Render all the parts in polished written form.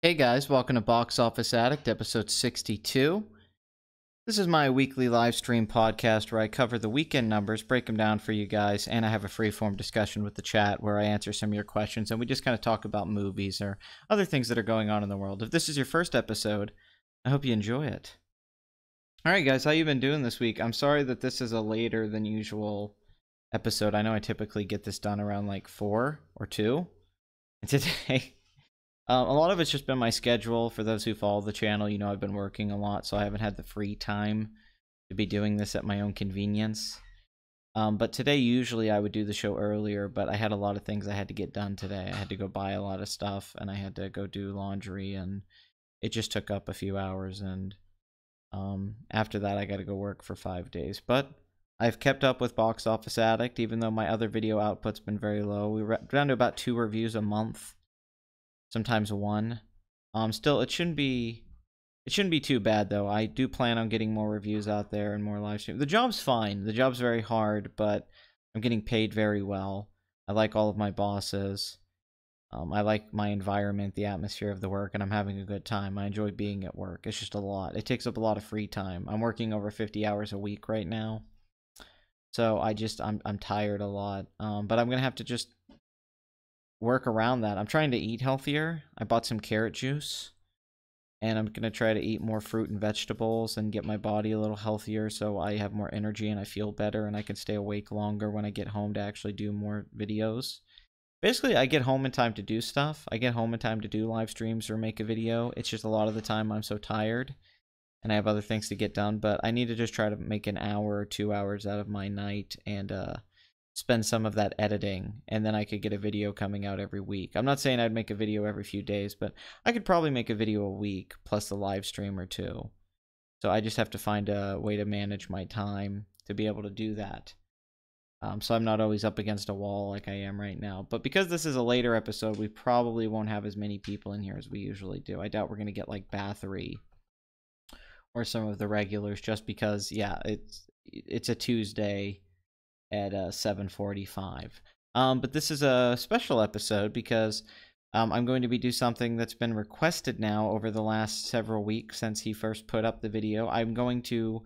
Hey guys, welcome to Box Office Addict, episode 62. This is my weekly live stream podcast where I cover the weekend numbers, break them down for you guys, and I have a free-form discussion with the chat where I answer some of your questions and we just kind of talk about movies or other things that are going on in the world. If this is your first episode, I hope you enjoy it. Alright guys, how you been doing this week? I'm sorry that this is a later than usual episode. I know I typically get this done around like 4 or 2. And today... a lot of it's just been my schedule. For those who follow the channel, you know I've been working a lot, so I haven't had the free time to be doing this at my own convenience. But today, usually I would do the show earlier, but I had a lot of things I had to get done today. I had to go buy a lot of stuff, and I had to go do laundry, and it just took up a few hours, and after that I got to go work for 5 days. But I've kept up with Box Office Addict, even though my other video output's been very low. We're down to about 2 reviews a month. Sometimes 1. Still, it shouldn't be too bad though. I do plan on getting more reviews out there and more live streams. The job's fine. The job's very hard, but I'm getting paid very well. I like all of my bosses. I like my environment, the atmosphere of the work, and I'm having a good time. I enjoy being at work. It's just a lot. It takes up a lot of free time. I'm working over 50 hours a week right now. So I'm tired a lot. But I'm gonna have to just work around that. I'm trying to eat healthier. I bought some carrot juice, and I'm gonna try to eat more fruit and vegetables and get my body a little healthier so I have more energy and I feel better and I can stay awake longer when I get home to actually do more videos. Basically, I get home in time to do stuff. I get home in time to do live streams or make a video. It's just a lot of the time I'm so tired and I have other things to get done, but I need to just try to make an hour or 2 hours out of my night and spend some of that editing, and then I could get a video coming out every week. I'm not saying I'd make a video every few days, but I could probably make a video a week plus a live stream or 2. So I just have to find a way to manage my time to be able to do that. So I'm not always up against a wall like I am right now. But because this is a later episode, we probably won't have as many people in here as we usually do. I doubt we're going to get like Bathory or some of the regulars, just because, yeah, it's a Tuesday at 7:45. But this is a special episode because I'm going to be doing something that's been requested now over the last several weeks since he first put up the video. I'm going to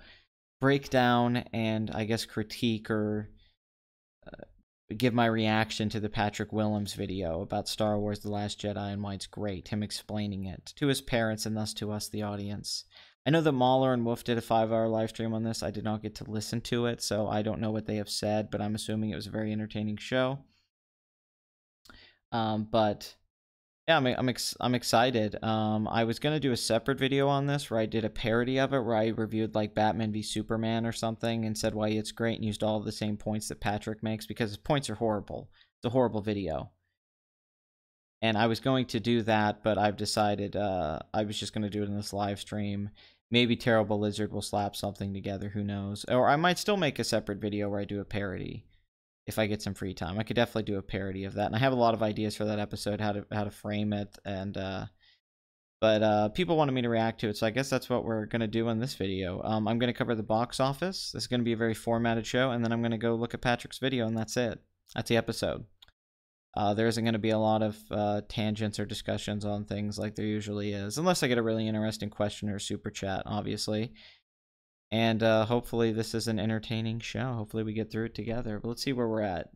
break down and I guess critique or give my reaction to the Patrick Willems video about Star Wars The Last Jedi and why it's great, him explaining it to his parents and thus to us, the audience. I know that Mahler and Wolf did a 5-hour live stream on this. I did not get to listen to it, so I don't know what they have said, but I'm assuming it was a very entertaining show. But yeah, I'm excited. I was gonna do a separate video on this where I did a parody of it, where I reviewed like Batman v Superman or something and said why it's great and used all of the same points that Patrick makes because his points are horrible. It's a horrible video. And I was going to do that, but I've decided I was just gonna do it in this live stream. Maybe Terrible Lizard will slap something together, who knows. Or I might still make a separate video where I do a parody if I get some free time. I could definitely do a parody of that. And I have a lot of ideas for that episode, how to frame it. And but people wanted me to react to it, so I guess that's what we're going to do in this video. I'm going to cover the box office. This is going to be a very formatted show, and then I'm going to go look at Patrick's video, and that's it. That's the episode. There isn't going to be a lot of tangents or discussions on things like there usually is, unless I get a really interesting question or super chat, obviously. And hopefully this is an entertaining show. Hopefully we get through it together. But let's see where we're at.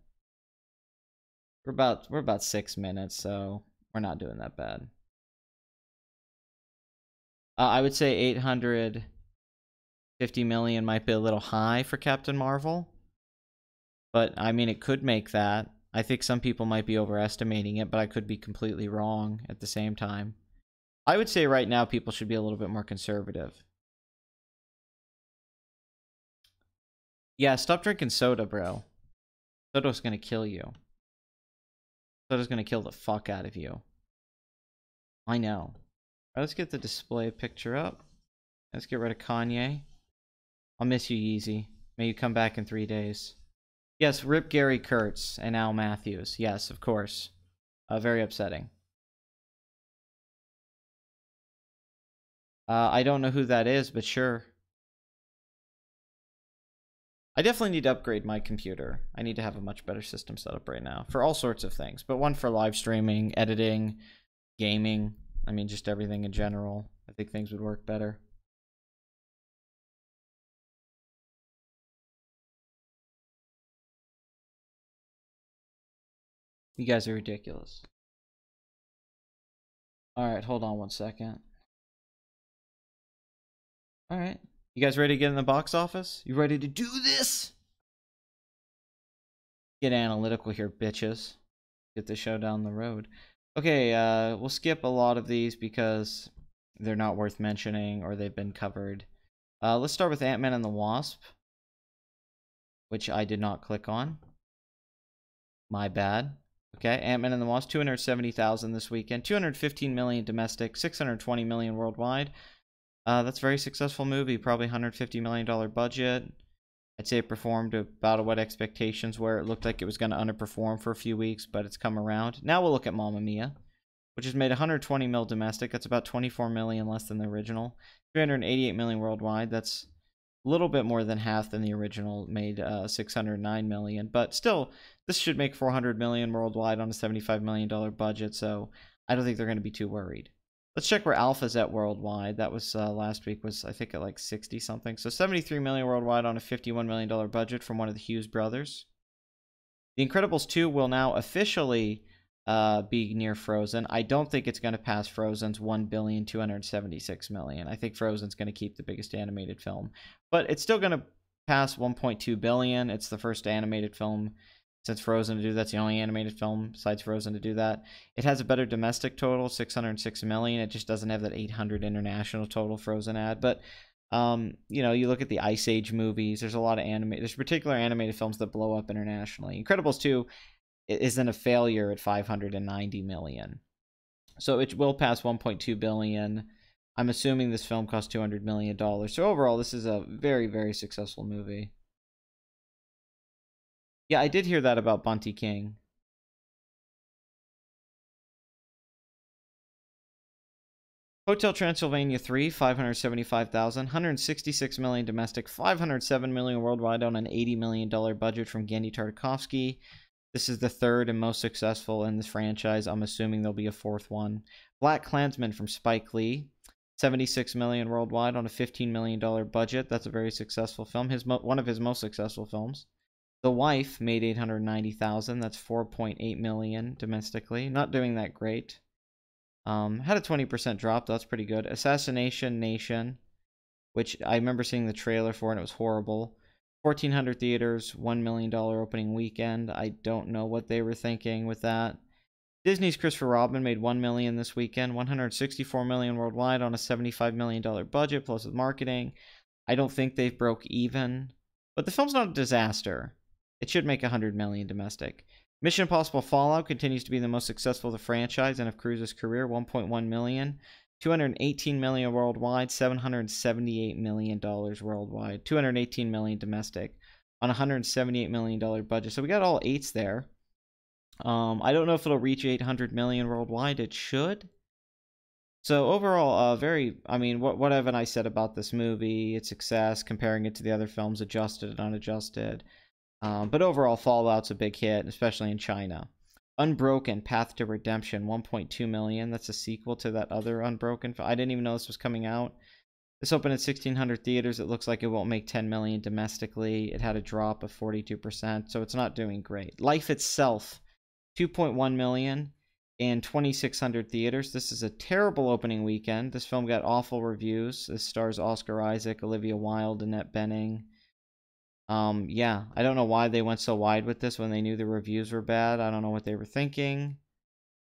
We're about 6 minutes, so we're not doing that bad. I would say 850 million might be a little high for Captain Marvel, but I mean it could make that. I think some people might be overestimating it, but I could be completely wrong at the same time. I would say right now people should be a little bit more conservative. Yeah, stop drinking soda, bro. Soda's gonna kill you. Soda's gonna kill the fuck out of you. I know. Alright, let's get the display picture up. Let's get rid of Kanye. I'll miss you, Yeezy. May you come back in 3 days. Yes, rip Gary Kurtz and Al Matthews. Yes, of course. Very upsetting. I don't know who that is, but sure. I definitely need to upgrade my computer. I need to have a much better system set up right now for all sorts of things, but one for live streaming, editing, gaming, I mean, just everything in general. I think things would work better. You guys are ridiculous. Alright, hold on one second. Alright. You guys ready to get in the box office? You ready to do this? Get analytical here, bitches. Get the show down the road. Okay, we'll skip a lot of these because they're not worth mentioning or they've been covered. Let's start with Ant-Man and the Wasp, which I did not click on. My bad. Okay, Ant-Man and the Wasp, 270,000 this weekend, 215 million domestic, 620 million worldwide. That's a very successful movie, probably $150 million budget. I'd say it performed about what expectations were. It looked like it was going to underperform for a few weeks, but it's come around. Now we'll look at Mamma Mia, which has made 120 mil domestic. That's about 24 million less than the original. 388 million worldwide. That's a little bit more than half than the original. Made 609 million, but still, this should make 400 million worldwide on a $75 million budget. So I don't think they're going to be too worried. Let's check where Alpha's at worldwide. That was last week was, I think, at like 60 something. So 73 million worldwide on a $51 million budget from one of the Hughes brothers. The Incredibles 2 will now officially be near Frozen. I don't think it's going to pass Frozen's $1,276,000,000. I think Frozen's going to keep the biggest animated film. But it's still going to pass $1.2 billion. It's the first animated film since Frozen to do that. That's the only animated film besides Frozen to do that. It has a better domestic total, 606 million. It just doesn't have that 800 international total Frozen had. But you know, you look at the Ice Age movies. There's a lot of there's particular animated films that blow up internationally. Incredibles 2 isn't a failure at 590 million, so it will pass 1.2 billion. I'm assuming this film cost $200 million. So overall, this is a very, very successful movie. Yeah, I did hear that about Bunty King. Hotel Transylvania 3, 575,000, 166 million domestic, 507 million worldwide on an $80 million budget from Genndy Tartakovsky. This is the third and most successful in this franchise. I'm assuming there'll be a fourth one. Black Klansman from Spike Lee, 76 million worldwide on a $15 million budget. That's a very successful film. One of his most successful films. The Wife made 890,000. That's 4.8 million domestically. Not doing that great. Had a 20% drop. That's pretty good. Assassination Nation, which I remember seeing the trailer for, and it was horrible. 1,400 theaters, $1 million opening weekend. I don't know what they were thinking with that. Disney's Christopher Robin made $1 million this weekend. 164 million worldwide on a $75 million budget, plus with marketing. I don't think they've broke even, but the film's not a disaster. It should make 100 million domestic. Mission Impossible Fallout continues to be the most successful of the franchise and of Cruise's career. 1.1 million, 218 million worldwide, $778 million worldwide, 218 million domestic on a $178 million budget. So we got all eights there. I don't know if it'll reach 800 million worldwide. It should. So overall, I mean, what haven't I said about this movie? Its success, comparing it to the other films, adjusted and unadjusted. But overall, Fallout's a big hit, especially in China. Unbroken, Path to Redemption, 1.2 million. That's a sequel to that other Unbroken. I didn't even know this was coming out. This opened at 1,600 theaters. It looks like it won't make 10 million domestically. It had a drop of 42%, so it's not doing great. Life Itself, 2.1 million in 2,600 theaters. This is a terrible opening weekend. This film got awful reviews. This stars Oscar Isaac, Olivia Wilde, Annette Bening. Yeah, I don't know why they went so wide with this when they knew the reviews were bad. I don't know what they were thinking.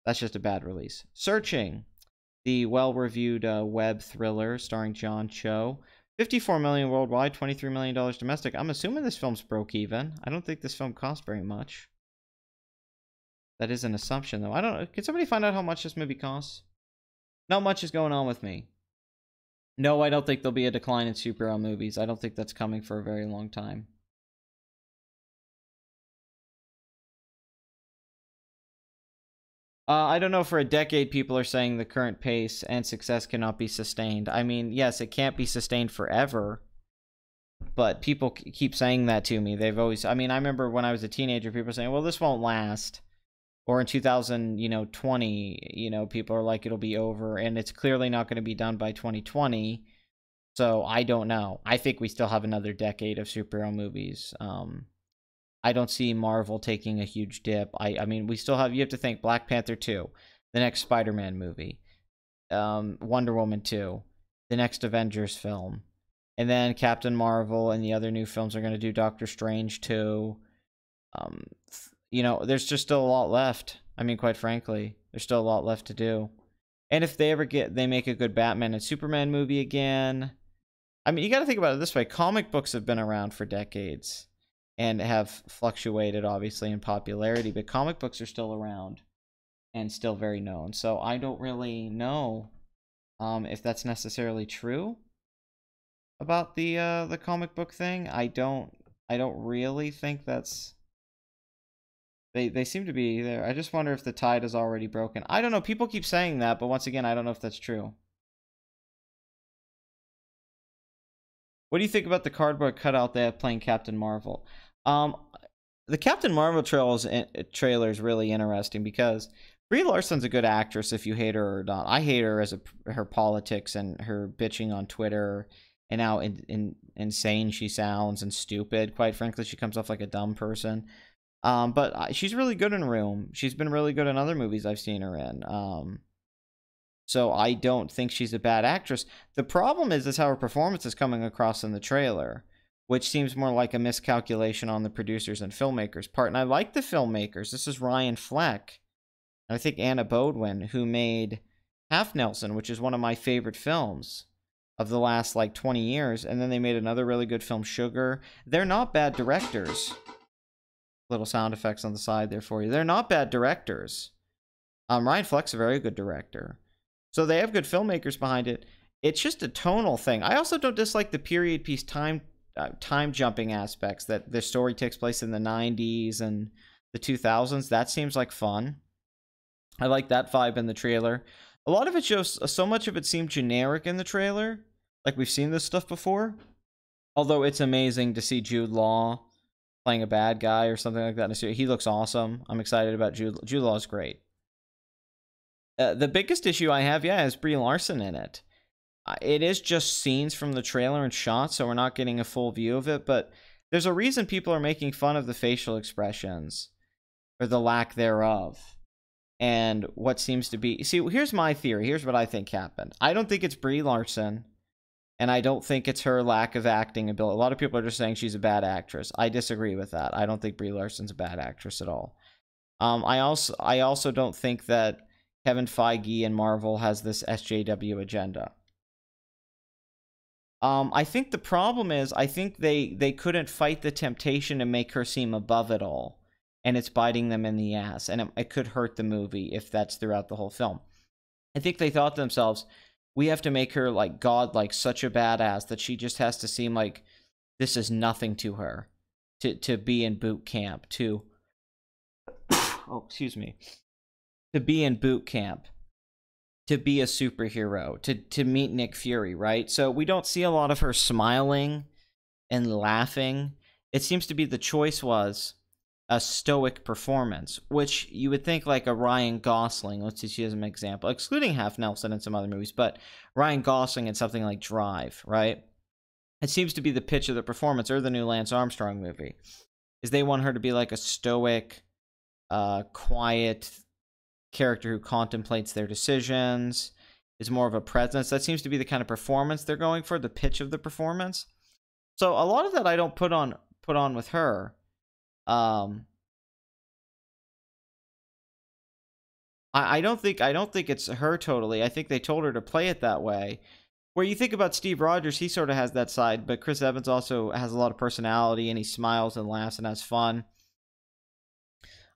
That's just a bad release. Searching, the well-reviewed web thriller starring John Cho. 54 million worldwide, $23 million domestic. I'm assuming this film's broke even. I don't think this film cost very much. That is an assumption, though. I don't know. Can somebody find out how much this movie costs? Not much is going on with me. No, I don't think there'll be a decline in superhero movies. I don't think that's coming for a very long time. I don't know, for a decade, people are saying the current pace and success cannot be sustained. I mean, yes, it can't be sustained forever, but people keep saying that to me. They've always, I mean, I remember when I was a teenager, people saying, well, this won't last. Or in 2020, people are like, it'll be over, and it's clearly not going to be done by 2020. So I don't know. I think we still have another decade of superhero movies. I don't see Marvel taking a huge dip. I mean, we still have, you have to think Black Panther 2, the next Spider-Man movie, Wonder Woman 2, the next Avengers film, and then Captain Marvel and the other new films are going to do Doctor Strange 2. There's just still a lot left. I mean, quite frankly, there's still a lot left to do. And if they make a good Batman and Superman movie again, I mean, you got to think about it this way. Comic books have been around for decades and have fluctuated, obviously, in popularity, but comic books are still around and still very known. So I don't really know if that's necessarily true about the comic book thing. I don't really think that's... They seem to be there. I just wonder if the tide is already broken. I don't know. People keep saying that, but once again, I don't know if that's true. What do you think about the cardboard cutout they have playing Captain Marvel? The Captain Marvel trailer is really interesting because Brie Larson's a good actress if you hate her or not. I hate her as her politics and her bitching on Twitter and how insane she sounds and stupid. Quite frankly, she comes off like a dumb person. But she's really good in Room. She's been really good in other movies I've seen her in. So I don't think she's a bad actress. The problem is how her performance is coming across in the trailer, which seems more like a miscalculation on the producers and filmmakers' part. And I like the filmmakers. This is Ryan Fleck, and I think Anna Bodwin, who made Half Nelson, which is one of my favorite films of the last, 20 years. And then they made another really good film, Sugar. They're not bad directors. Little sound effects on the side there for you. They're not bad directors. Ryan Fleck's a very good director. So they have good filmmakers behind it. It's just a tonal thing. I also don't dislike the period piece time jumping aspects, that the story takes place in the 90s and the 2000s. That seems like fun. I like that vibe in the trailer. A lot of it shows, so much of it seemed generic in the trailer. Like we've seen this stuff before. Although it's amazing to see Jude Law playing a bad guy or something like that in a series. He looks awesome. I'm excited about Jude. Jude Law is great. The biggest issue I have, is Brie Larson in it. It is just scenes from the trailer and shots, so we're not getting a full view of it, but there's a reason people are making fun of the facial expressions, or the lack thereof, and what seems to be... See, here's my theory. Here's what I think happened. I don't think it's Brie Larson, and I don't think it's her lack of acting ability. A lot of people are just saying she's a bad actress. I disagree with that. I don't think Brie Larson's a bad actress at all. I also don't think that Kevin Feige and Marvel has this SJW agenda. I think the problem is, I think they couldn't fight the temptation to make her seem above it all, and it's biting them in the ass, and it could hurt the movie if that's throughout the whole film. I think they thought to themselves, we have to make her like God, like such a badass that she just has to seem like this is nothing to her, to be in boot camp, to be in boot camp, to be a superhero, to meet Nick Fury, right? So we don't see a lot of her smiling and laughing. It seems to be the choice was a stoic performance, which you would think like a Ryan Gosling, let's just use an example, excluding Half Nelson and some other movies, but Ryan Gosling in something like Drive, right? It seems to be the pitch of the performance, or the new Lance Armstrong movie, is they want her to be like a stoic, quiet character who contemplates their decisions, is more of a presence. That seems to be the kind of performance they're going for, the pitch of the performance. So a lot of that I don't put on with her. I don't think it's her totally. I think they told her to play it that way. Where you think about Steve Rogers, he sort of has that side, but Chris Evans also has a lot of personality, and he smiles and laughs and has fun.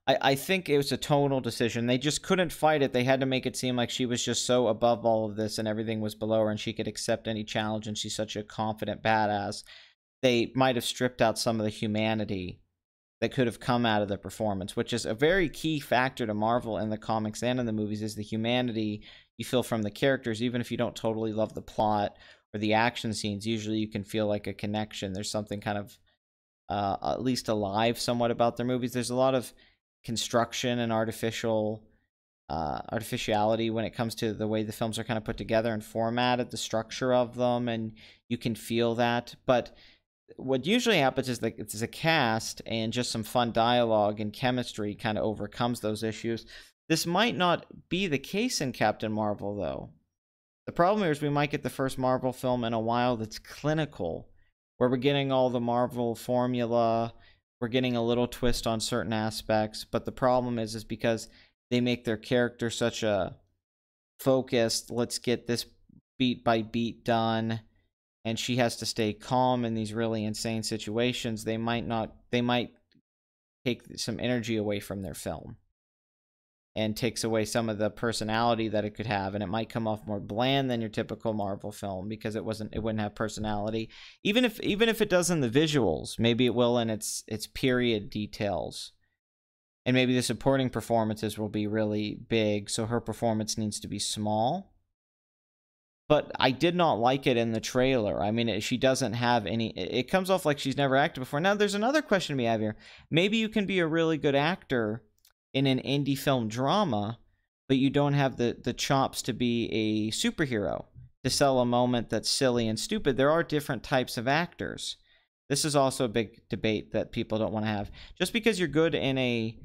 I think it was a tonal decision. They just couldn't fight it. They had to make it seem like she was just so above all of this and everything was below her and she could accept any challenge and she's such a confident badass. They might have stripped out some of the humanity that could have come out of the performance, which is a very key factor to Marvel in the comics and in the movies, is the humanity you feel from the characters. Even if you don't totally love the plot or the action scenes, usually you can feel like a connection. There's something kind of at least alive somewhat about their movies. There's a lot of construction and artificiality when it comes to the way the films are kind of put together and formatted, the structure of them, and you can feel that. But what usually happens is that it's a cast and just some fun dialogue and chemistry kind of overcomes those issues. This might not be the case in Captain Marvel, though. The problem here is we might get the first Marvel film in a while that's clinical, where we're getting all the Marvel formula, we're getting a little twist on certain aspects, but the problem is because they make their character such a focused, let's get this beat by beat done, and she has to stay calm in these really insane situations. They might take some energy away from their film and takes away some of the personality that it could have, and it might come off more bland than your typical Marvel film because it wouldn't have personality. Even if it does in the visuals, maybe it will in its period details. And maybe the supporting performances will be really big, so her performance needs to be small. But I did not like it in the trailer. I mean, she doesn't have any... It comes off like she's never acted before. Now, there's another question we have here. Maybe you can be a really good actor in an indie film drama, but you don't have the chops to be a superhero, to sell a moment that's silly and stupid. There are different types of actors. This is also a big debate that people don't want to have. Just because you're good in a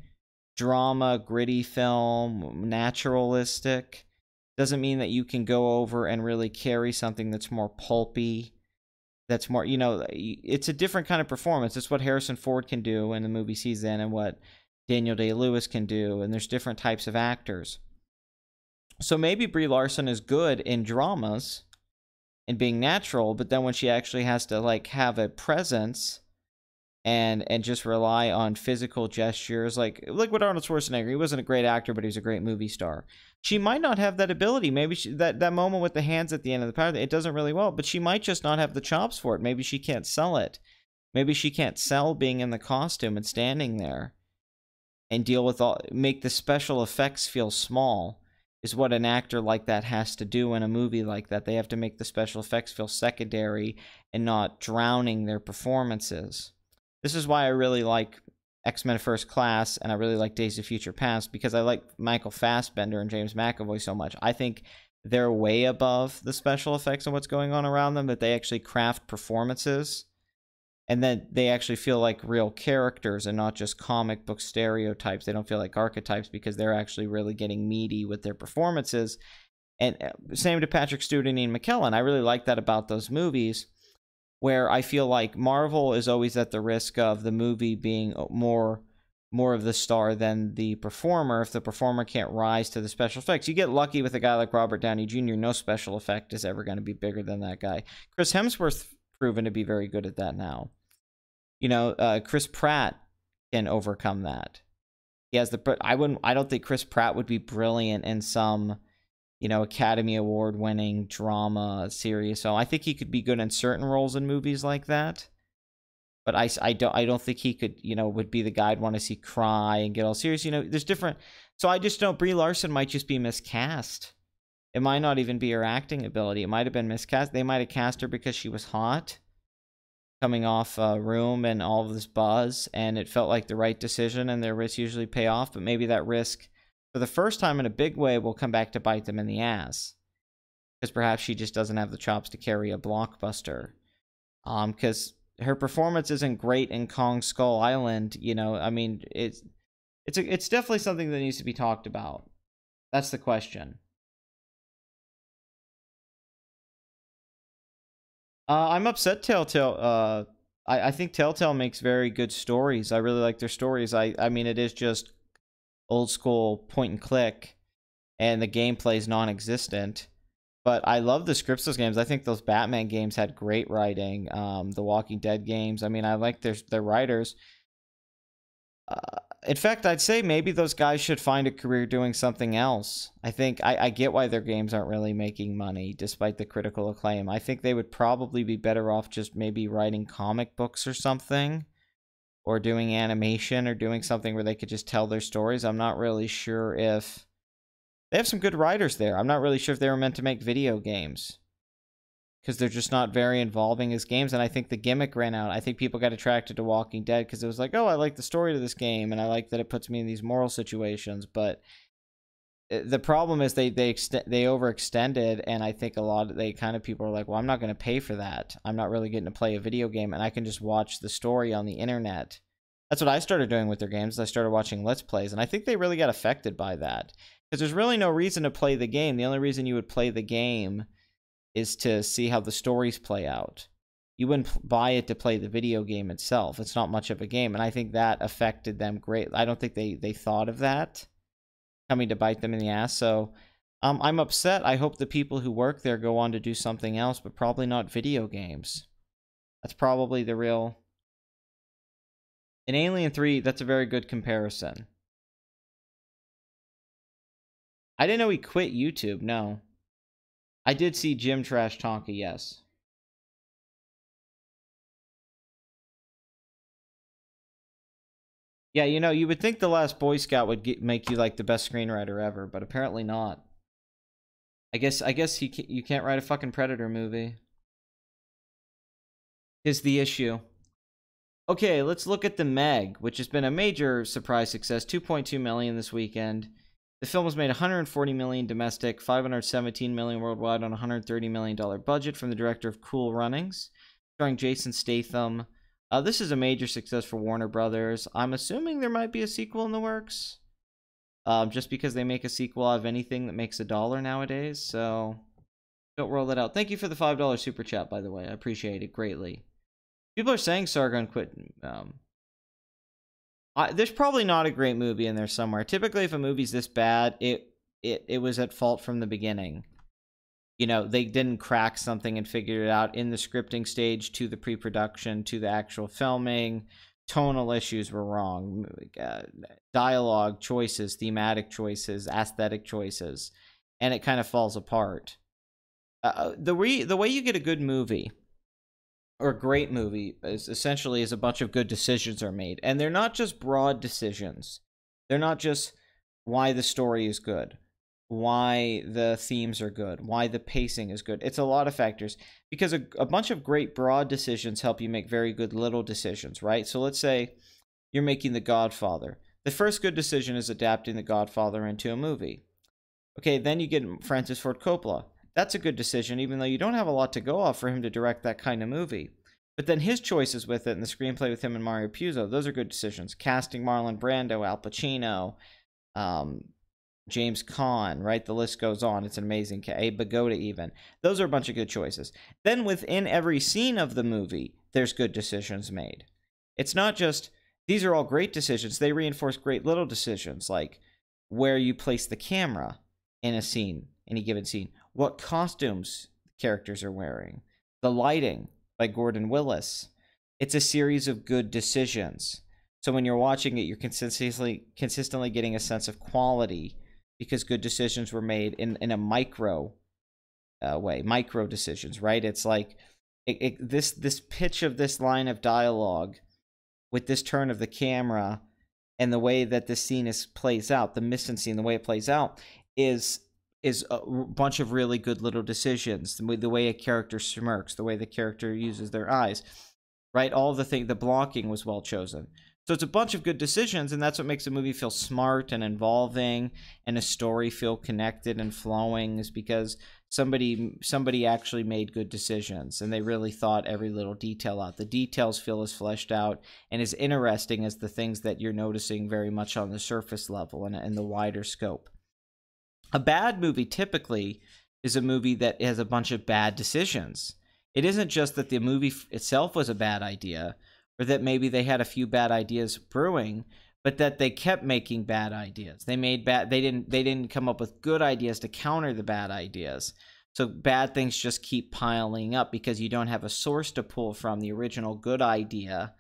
drama, gritty film, naturalistic, doesn't mean that you can go over and really carry something that's more pulpy, that's more, you know, it's a different kind of performance. It's what Harrison Ford can do in the movies he's in and what Daniel Day-Lewis can do, and there's different types of actors. So maybe Brie Larson is good in dramas and being natural, but then when she actually has to like have a presence and just rely on physical gestures, like with Arnold Schwarzenegger, he wasn't a great actor, but he was a great movie star. She might not have that ability. Maybe that moment with the hands at the end of the power, it doesn't really well, but she might just not have the chops for it. Maybe she can't sell it. Maybe she can't sell being in the costume and standing there and deal with make the special effects feel small, is what an actor like that has to do in a movie like that. They have to make the special effects feel secondary and not drowning their performances. This is why I really like X-Men First Class and I really like Days of Future Past, because I like Michael Fassbender and James McAvoy so much. I think they're way above the special effects and what's going on around them, that they actually craft performances. And then they actually feel like real characters and not just comic book stereotypes. They don't feel like archetypes because they're actually really getting meaty with their performances. And same to Patrick Stewart and Ian McKellen. I really like that about those movies, where I feel like Marvel is always at the risk of the movie being more of the star than the performer. If the performer can't rise to the special effects, you get lucky with a guy like Robert Downey Jr. No special effect is ever going to be bigger than that guy. Chris Hemsworth's proven to be very good at that now. You know, Chris Pratt can overcome that. He has the... I don't think Chris Pratt would be brilliant in some, you know, Academy Award winning drama series. So I think he could be good in certain roles in movies like that. But I don't think he could, you know, would be the guy I'd want to see cry and get all serious. You know, there's different... So I just know Brie Larson might just be miscast. It might not even be her acting ability. It might have been miscast. They might have cast her because she was hot, coming off Room and all of this buzz, and it felt like the right decision, and their risks usually pay off, but maybe that risk, for the first time in a big way, will come back to bite them in the ass. Because perhaps she just doesn't have the chops to carry a blockbuster. Because her performance isn't great in Kong Skull Island, you know, I mean, it's definitely something that needs to be talked about. That's the question. I'm upset Telltale. I think Telltale makes very good stories. I really like their stories. I mean, it is just old school point and click, and the gameplay is non-existent. But I love the scripts of those games. I think those Batman games had great writing. The Walking Dead games. I mean, I like their writers. In fact, I'd say maybe those guys should find a career doing something else. I think I get why their games aren't really making money, despite the critical acclaim. I think they would probably be better off just maybe writing comic books or something, or doing animation, or doing something where they could just tell their stories. I'm not really sure if... They have some good writers there. I'm not really sure if they were meant to make video games. because they're just not very involving as games, and I think the gimmick ran out. I think people got attracted to Walking Dead because it was like, oh, I like the story to this game, and I like that it puts me in these moral situations. But the problem is they overextended, and I think people are like, well, I'm not going to pay for that. I'm not really getting to play a video game, and I can just watch the story on the internet. That's what I started doing with their games. I started watching Let's Plays, and I think they really got affected by that because there's really no reason to play the game. The only reason you would play the game is to see how the stories play out. You wouldn't buy it to play the video game itself. It's not much of a game, and I think that affected them greatly. I don't think they thought of that coming to bite them in the ass. So I'm upset. I hope the people who work there go on to do something else, but probably not video games. That's probably the real... In Alien 3, that's a very good comparison. I didn't know he quit YouTube, no. I did see Jim Trash Tonka, yes. Yeah, you know, you would think The Last Boy Scout would make you like the best screenwriter ever, but apparently not. I guess you can't write a fucking Predator movie. Is the issue. Okay, let's look at The Meg, which has been a major surprise success. 2.2 million this weekend. The film was made 140 million domestic, 517 million worldwide on a $130 million budget from the director of Cool Runnings, starring Jason Statham. This is a major success for Warner Brothers. I'm assuming there might be a sequel in the works. Just because they make a sequel out of anything that makes $1 nowadays, so don't roll it out. Thank you for the $5 super chat, by the way. I appreciate it greatly. People are saying Sargon quit. There's probably not a great movie in there somewhere. Typically, if a movie's this bad, it was at fault from the beginning. You know, they didn't crack something and figure it out in the scripting stage to the pre-production to the actual filming. Tonal issues were wrong. Dialogue choices, thematic choices, aesthetic choices. And it kind of falls apart. The way you get a good movie or a great movie is essentially a bunch of good decisions are made. And they're not just broad decisions. They're not just why the story is good, why the themes are good, why the pacing is good. It's a lot of factors, because a bunch of great broad decisions help you make very good little decisions, right? So let's say you're making The Godfather. The first good decision is adapting The Godfather into a movie. Okay, then you get Francis Ford Coppola. That's a good decision, even though you don't have a lot to go off for him to direct that kind of movie. But then his choices with it and the screenplay with him and Mario Puzo, those are good decisions. Casting Marlon Brando, Al Pacino, James Caan, right? The list goes on. It's an amazing cast. Abe Vigoda even. Those are a bunch of good choices. Then within every scene of the movie, there's good decisions made. It's not just, these are all great decisions. They reinforce great little decisions, like where you place the camera in a scene, any given scene. What costumes characters are wearing. The lighting by Gordon Willis. It's a series of good decisions. So when you're watching it, you're consistently getting a sense of quality because good decisions were made in a micro way. Micro decisions, right? It's like this pitch of this line of dialogue with this turn of the camera and the way that the scene plays out, the mise-en-scene, the way it plays out is a bunch of really good little decisions. The way a character smirks, the way the character uses their eyes, right? All the things, the blocking was well chosen. So it's a bunch of good decisions, and that's what makes a movie feel smart and involving, and a story feel connected and flowing, is because somebody actually made good decisions, and they really thought every little detail out. The details feel as fleshed out and as interesting as the things that you're noticing very much on the surface level and in the wider scope. A bad movie typically is a movie that has a bunch of bad decisions. It isn't just that the movie itself was a bad idea, or that maybe they had a few bad ideas brewing, but that they kept making bad ideas. They didn't come up with good ideas to counter the bad ideas. So bad things just keep piling up because you don't have a source to pull from, the original good idea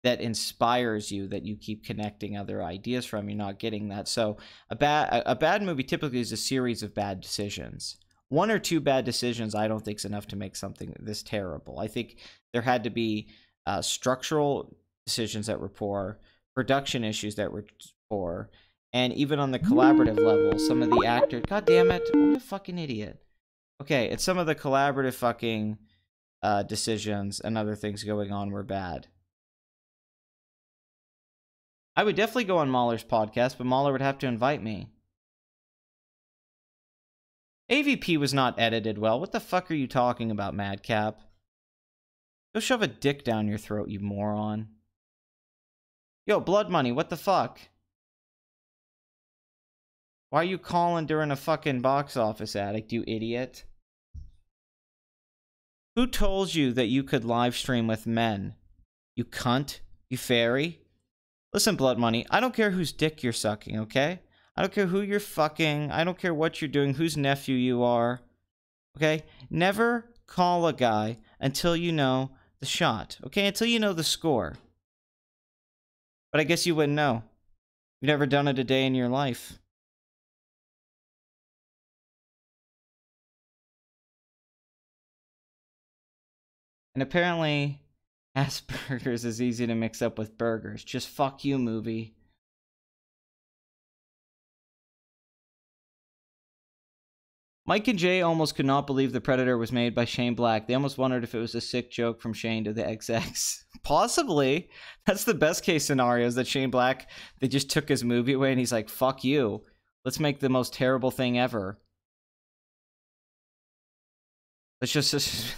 that inspires you, that you keep connecting other ideas from. You're not getting that. So a bad movie typically is a series of bad decisions. One or two bad decisions I don't think is enough to make something this terrible. I think there had to be structural decisions that were poor, production issues that were poor, and even on the collaborative level, some of the actors... God damn it, what a fucking idiot. Okay, and some of the collaborative fucking decisions and other things going on were bad. I would definitely go on Mahler's podcast, but Mahler would have to invite me. AVP was not edited well. What the fuck are you talking about, Madcap? Go shove a dick down your throat, you moron. Yo, Blood Money, what the fuck? Why are you calling during a fucking box office addict, you idiot? Who told you that you could live stream with men? You cunt? You fairy? Listen, Blood Money, I don't care whose dick you're sucking, okay? I don't care who you're fucking. I don't care what you're doing, whose nephew you are. Okay? Never call a guy until you know the shot, okay? Until you know the score. But I guess you wouldn't know. You've never done it a day in your life. And apparently, Asperger's is easy to mix up with burgers. Just fuck you, movie. Mike and Jay almost could not believe The Predator was made by Shane Black. They almost wondered if it was a sick joke from Shane to the XX. Possibly. That's the best case scenario, is that Shane Black, they just took his movie away and he's like, fuck you. Let's make the most terrible thing ever. Let's just...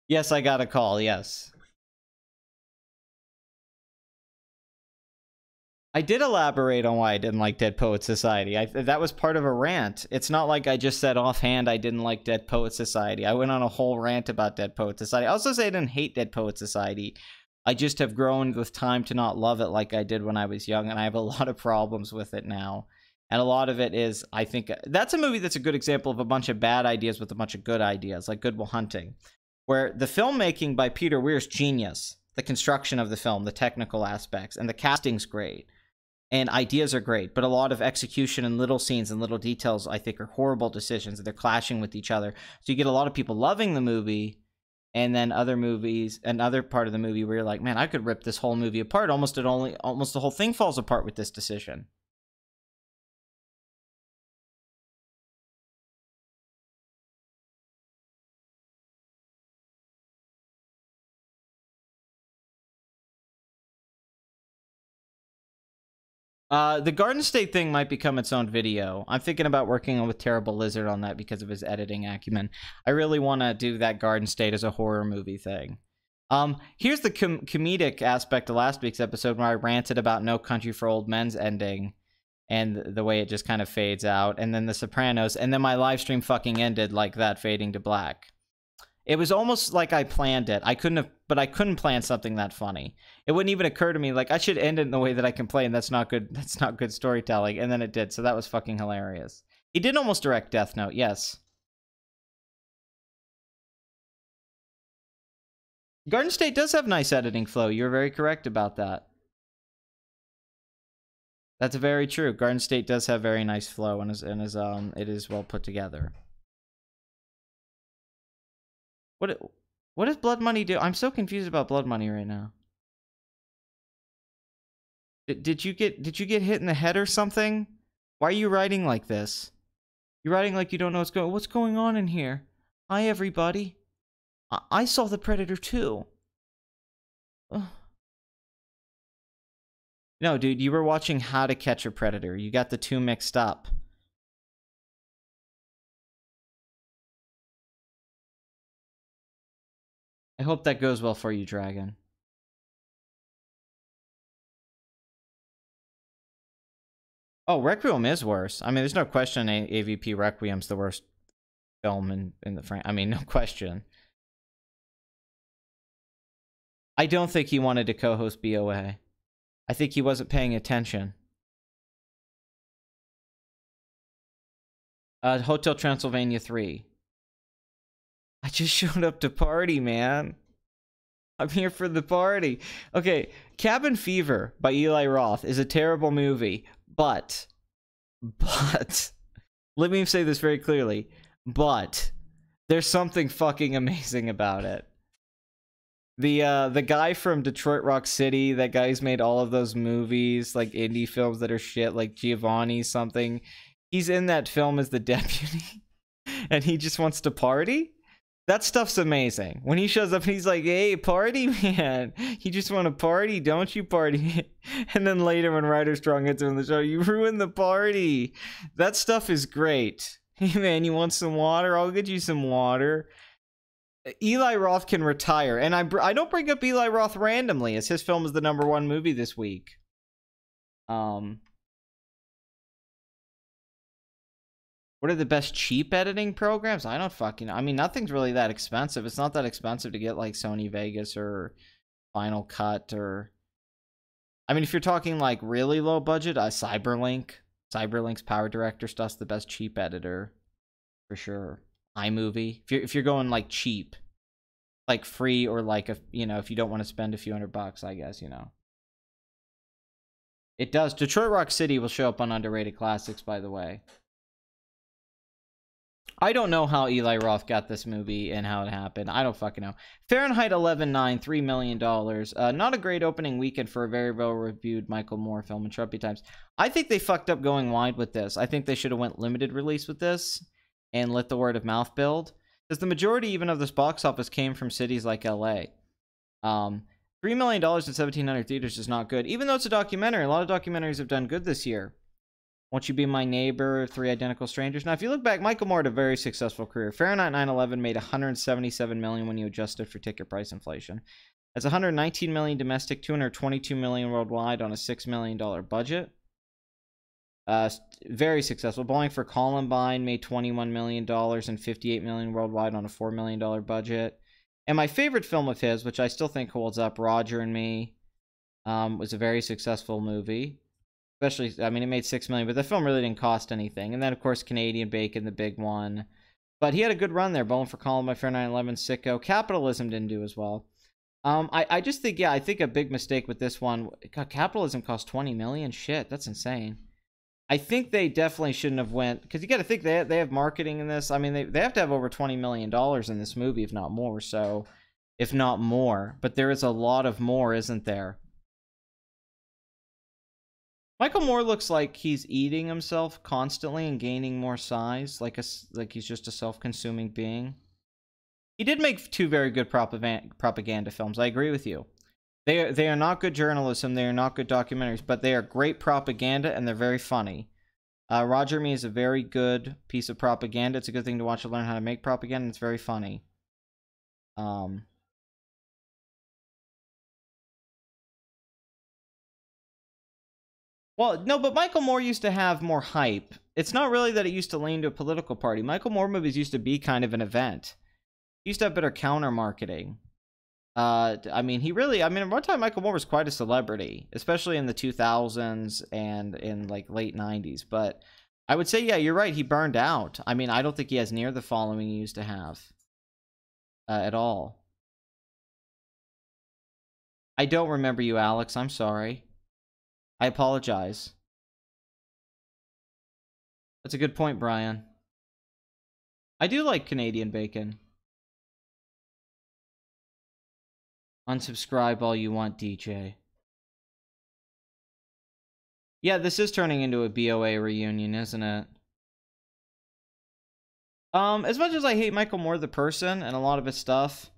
Yes, I got a call, yes. I did elaborate on why I didn't like Dead Poets Society. That was part of a rant. It's not like I just said offhand I didn't like Dead Poets Society. I went on a whole rant about Dead Poets Society. I also say I didn't hate Dead Poets Society. I just have grown with time to not love it like I did when I was young, and I have a lot of problems with it now. And a lot of it is, I think, that's a movie that's a good example of a bunch of bad ideas with a bunch of good ideas, like Good Will Hunting, where the filmmaking by Peter Weir's genius, the construction of the film, the technical aspects, and the casting's great. And ideas are great, but a lot of execution and little scenes and little details, I think, are horrible decisions, and they're clashing with each other. So you get a lot of people loving the movie, and then other movies, another part of the movie where you're like, man, I could rip this whole movie apart. Almost the whole thing falls apart with this decision. The Garden State thing might become its own video. I'm thinking about working with Terrible Lizard on that because of his editing acumen. I really want to do that Garden State as a horror movie thing. Here's the comedic aspect of last week's episode where I ranted about No Country for Old Men's ending and the way it just kind of fades out, and then The Sopranos, and then my live stream fucking ended like that, fading to black. It was almost like I planned it. I couldn't plan something that funny. It wouldn't even occur to me, like, I should end it in the way that I complain. That's not good. That's not good storytelling. And then it did. So that was fucking hilarious. He did almost direct Death Note. Yes. Garden State does have nice editing flow. You're very correct about that. That's very true. Garden State does have very nice flow and it is well put together. What does Blood Money do? I'm so confused about Blood Money right now. Did you get hit in the head or something? Why are you writing like this? You're writing like you don't know what's going on in here. Hi everybody. I saw the Predator too. Ugh. No, dude, you were watching How to Catch a Predator. You got the two mixed up. I hope that goes well for you, Dragon. Oh, Requiem is worse. I mean, there's no question AVP Requiem's the worst film in the frame. I mean, no question. I don't think he wanted to co-host BOA. I think he wasn't paying attention. Hotel Transylvania 3. I just showed up to party, man. I'm here for the party. Okay, Cabin Fever by Eli Roth is a terrible movie, but, let me say this very clearly, but there's something fucking amazing about it. The guy from Detroit Rock City, that guy who's made all of those movies, like indie films that are shit, like Giovanni something. He's in that film as the deputy, and he just wants to party. That stuff's amazing. When he shows up and he's like, "Hey, party, man! You just want to party, don't you, party?" And then later, when Ryder Strong hits him in the show, "You ruined the party." That stuff is great. Hey, man, you want some water? I'll get you some water. Eli Roth can retire, and I don't bring up Eli Roth randomly, as his film is the #1 movie this week. What are the best cheap editing programs? I don't fucking know. I mean, nothing's really that expensive. It's not that expensive to get like Sony Vegas or Final Cut or... I mean, if you're talking like really low budget, Cyberlink's Power Director stuff's the best cheap editor for sure. iMovie. If you're going like cheap, like free, or like if you don't want to spend a few $100, I guess, It does. Detroit Rock City will show up on Underrated Classics, by the way. I don't know how Eli Roth got this movie and how it happened. I don't fucking know. Fahrenheit 11/9, $3 million. Not a great opening weekend for a very well-reviewed Michael Moore film in Trumpy times. I think they fucked up going wide with this. I think they should have went limited release with this and let the word of mouth build. Because the majority even of this box office came from cities like LA. $3 million in 1,700 theaters is not good. Even though it's a documentary, a lot of documentaries have done good this year. Won't You Be My Neighbor, Three Identical Strangers. Now, if you look back, Michael Moore had a very successful career. Fahrenheit 9/11 made $177 million when you adjusted for ticket price inflation. That's $119 million domestic, $222 million worldwide on a $6 million budget. Very successful. Bowling for Columbine made $21 million and $58 million worldwide on a $4 million budget. And my favorite film of his, which I still think holds up, Roger and Me, was a very successful movie. Especially, I mean, it made $6 million, but the film really didn't cost anything. And then, of course, Canadian Bacon, the big one. But he had a good run there. Bowling for Columbine, Fahrenheit 9/11, Sicko. Capitalism didn't do as well. I just think, I think a big mistake with this one, God, Capitalism cost $20 million. Shit, that's insane. I think they definitely shouldn't have went, because you got to think they have marketing in this. I mean, they have to have over $20 million in this movie, if not more. So, if not more. But there is a lot of more, isn't there? Michael Moore looks like he's eating himself constantly and gaining more size, like he's just a self-consuming being. He did make 2 very good propaganda films. I agree with you. They are not good journalism. They are not good documentaries, but they are great propaganda and they're very funny. Roger Me is a very good piece of propaganda. It's a good thing to watch to learn how to make propaganda. And it's very funny. Well, no, but Michael Moore used to have more hype. It's not really that it used to lean to a political party. Michael Moore movies used to be kind of an event. He used to have better counter marketing. I mean, at one time Michael Moore was quite a celebrity, especially in the 2000s and in like late 90s. But I would say, yeah, you're right. He burned out. I mean, I don't think he has near the following he used to have at all. I don't remember you, Alex. I'm sorry. I apologize. That's a good point, Brian. I do like Canadian Bacon. Unsubscribe all you want, DJ. Yeah, this is turning into a BOA reunion, isn't it? As much as I hate Michael Moore the person and a lot of his stuff,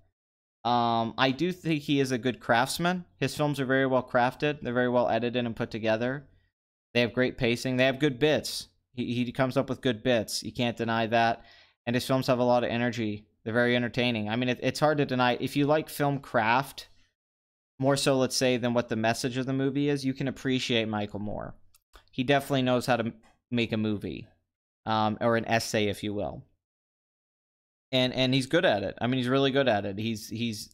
I do think he is a good craftsman. His films are very well crafted. They're very well edited and put together. They have great pacing. They have good bits. He comes up with good bits. You can't deny that. And his films have a lot of energy. They're very entertaining. I mean, it's hard to deny. If you like film craft, more so, let's say, than what the message of the movie is, you can appreciate Michael Moore. He definitely knows how to make a movie. Or an essay, if you will. And he's good at it. I mean, he's really good at it. He's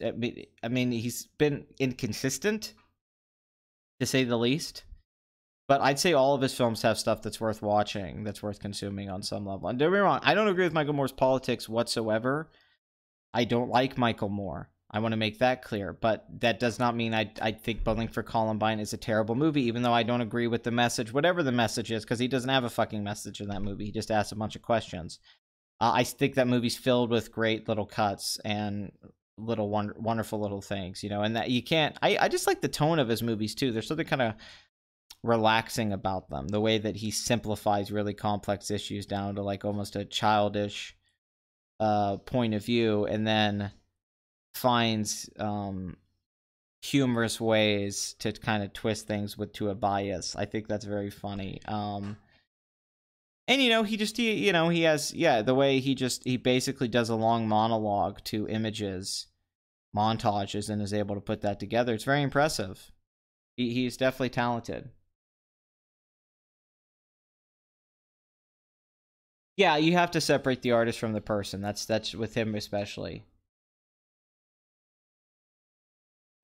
been inconsistent, to say the least. But I'd say all of his films have stuff that's worth watching, that's worth consuming on some level. And don't get me wrong, I don't agree with Michael Moore's politics whatsoever. I don't like Michael Moore. I want to make that clear. But that does not mean I think Bowling for Columbine is a terrible movie, even though I don't agree with the message, whatever the message is, because he doesn't have a fucking message in that movie. He just asks a bunch of questions. I think that movie's filled with great little cuts and little wonderful little things, you know, and that you can't. I just like the tone of his movies too. There's something kind of relaxing about them. The way that he simplifies really complex issues down to like almost a childish point of view, and then finds humorous ways to kind of twist things to a bias. I think that's very funny. And, you know, he has, the way he basically does a long monologue to images, montages, and is able to put that together. It's very impressive. He's definitely talented. Yeah, you have to separate the artist from the person. That's with him especially.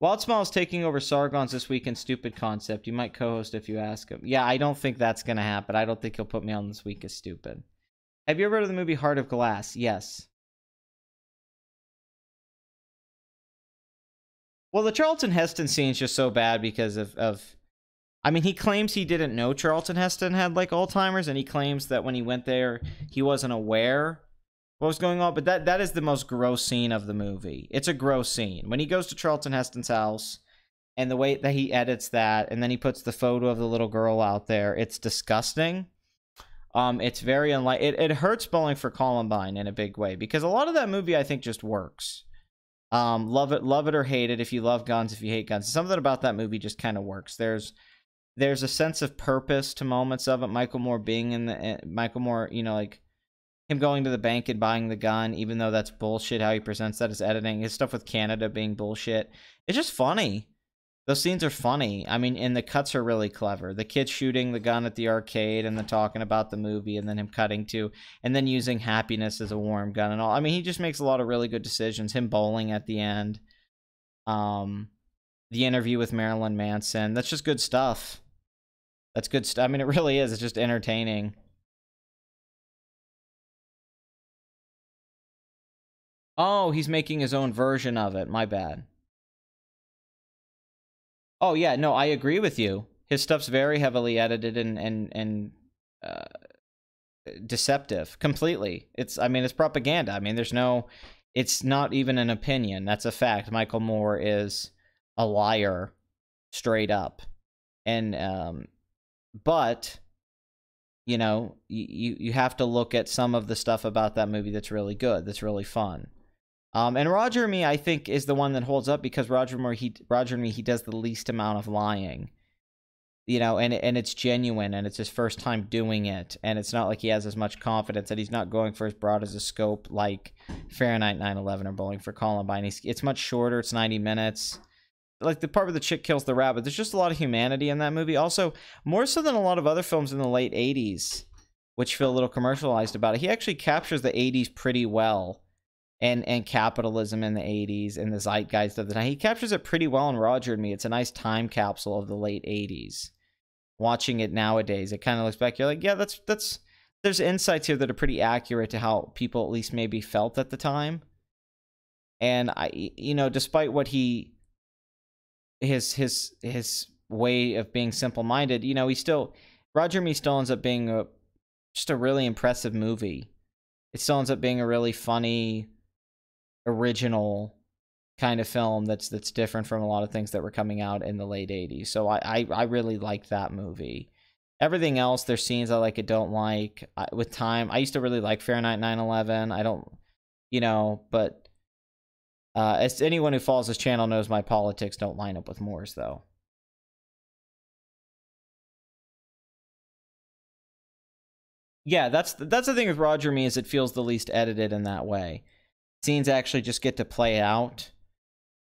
Wild Smile's taking over Sargon's This Week in Stupid concept. You might co-host if you ask him. Yeah, I don't think that's going to happen. I don't think he'll put me on This Week as Stupid. Have you ever heard of the movie Heart of Glass? Yes. Well, the Charlton Heston scene's just so bad because of... I mean, he claims he didn't know Charlton Heston had, like, Alzheimer's, and he claims that when he went there, he wasn't aware what was going on, but that is the most gross scene of the movie. It's a gross scene. When he goes to Charlton Heston's house, and the way that he edits that, and then he puts the photo of the little girl out there, it's disgusting. It's very it hurts Bowling for Columbine in a big way, because a lot of that movie, I think, just works. Love it or hate it. If you love guns, if you hate guns, something about that movie just kind of works. There's a sense of purpose to moments of it. Michael Moore, you know, like, him going to the bank and buying the gun, even though that's bullshit how he presents that as editing. His stuff with Canada being bullshit. It's just funny. Those scenes are funny. I mean, and the cuts are really clever. The kid shooting the gun at the arcade and then talking about the movie and then him cutting to, and then using happiness as a warm gun and all. I mean, he just makes a lot of really good decisions. Him bowling at the end. The interview with Marilyn Manson. That's just good stuff. That's good stuff. I mean, it really is. It's just entertaining. Oh, he's making his own version of it. My bad. Oh, yeah. No, I agree with you. His stuff's very heavily edited and deceptive. Completely. I mean, it's propaganda. I mean, it's not even an opinion. That's a fact. Michael Moore is a liar straight up. And, but, you know, you have to look at some of the stuff about that movie that's really good, that's really fun. And Roger and Me, I think, is the one that holds up because Roger and Me, he does the least amount of lying. You know, and it's genuine, and it's his first time doing it, and it's not like he has as much confidence, and he's not going for as broad as a scope like Fahrenheit 9/11 or Bowling for Columbine. It's much shorter. It's 90 minutes. Like, the part where the chick kills the rabbit, there's just a lot of humanity in that movie. Also, more so than a lot of other films in the late 80s, which feel a little commercialized about it. He actually captures the 80s pretty well. And capitalism in the 80s and the zeitgeist of the time. He captures it pretty well in Roger and Me. It's a nice time capsule of the late 80s. Watching it nowadays, it kind of looks back. You're like, yeah, there's insights here that are pretty accurate to how people at least maybe felt at the time. And you know, despite what his way of being simple-minded, you know, Roger and Me still ends up being just a really impressive movie. It still ends up being a really funny, original kind of film that's different from a lot of things that were coming out in the late 80s. So I really liked that movie. Everything else, there's scenes I like and don't like. With time, I used to really like Fahrenheit 9/11. I don't, you know, but as anyone who follows this channel knows, my politics don't line up with Moore's, though. Yeah, that's the thing with Roger and Me, is it feels the least edited in that way. Scenes actually just get to play out.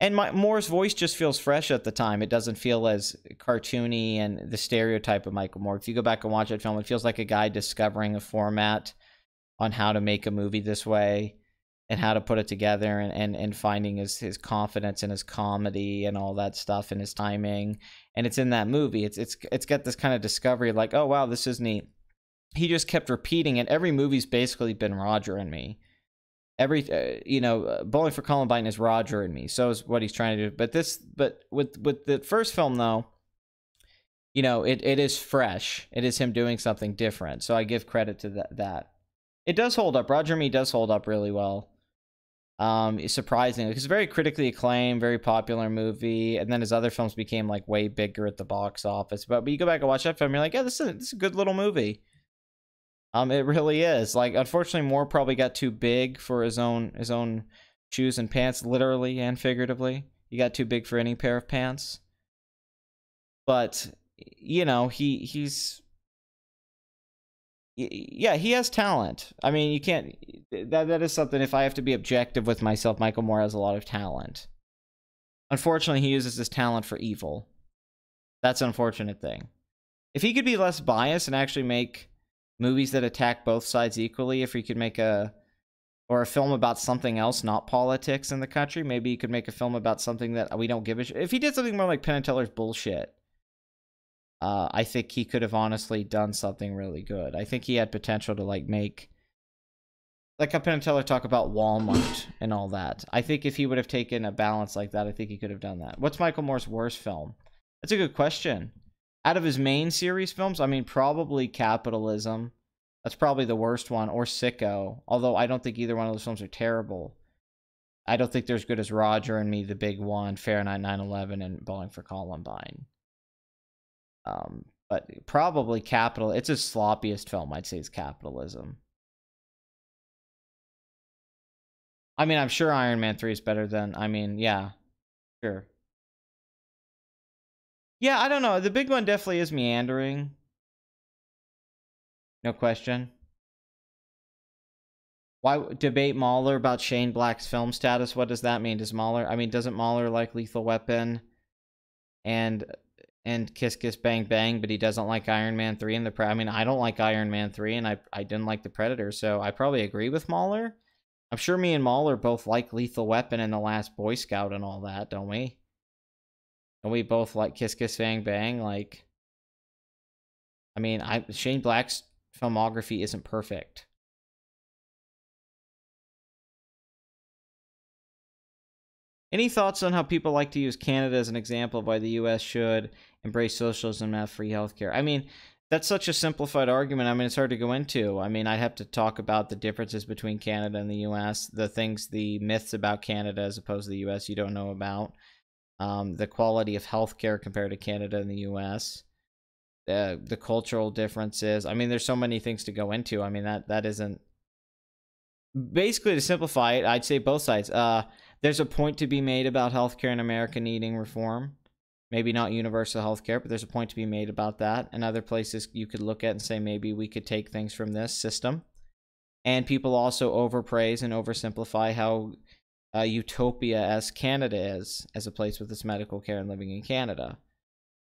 And Moore's voice just feels fresh at the time. It doesn't feel as cartoony and the stereotype of Michael Moore. If you go back and watch that film, it feels like a guy discovering a format on how to make a movie this way and how to put it together, and finding his confidence in his comedy and all that stuff and his timing. And it's in that movie. It's got this kind of discovery of like, oh, wow, this is neat. He just kept repeating it. Every movie's basically been Roger and Me. You know, Bowling for Columbine is Roger and Me. So is what he's trying to do. But with the first film, though, you know, it is fresh. It is him doing something different. So I give credit to that. It does hold up. Roger and Me does hold up really well. Surprisingly, because it's very critically acclaimed, very popular movie, and then his other films became like way bigger at the box office. But you go back and watch that film, you're like, yeah, this is a good little movie. It really is. Like, unfortunately, Moore probably got too big for his own shoes and pants, literally and figuratively. He got too big for any pair of pants. But you know, he's yeah, he has talent. I mean, you can't. That is something. If I have to be objective with myself, Michael Moore has a lot of talent. Unfortunately, he uses his talent for evil. That's an unfortunate thing. If he could be less biased and actually make movies that attack both sides equally, if he could make a film about something else, not politics in the country, maybe he could make a film about something that we don't give a shit. If he did something more like Penn and Teller's Bullshit, I think he could have honestly done something really good. I think he had potential to like make, like how Penn and Teller talk about Walmart and all that. I think if he would have taken a balance like that, I think he could have done that. What's Michael Moore's worst film? That's a good question. Out of his main series films, I mean, probably Capitalism. That's probably the worst one, or Sicko. Although I don't think either one of those films are terrible. I don't think they're as good as Roger and Me, The Big One, Fahrenheit 9/11, and Bowling for Columbine. But probably Capital. It's his sloppiest film, I'd say, is Capitalism. I mean, I'm sure Iron Man 3 is better than, I mean, yeah, sure. Yeah, I don't know. The Big One definitely is meandering. No question. Why debate Mahler about Shane Black's film status? What does that mean? Does Mahler, I mean, doesn't Mahler like Lethal Weapon and Kiss Kiss Bang Bang, but he doesn't like Iron Man 3 and I mean, I don't like Iron Man 3 and I didn't like The Predator, so I probably agree with Mahler. I'm sure me and Mahler both like Lethal Weapon and The Last Boy Scout and all that, don't we? Don't we both like Kiss Kiss Bang Bang? Like, I mean, Shane Black's filmography isn't perfect. Any thoughts on how people like to use Canada as an example of why the U.S. should embrace socialism and have free healthcare? I mean, that's such a simplified argument. I mean, it's hard to go into. I mean, I'd have to talk about the differences between Canada and the U.S., the myths about Canada as opposed to the U.S. you don't know about, the quality of healthcare compared to Canada and the U.S., the cultural differences. I mean, there's so many things to go into. I mean, that isn't... Basically, to simplify it, I'd say both sides. There's a point to be made about healthcare in America needing reform. Maybe not universal healthcare, but there's a point to be made about that. And other places you could look at and say maybe we could take things from this system. And people also overpraise and oversimplify how utopia as Canada is as a place with this medical care and living in Canada.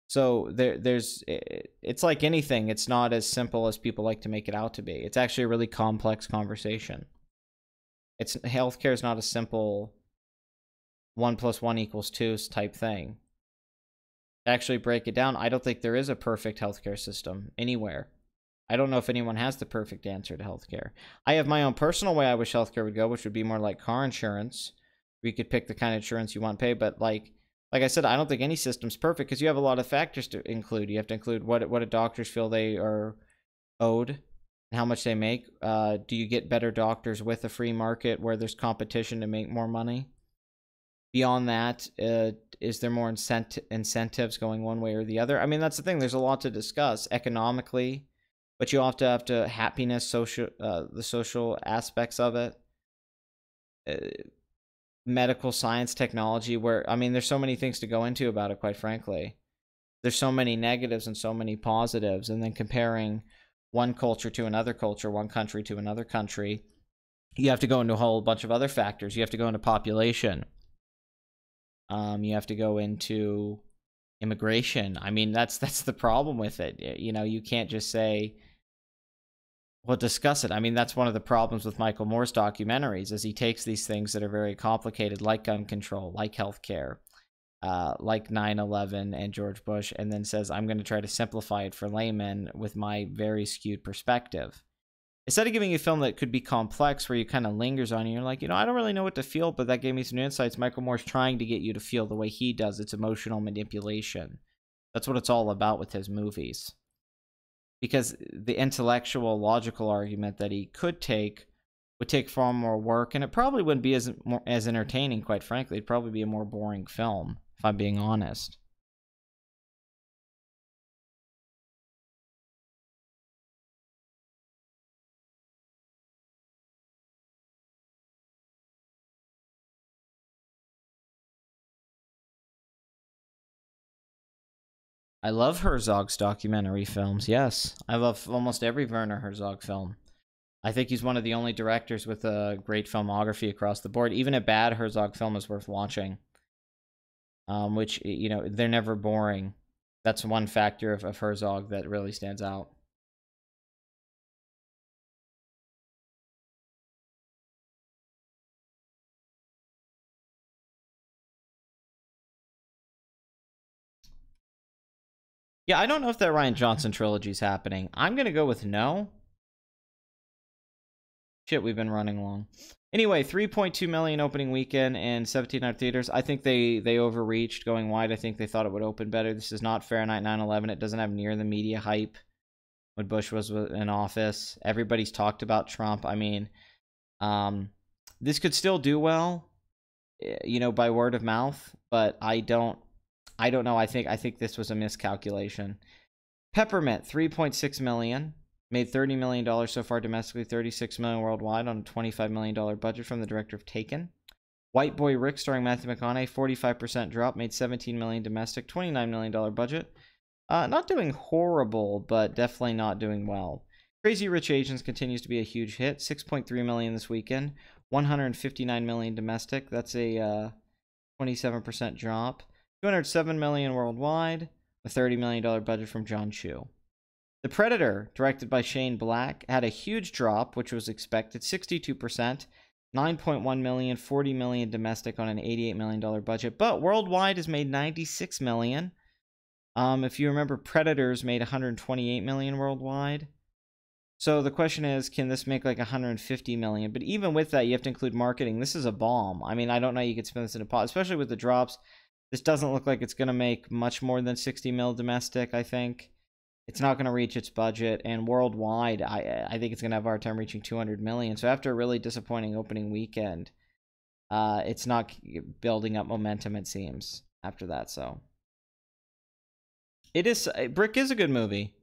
So it's like anything. It's not as simple as people like to make it out to be. It's actually a really complex conversation. Healthcare is not a simple 1 + 1 = 2 type thing. To actually break it down, I don't think there is a perfect healthcare system anywhere. I don't know if anyone has the perfect answer to healthcare. I have my own personal way I wish healthcare would go, which would be more like car insurance. You could pick the kind of insurance you want to pay, but like I said, I don't think any system's perfect because you have a lot of factors to include. You have to include what do doctors feel they are owed and how much they make. Do you get better doctors with a free market where there's competition to make more money? Beyond that, is there more incentives going one way or the other? I mean, that's the thing. There's a lot to discuss economically, but you have to happiness, the social aspects of it, medical science, technology. Where I mean, there's so many things to go into about it. Quite frankly, there's so many negatives and so many positives, and then comparing one culture to another culture, one country to another country, you have to go into a whole bunch of other factors. You have to go into population. You have to go into immigration. I mean, that's the problem with it. You know, you can't just say, well, discuss it. I mean, that's one of the problems with Michael Moore's documentaries, is he takes these things that are very complicated, like gun control, like healthcare, like 9/11 and George Bush, and then says, I'm going to try to simplify it for laymen with my very skewed perspective. Instead of giving you a film that could be complex, where you kind of lingers on, you're like, I don't really know what to feel, but that gave me some insights. Michael Moore's trying to get you to feel the way he does. It's emotional manipulation. That's what it's all about with his movies. Because the intellectual, logical argument that he could take would take far more work, and it probably wouldn't be as entertaining, quite frankly. It'd probably be a more boring film, if I'm being honest. I love Herzog's documentary films, yes. I love almost every Werner Herzog film. I think he's one of the only directors with a great filmography across the board. Even a bad Herzog film is worth watching. Which, you know, they're never boring. That's one factor of Herzog that really stands out. Yeah, I don't know if that Ryan Johnson trilogy is happening. I'm going to go with no. Shit, we've been running long. Anyway, 3.2 million opening weekend and 1,700 theaters. I think they overreached going wide. I think they thought it would open better. This is not Fahrenheit 9/11. It doesn't have near the media hype when Bush was in office. Everybody's talked about Trump. I mean, this could still do well, you know, by word of mouth, but I don't know. I think this was a miscalculation. Peppermint, 3.6 million. Made $30 million so far domestically, $36 million worldwide on a $25 million budget from the director of Taken. White Boy Rick, starring Matthew McConaughey, 45% drop, made $17 million domestic, $29 million budget. Not doing horrible, but definitely not doing well. Crazy Rich Asians continues to be a huge hit, 6.3 million this weekend, 159 million domestic. That's a 27% drop. 207 million worldwide, a $30 million budget from John Chu. The Predator, directed by Shane Black, had a huge drop, which was expected, 62%, 9.1 million, 40 million domestic on an $88 million budget, but worldwide has made 96 million. If you remember, Predators made 128 million worldwide. So the question is, can this make like 150 million? But even with that, you have to include marketing. This is a bomb. I mean, I don't know you could spend this in a pot, especially with the drops. This doesn't look like it's going to make much more than 60 mil domestic, I think. It's not going to reach its budget, and worldwide, I think it's going to have a hard time reaching 200 million. So after a really disappointing opening weekend, it's not building up momentum, it seems, after that. So it is. Brick is a good movie,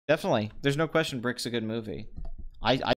definitely. There's no question. Brick's a good movie. I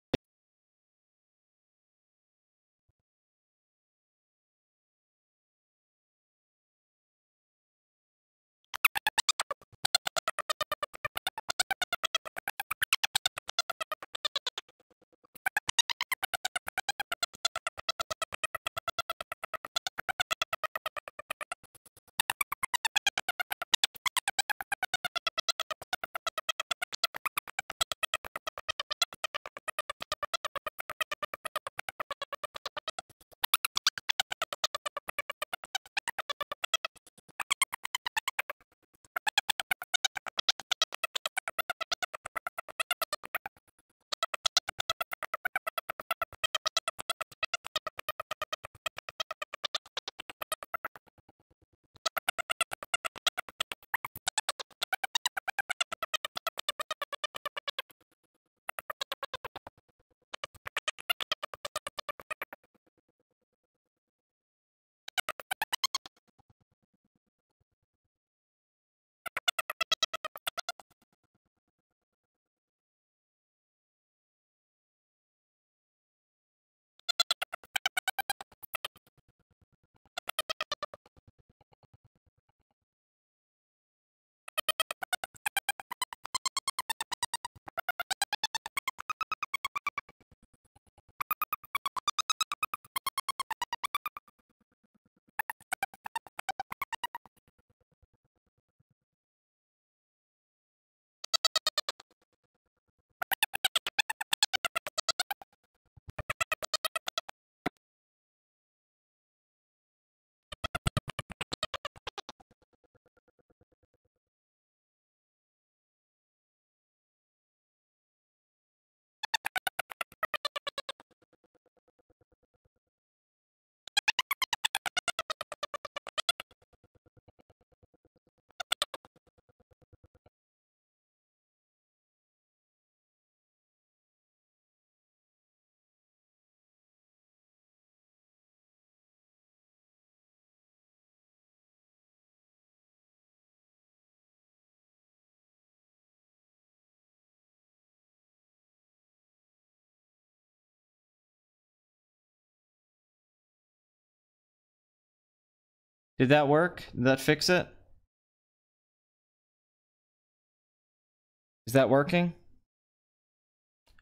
Did that work? Did that fix it? Is that working?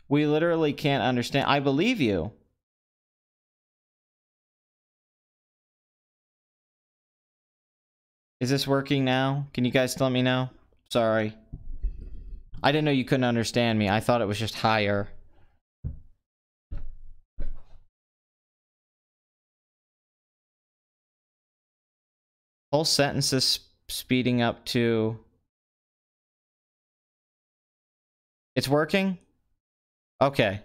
We literally can't understand. I believe you. Is this working now? Can you guys let me know? Sorry. I didn't know you couldn't understand me. I thought it was just higher. Whole sentences speeding up to... It's working? Okay.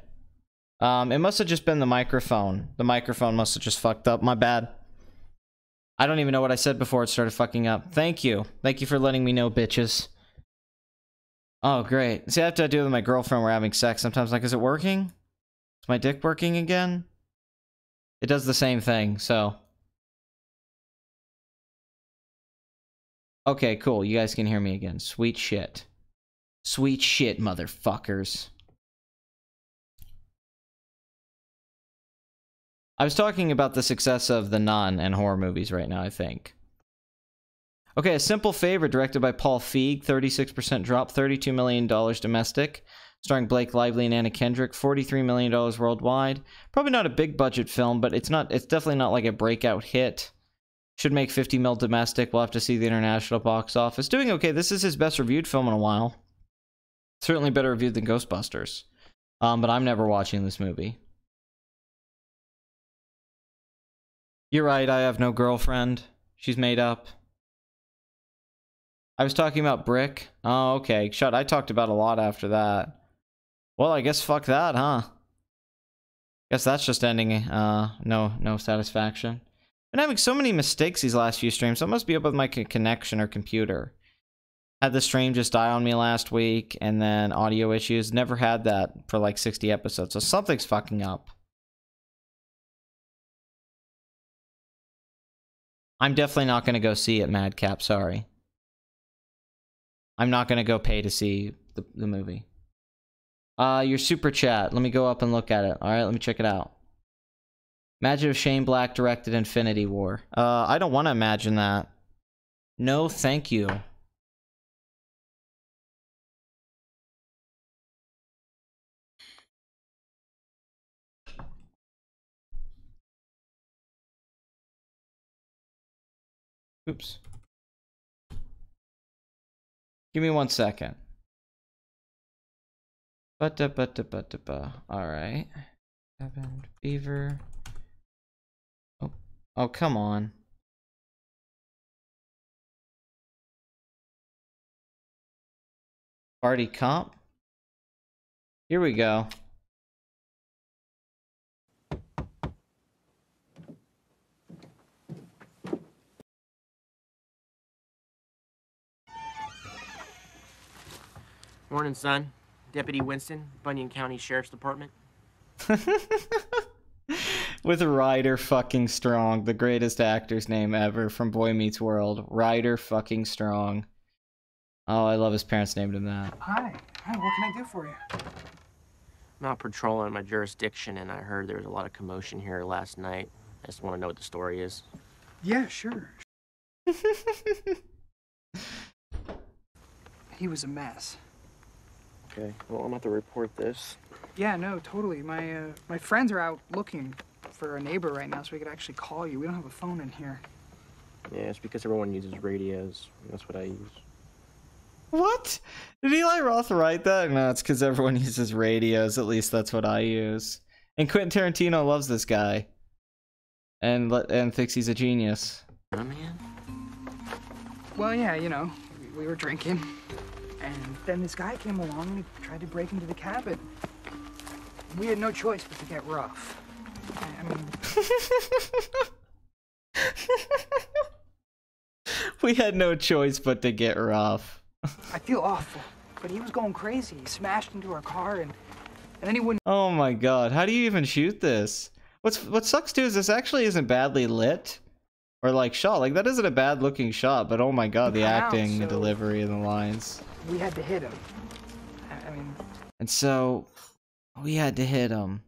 It must have just been the microphone. The microphone must have just fucked up. My bad. I don't even know what I said before it started fucking up. Thank you. Thank you for letting me know, bitches. Oh, great. See, I have to do it with my girlfriend. We're having sex. Sometimes, like, is it working? Is my dick working again? It does the same thing, so... Okay, cool. You guys can hear me again. Sweet shit. Sweet shit, motherfuckers. I was talking about the success of The Nun and horror movies right now, I think. Okay, A Simple Favor, directed by Paul Feig, 36% drop, $32 million domestic, starring Blake Lively and Anna Kendrick, $43 million worldwide. Probably not a big budget film, but it's definitely not like a breakout hit. Should make 50 mil domestic. We'll have to see the international box office. Doing okay. This is his best reviewed film in a while. Certainly better reviewed than Ghostbusters. But I'm never watching this movie. You're right, I have no girlfriend. She's made up. I was talking about Brick. Oh, okay. Shut. I talked about a lot after that. Well, I guess fuck that, huh? Guess that's just ending, no satisfaction. Been having so many mistakes these last few streams. So it must be up with my connection or computer. Had the stream just die on me last week, and then audio issues. Never had that for like 60 episodes, so something's fucking up. I'm definitely not going to go see it, Madcap, sorry. I'm not going to go pay to see the movie. Your super chat. Let me go up and look at it. Alright, let me check it out. Imagine if Shane Black directed Infinity War. I don't want to imagine that. No, thank you. Oops. Give me 1 second. Alright. Cabin Fever. Oh, come on. Party comp? Here we go. Morning, son. Deputy Winston, Bunyan County Sheriff's Department. With Ryder fucking Strong, the greatest actor's name ever from Boy Meets World. Ryder fucking Strong. Oh, I love his parents named him that. Hi. Hi, what can I do for you? I'm out patrolling my jurisdiction, and I heard there was a lot of commotion here last night. I just want to know what the story is. Yeah, sure. He was a mess. Okay, well, I'm about to report this. Yeah, no, totally. My friends are out looking for a neighbor right now, so we could actually call you. We don't have a phone in here. Yeah, it's because everyone uses radios. That's what I use. What? Did Eli Roth write that? No, it's because everyone uses radios. At least that's what I use. And Quentin Tarantino loves this guy. And thinks he's a genius. Oh, man. Well, yeah, you know, we were drinking. And then this guy came along and he tried to break into the cabin. We had no choice but to get rough. I mean... We had no choice but to get rough. I feel awful, but he was going crazy. He smashed into our car and then he wouldn't... Oh my god, how do you even shoot this? What sucks too is this actually isn't badly lit. Or like shot. Like that isn't a bad looking shot, but oh my god, the acting, the delivery, and the lines. We had to hit him. I mean... And so, we had to hit him.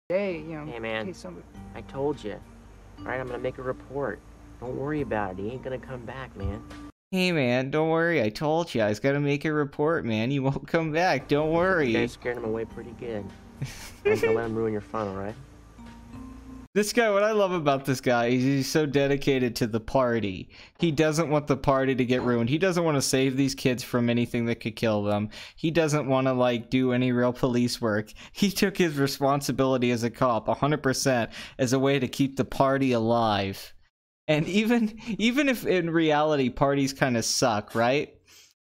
Hey, you know... Hey, man. I told you. Alright, I'm gonna make a report. Don't worry about it. He ain't gonna come back, man. Hey, man, don't worry. I told you. I was gonna make a report, man. You won't come back. Don't worry. You guys scared him away pretty good. I ain't gonna let him ruin your fun, alright? This guy, what I love about this guy is he's so dedicated to the party. He doesn't want the party to get ruined. He doesn't want to save these kids from anything that could kill them. He doesn't want to, like, do any real police work. He took his responsibility as a cop 100% as a way to keep the party alive. And even if in reality parties kind of suck, right?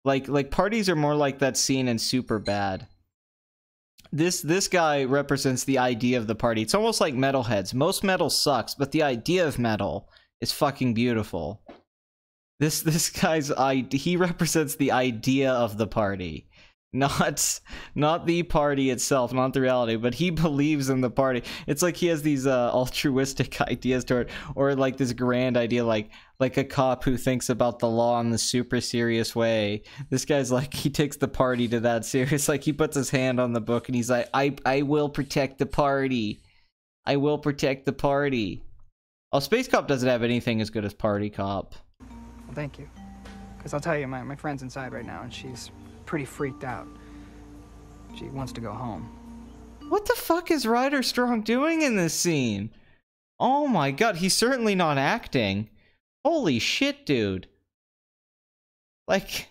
Like parties are more like that scene in Superbad. This guy represents the idea of the party. It's almost like metalheads. Most metal sucks, but the idea of metal is fucking beautiful. This guy's he represents the idea of the party. Not the party itself, not the reality, but he believes in the party. It's like he has these altruistic ideas toward, or like this grand idea, like a cop who thinks about the law in the super serious way. This guy's like, he takes the party to that serious. Like, he puts his hand on the book and he's like, I will protect the party. I will protect the party. Oh, Space Cop doesn't have anything as good as Party Cop. Well, thank you. Because I'll tell you, my friend's inside right now, and she's pretty freaked out. She wants to go home. What the fuck is Ryder Strong doing in this scene? Oh my god, he's certainly not acting. Holy shit, dude. Like,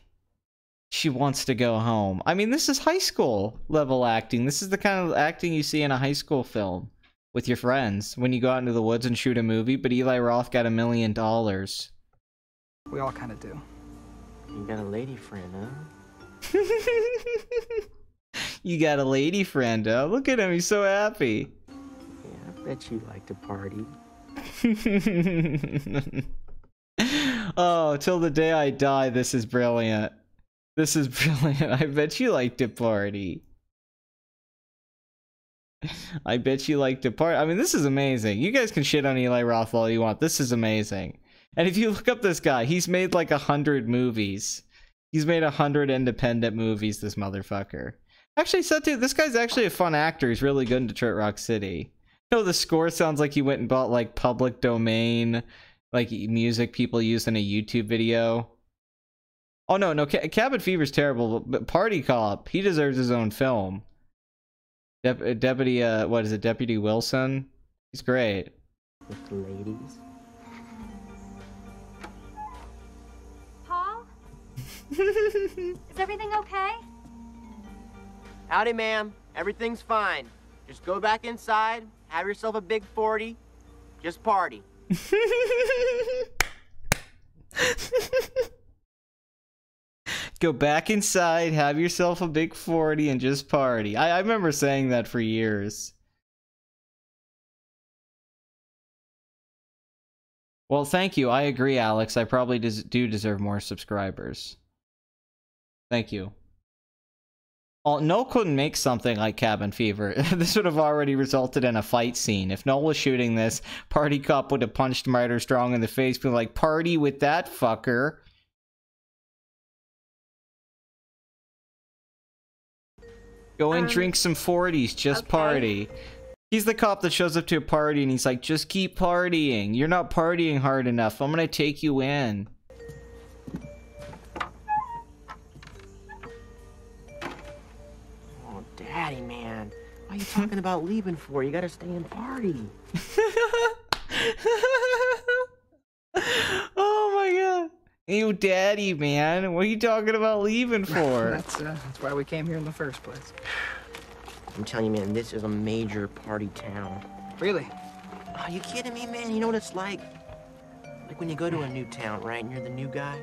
she wants to go home. I mean, this is high school level acting. This is the kind of acting you see in a high school film with your friends when you go out into the woods and shoot a movie, but Eli Roth got $1 million. We all kind of do. You got a lady friend, huh? You got a lady friend, huh? Look at him, he's so happy. Yeah, I bet you like to party. Oh, till the day I die, this is brilliant. This is brilliant. I bet you like to party. I bet you like to party. I mean, this is amazing. You guys can shit on Eli Roth all you want. This is amazing. And if you look up this guy, he's made like 100 movies. He's made 100 independent movies, this motherfucker. Actually, so dude, this guy's actually a fun actor. He's really good in Detroit Rock City. You know, the score sounds like he went and bought like public domain, like music people use in a YouTube video. Oh no, Cabin Fever's terrible, but Party Cop, he deserves his own film. Deputy, what is it, Deputy Wilson? He's great. With the ladies. Paul? Is everything okay? Howdy, ma'am. Everything's fine. Just go back inside, have yourself a big 40, just party. Go back inside, have yourself a big 40, and just party. I remember saying that for years. Well, thank you. I agree, Alex. I probably do deserve more subscribers. Thank you. Oh, Noel couldn't make something like Cabin Fever. This would have already resulted in a fight scene. If Noel was shooting this, Party Cop would have punched Ryder Strong in the face, being like, party with that fucker. Go and drink some 40s, just okay. party. He's the cop that shows up to a party and he's like, just keep partying. You're not partying hard enough. I'm gonna take you in. Oh, Daddy, man. Why are you talking about leaving for? You gotta stay and party. Oh my god. You daddy, man. What are you talking about leaving for? That's why we came here in the first place. I'm telling you, man, this is a major party town. Really? Are you kidding me, man? You know what it's like? Like when you go to a new town, right, and you're the new guy?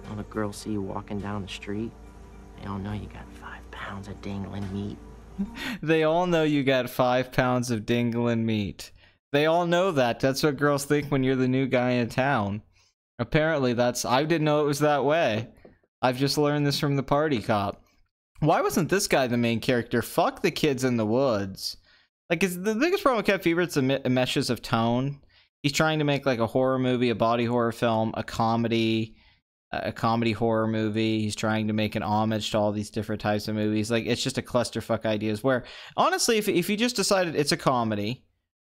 All the girls see you walking down the street. They all know you got 5 pounds of dangling meat. They all know you got 5 pounds of dingling meat. They all know that. That's what girls think when you're the new guy in town. Apparently I didn't know it was that way. I've just learned this from the Party Cop. Why wasn't this guy the main character? Fuck the kids in the woods. Like, is the biggest problem with Cabin Fever, it's the meshes of tone. He's trying to make like a horror movie, a body horror film, a comedy horror movie. He's trying to make an homage to all these different types of movies. Like, it's just a clusterfuck ideas where, honestly, if he just decided it's a comedy,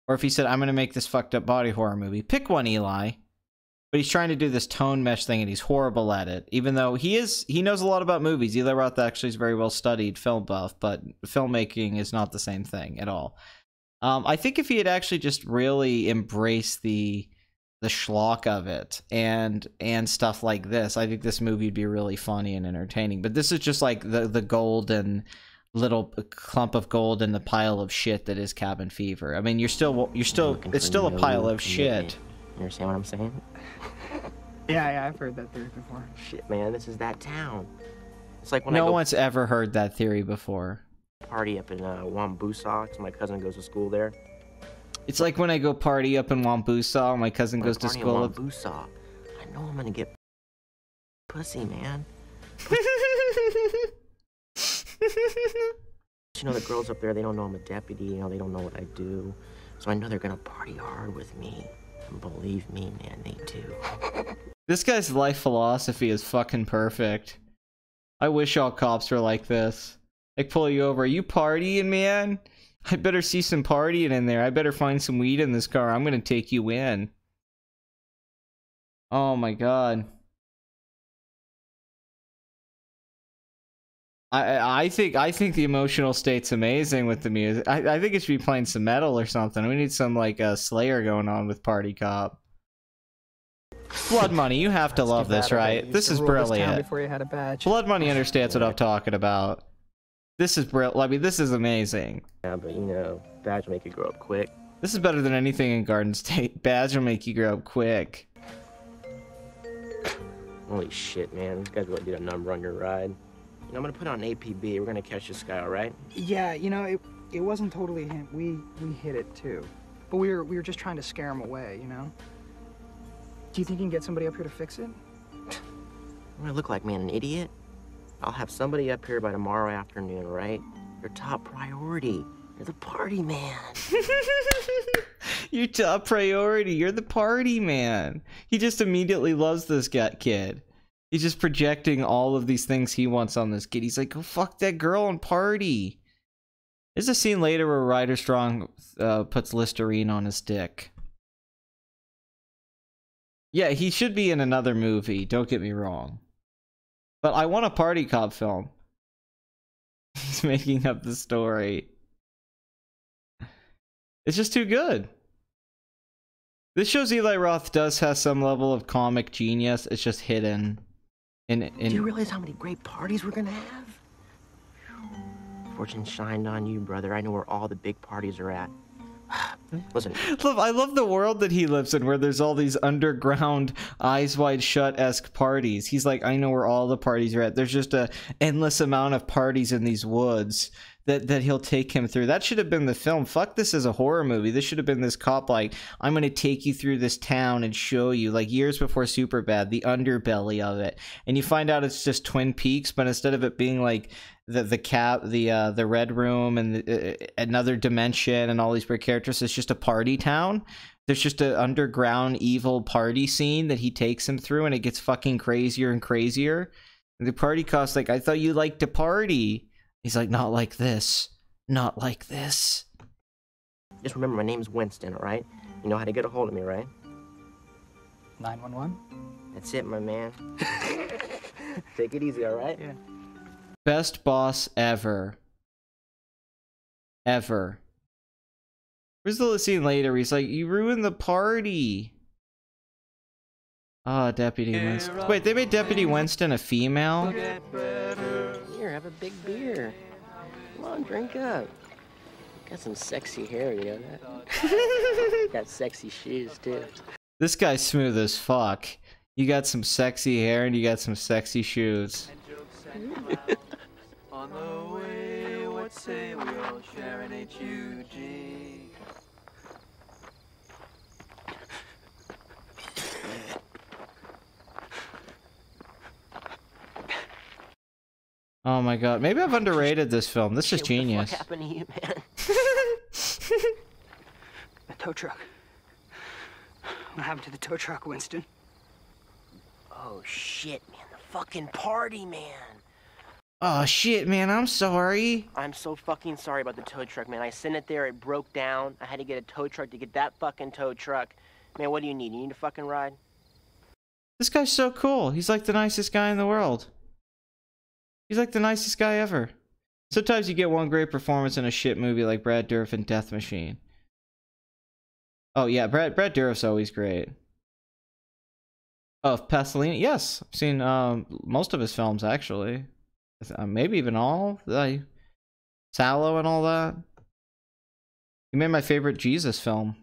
or if he said, I'm going to make this fucked up body horror movie, pick one, Eli. but he's trying to do this tone mesh thing, and he's horrible at it. Even though he knows a lot about movies. Eli Roth actually is very well studied film buff, but filmmaking is not the same thing at all. I think if he had actually just really embraced the schlock of it and stuff like this, I think this movie would be really funny and entertaining. But this is just like the golden little clump of gold in the pile of shit that is Cabin Fever. I mean, it's still a pile of shit. You understand what I'm saying? Yeah, I've heard that theory before. Shit, man, this is that town. It's like when no one's ever heard that theory before. Party up in Wambusa, 'cause my cousin goes to school there. It's like when I go party up in Wambusa, my cousin goes to school. In Wambusa, I know I'm gonna get pussy, man. You know, the girls up there, they don't know I'm a deputy. You know, they don't know what I do. So I know they're gonna party hard with me. And believe me, man, they do. This guy's life philosophy is fucking perfect. I wish all cops were like this. Like, pull you over. Are you partying, man? I better see some partying in there. I better find some weed in this car. I'm gonna take you in. Oh my god. I think the emotional state's amazing with the music. I think it should be playing some metal or something. We need some like Slayer going on with Party Cop. Blood Money, you have to love this, right? This is brilliant. Before you had a badge. Blood Money understands what I'm talking about. This is brilliant. I mean, this is amazing. Yeah, but you know, badge will make you grow up quick. This is better than anything in Garden State. Badge will make you grow up quick. Holy shit, man. This guy's gonna get a number on your ride. You know, I'm gonna put on APB. We're gonna catch this guy, all right? Yeah, you know, it wasn't totally him. We hit it too, but we were just trying to scare him away, you know. Do you think you can get somebody up here to fix it? What do I look like, man? An idiot? I'll have somebody up here by tomorrow afternoon, right? Your top priority. You're the party man. Your top priority. You're the party man. He just immediately loves this kid. He's just projecting all of these things he wants on this kid. He's like, go fuck that girl and party. There's a scene later where Ryder Strong puts Listerine on his dick. Yeah, he should be in another movie, don't get me wrong. But I want a Party Cop film. He's making up the story. It's just too good. This shows Eli Roth does have some level of comic genius. It's just hidden. Do you realize how many great parties we're gonna have? Fortune shined on you, brother. I know where all the big parties are at. Listen. I love the world that he lives in, where there's all these underground, eyes wide shut-esque parties. He's like, I know where all the parties are at. There's just a endless amount of parties in these woods that he'll take him through. That should have been the film. Fuck this as a horror movie. This should have been this cop like, I'm going to take you through this town and show you, like years before Superbad, the underbelly of it. And you find out it's just Twin Peaks, but instead of it being like the Red Room and another dimension and all these weird characters, it's just a party town. There's just an underground evil party scene that he takes him through, and it gets fucking crazier and crazier. And the party cop's like, I thought you liked to party. He's like, not like this. Not like this. Just remember, my name's Winston, all right? You know how to get a hold of me, right? 911? That's it, my man. Take it easy, all right? Yeah. Best boss ever. Ever. Where's the scene later? He's like, you ruined the party. Ah, Deputy Winston. Wait, they made Deputy Winston a female? Here, have a big beer. Come on, drink up. Got some sexy hair, you know that? Got sexy shoes, too. This guy's smooth as fuck. You got some sexy hair and you got some sexy shoes. On the way, what say we all share an HUG? Oh my god, maybe I've underrated this film. This is genius. What happened to you, man? The tow truck. What happened to the tow truck, Winston? Oh, shit, man. The fucking party, man. Oh shit, man, I'm sorry. I'm so fucking sorry about the tow truck, man. I sent it there, it broke down. I had to get a tow truck to get that fucking tow truck. Man, what do you need? You need a fucking ride? This guy's so cool. He's like the nicest guy in the world. He's like the nicest guy ever. Sometimes you get one great performance in a shit movie like Brad Dourif in Death Machine. Oh yeah, Brad Dourif's always great. Oh, Pasolini? Yes, I've seen most of his films actually. Maybe even all. Sallow and all that. He made my favorite Jesus film.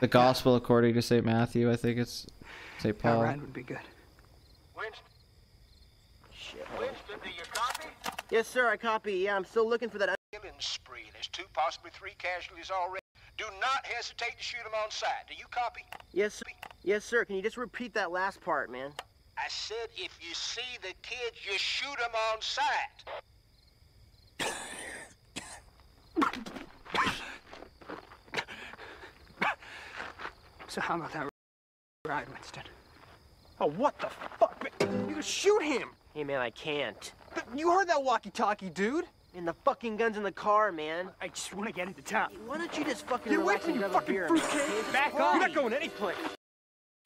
The Gospel According to St. Matthew, I think it's St. Paul. That ride would be good. Winston? Winston, do you copy? Yes, sir, I copy. Yeah, I'm still looking for that. Killing spree. There's 2, possibly 3 casualties already. Do not hesitate to shoot them on sight. Do you copy? Yes, sir. Yes, sir. Can you just repeat that last part, man? I said if you see the kids, you shoot them on sight. So how about that ride, Winston? Oh, what the fuck? You shoot him! Hey, man, I can't. You heard that walkie-talkie, dude! And the fucking gun's in the car, man. I just want to get into town. Hey, why don't you just fucking Get away relax from and you, grab a fucking beer? fruitcake! Back off! You're not going anyplace!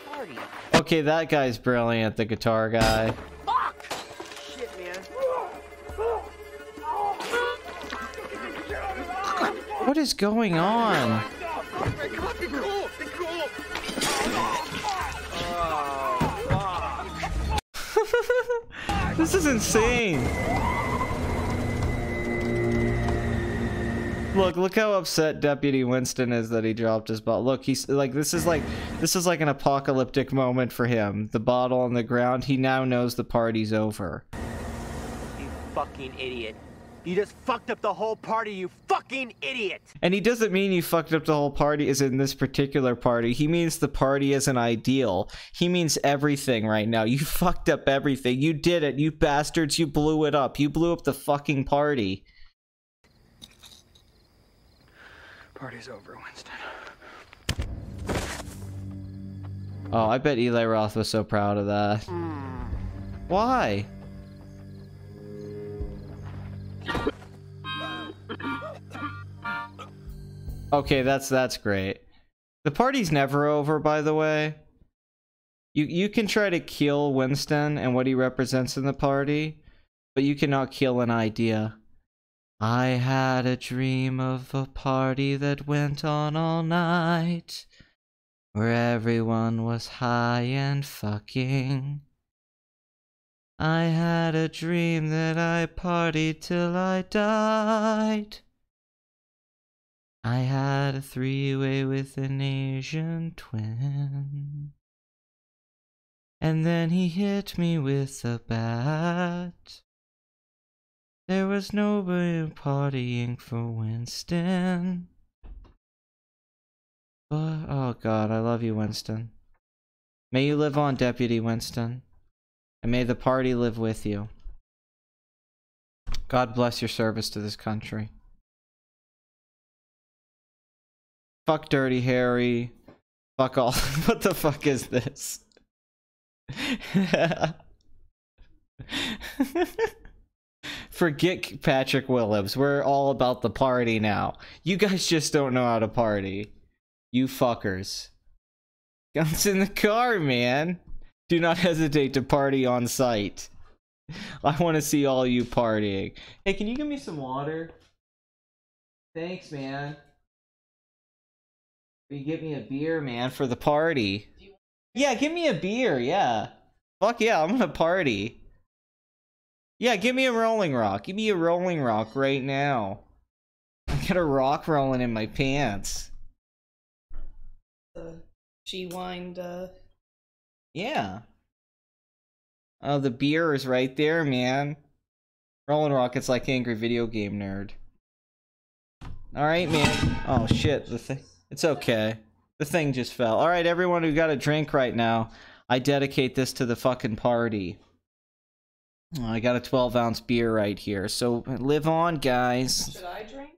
Party. Okay, that guy's brilliant, the guitar guy. Fuck! Shit, man. What is going on? Come on, be cool! Be cool! This is insane. Look how upset Deputy Winston is that he dropped his bottle. Look, he's like, this is like an apocalyptic moment for him. The bottle on the ground. He now knows the party's over. You fucking idiot. You just fucked up the whole party, you fucking idiot! And he doesn't mean you fucked up the whole party as in this particular party. He means the party as an ideal. He means everything right now. You fucked up everything. You did it, you bastards. You blew it up. You blew up the fucking party. Party's over, Winston. Oh, I bet Eli Roth was so proud of that. Why? Okay, that's great. The party's never over, by the way. You can try to kill Winston and what he represents in the party, but you cannot kill an idea. I had a dream of a party that went on all night, where everyone was high and fucking. I had a dream that I partied till I died. I had a 3-way with an Asian twin. And then he hit me with a bat. There was nobody partying for Winston. But, oh God, I love you, Winston. May you live on, Deputy Winston. And may the party live with you. God bless your service to this country. Fuck Dirty Harry. Fuck all. What the fuck is this? Forget Patrick Williams. We're all about the party now. You guys just don't know how to party. You fuckers. Guns in the car, man. Do not hesitate to party on site. I want to see all you partying. Hey, can you give me some water? Thanks, man. Will you get me a beer, man, for the party? Yeah, give me a beer, yeah. Fuck yeah, I'm gonna party. Yeah, give me a Rolling Rock. Give me a Rolling Rock right now. I got a rock rolling in my pants. G-wind, Yeah. Oh, the beer is right there, man. Rolling Rock, it's like Angry Video Game Nerd. Alright, man. Oh, shit. The thing. It's okay. The thing just fell. Alright, everyone who got a drink right now, I dedicate this to the fucking party. Oh, I got a 12-ounce beer right here, so live on, guys. should I drink?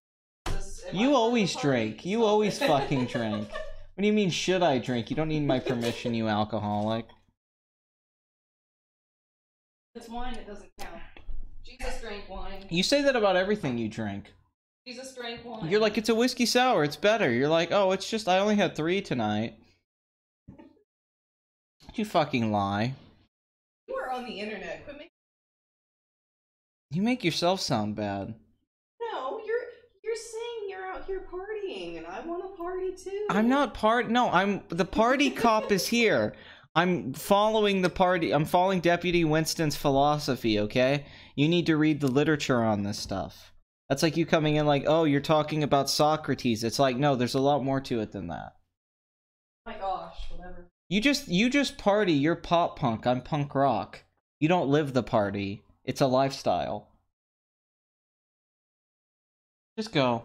You always drink. You always fucking drink. What do you mean, should I drink? You don't need my permission, you alcoholic. It's wine, it doesn't count. Jesus drank wine. You say that about everything you drink. Jesus drank wine. You're like, it's a whiskey sour. It's better. You're like, oh, it's just I only had 3 tonight. You fucking lie. You are on the internet. Quit making. You make yourself sound bad. No, you're saying you're out here partying, and I want to party too. I'm not no, the party cop is here. I'm following the party. I'm following Deputy Winston's philosophy, okay? You need to read the literature on this stuff. That's like you coming in like, oh, you're talking about Socrates. It's like, no, there's a lot more to it than that. Oh my gosh, whatever. You just party. You're pop punk. I'm punk rock. You don't live the party. It's a lifestyle. Just go.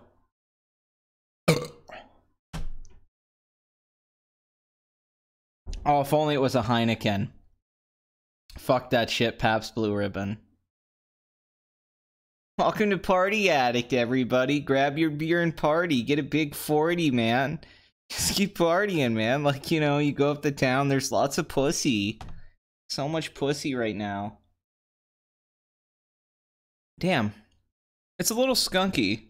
Oh, if only it was a Heineken. Fuck that shit, Pabst Blue Ribbon. Welcome to Party Addict, everybody. Grab your beer and party. Get a big 40, man. Just keep partying, man. Like, you know, you go up to town, there's lots of pussy. So much pussy right now. Damn. It's a little skunky.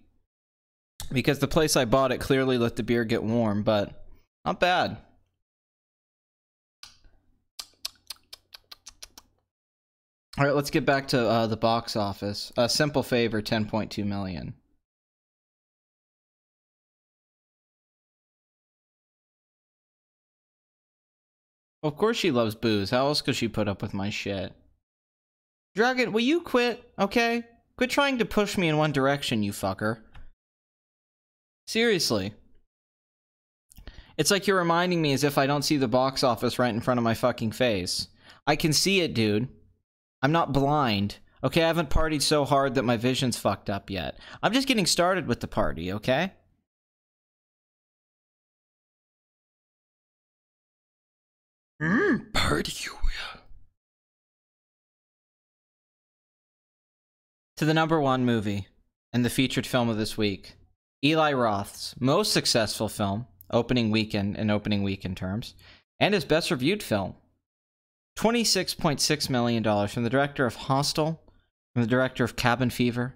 Because the place I bought it clearly let the beer get warm, but not bad. Alright, let's get back to the box office. Simple Favor, 10.2 million. Of course she loves booze. How else could she put up with my shit? Dragon, will you quit, okay? Quit trying to push me in one direction, you fucker. Seriously. It's like you're reminding me as if I don't see the box office right in front of my fucking face. I can see it, dude. I'm not blind. Okay, I haven't partied so hard that my vision's fucked up yet. I'm just getting started with the party, okay? Party you will. To the #1 movie and the featured film of this week. Eli Roth's most successful film, opening weekend in opening weekend terms, and his best reviewed film. $26.6 million from the director of Hostel, from the director of Cabin Fever,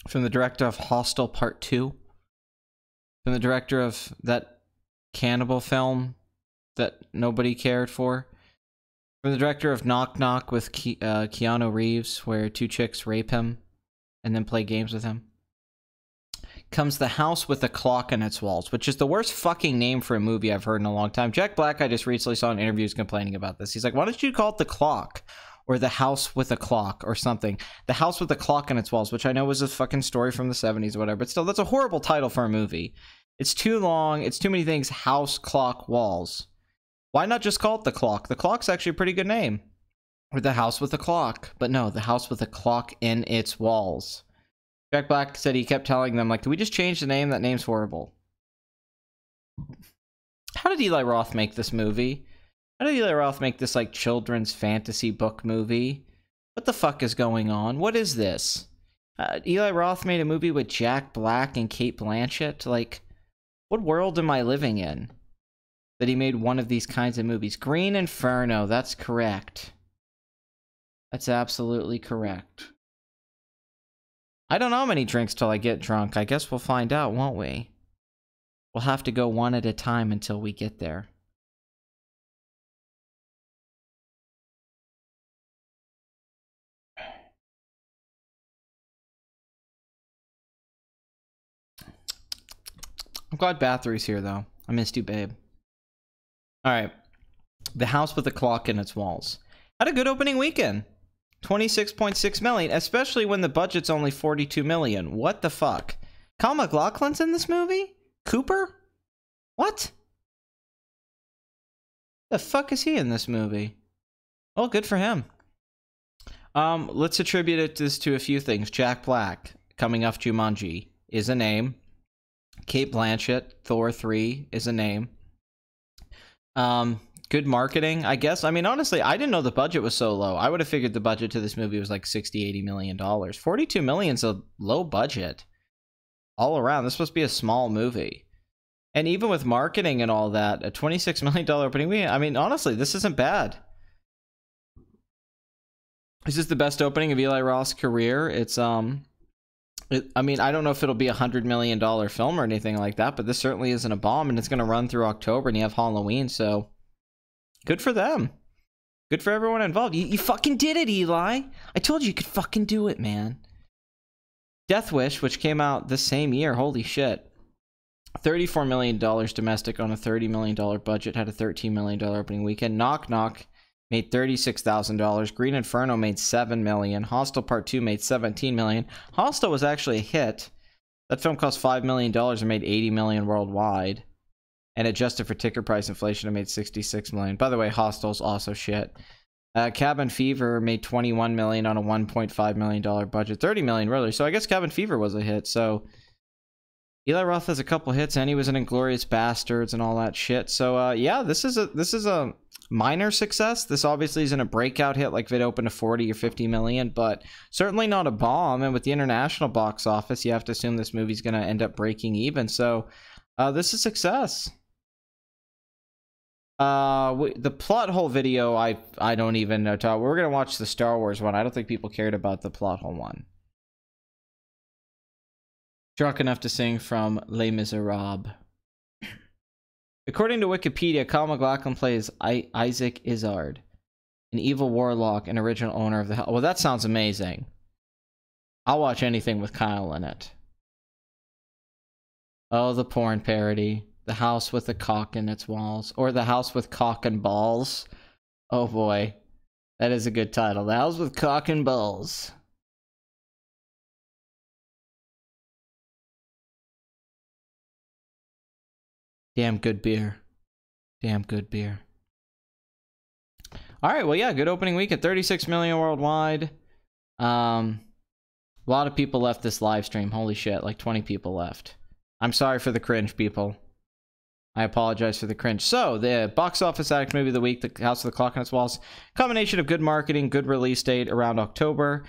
from the director of Hostel Part 2, from the director of that cannibal film that nobody cared for, from the director of Knock Knock with Keanu Reeves, where 2 chicks rape him and then play games with him, comes The House with a Clock in Its Walls, which is the worst fucking name for a movie I've heard in a long time. Jack Black, I just recently saw in interviews complaining about this. He's like, why don't you call it The Clock? Or The House with a Clock or something. The House with a Clock in Its Walls, which I know was a fucking story from the 70s or whatever, but still, that's a horrible title for a movie. It's too long, it's too many things. House, clock, walls. Why not just call it The Clock? The Clock's actually a pretty good name. Or The House with a Clock. But no, The House with a Clock in Its Walls. Jack Black said he kept telling them, like, do we just change the name? That name's horrible. How did Eli Roth make this movie? How did Eli Roth make this, like, children's fantasy book movie? What the fuck is going on? What is this? Eli Roth made a movie with Jack Black and Cate Blanchett? Like, what world am I living in? That he made one of these kinds of movies. Green Inferno, that's correct. That's absolutely correct. I don't know how many drinks till I get drunk. I guess we'll find out, won't we? We'll have to go one at a time until we get there. I'm glad Bathory's here, though. I missed you, babe. Alright. The House with a Clock in Its Walls. Had a good opening weekend. 26.6 million, especially when the budget's only 42 million. What the fuck? Kyle MacLachlan's in this movie? Cooper? What? The fuck is he in this movie? Well, good for him. Let's attribute this to a few things. Jack Black, coming off Jumanji, is a name. Cate Blanchett, Thor 3, is a name. Good marketing, I guess. I mean, honestly, I didn't know the budget was so low. I would have figured the budget to this movie was like $60-80 million. 42 million is a low budget. All around. This is supposed to be a small movie. And even with marketing and all that, a $26 million opening weekend, I mean, honestly, this isn't bad. Is this the best opening of Eli Roth's career? It's I mean, I don't know if it'll be $100 million film or anything like that, but this certainly isn't a bomb, and it's going to run through October, and you have Halloween, so good for them. Good for everyone involved. You fucking did it, Eli. I told you could fucking do it, man. Death Wish, which came out the same year, holy shit. $34 million domestic on a $30 million budget, had a $13 million opening weekend. Knock Knock made $36,000. Green Inferno made $7 million. Hostel Part 2 made $17 million. Hostel was actually a hit. That film cost $5 million and made $80 million worldwide. And adjusted for ticket price inflation, it made $66 million. By the way, Hostel's also shit. Cabin Fever made $21 million on a $1.5 million budget. $30 million, really. So I guess Cabin Fever was a hit. So Eli Roth has a couple hits, and he was in Inglourious Bastards and all that shit. So yeah, this is a minor success. This obviously isn't a breakout hit like if it opened to 40 or 50 million, but certainly not a bomb. And with the international box office, you have to assume this movie's going to end up breaking even. So this is success. The plot hole video, I don't even know. We're gonna watch the Star Wars one. I don't think people cared about the plot hole one. Drunk Enough to Sing from Les Miserables. According to Wikipedia, Kyle MacLachlan plays Isaac Izzard, an evil warlock and original owner of the house. Well, that sounds amazing. I'll watch anything with Kyle in it. Oh, the porn parody. The house with a cock in its walls. Or the house with cock and balls. Oh boy. That is a good title. The house with cock and balls. Damn good beer. Damn good beer. Alright, well yeah, good opening week at 36 million worldwide. A lot of people left this live stream. Holy shit, like 20 people left. I'm sorry for the cringe, people. I apologize for the cringe. So, the box office addict movie of the week, The House with the Clock on Its Walls. Combination of good marketing, good release date around October.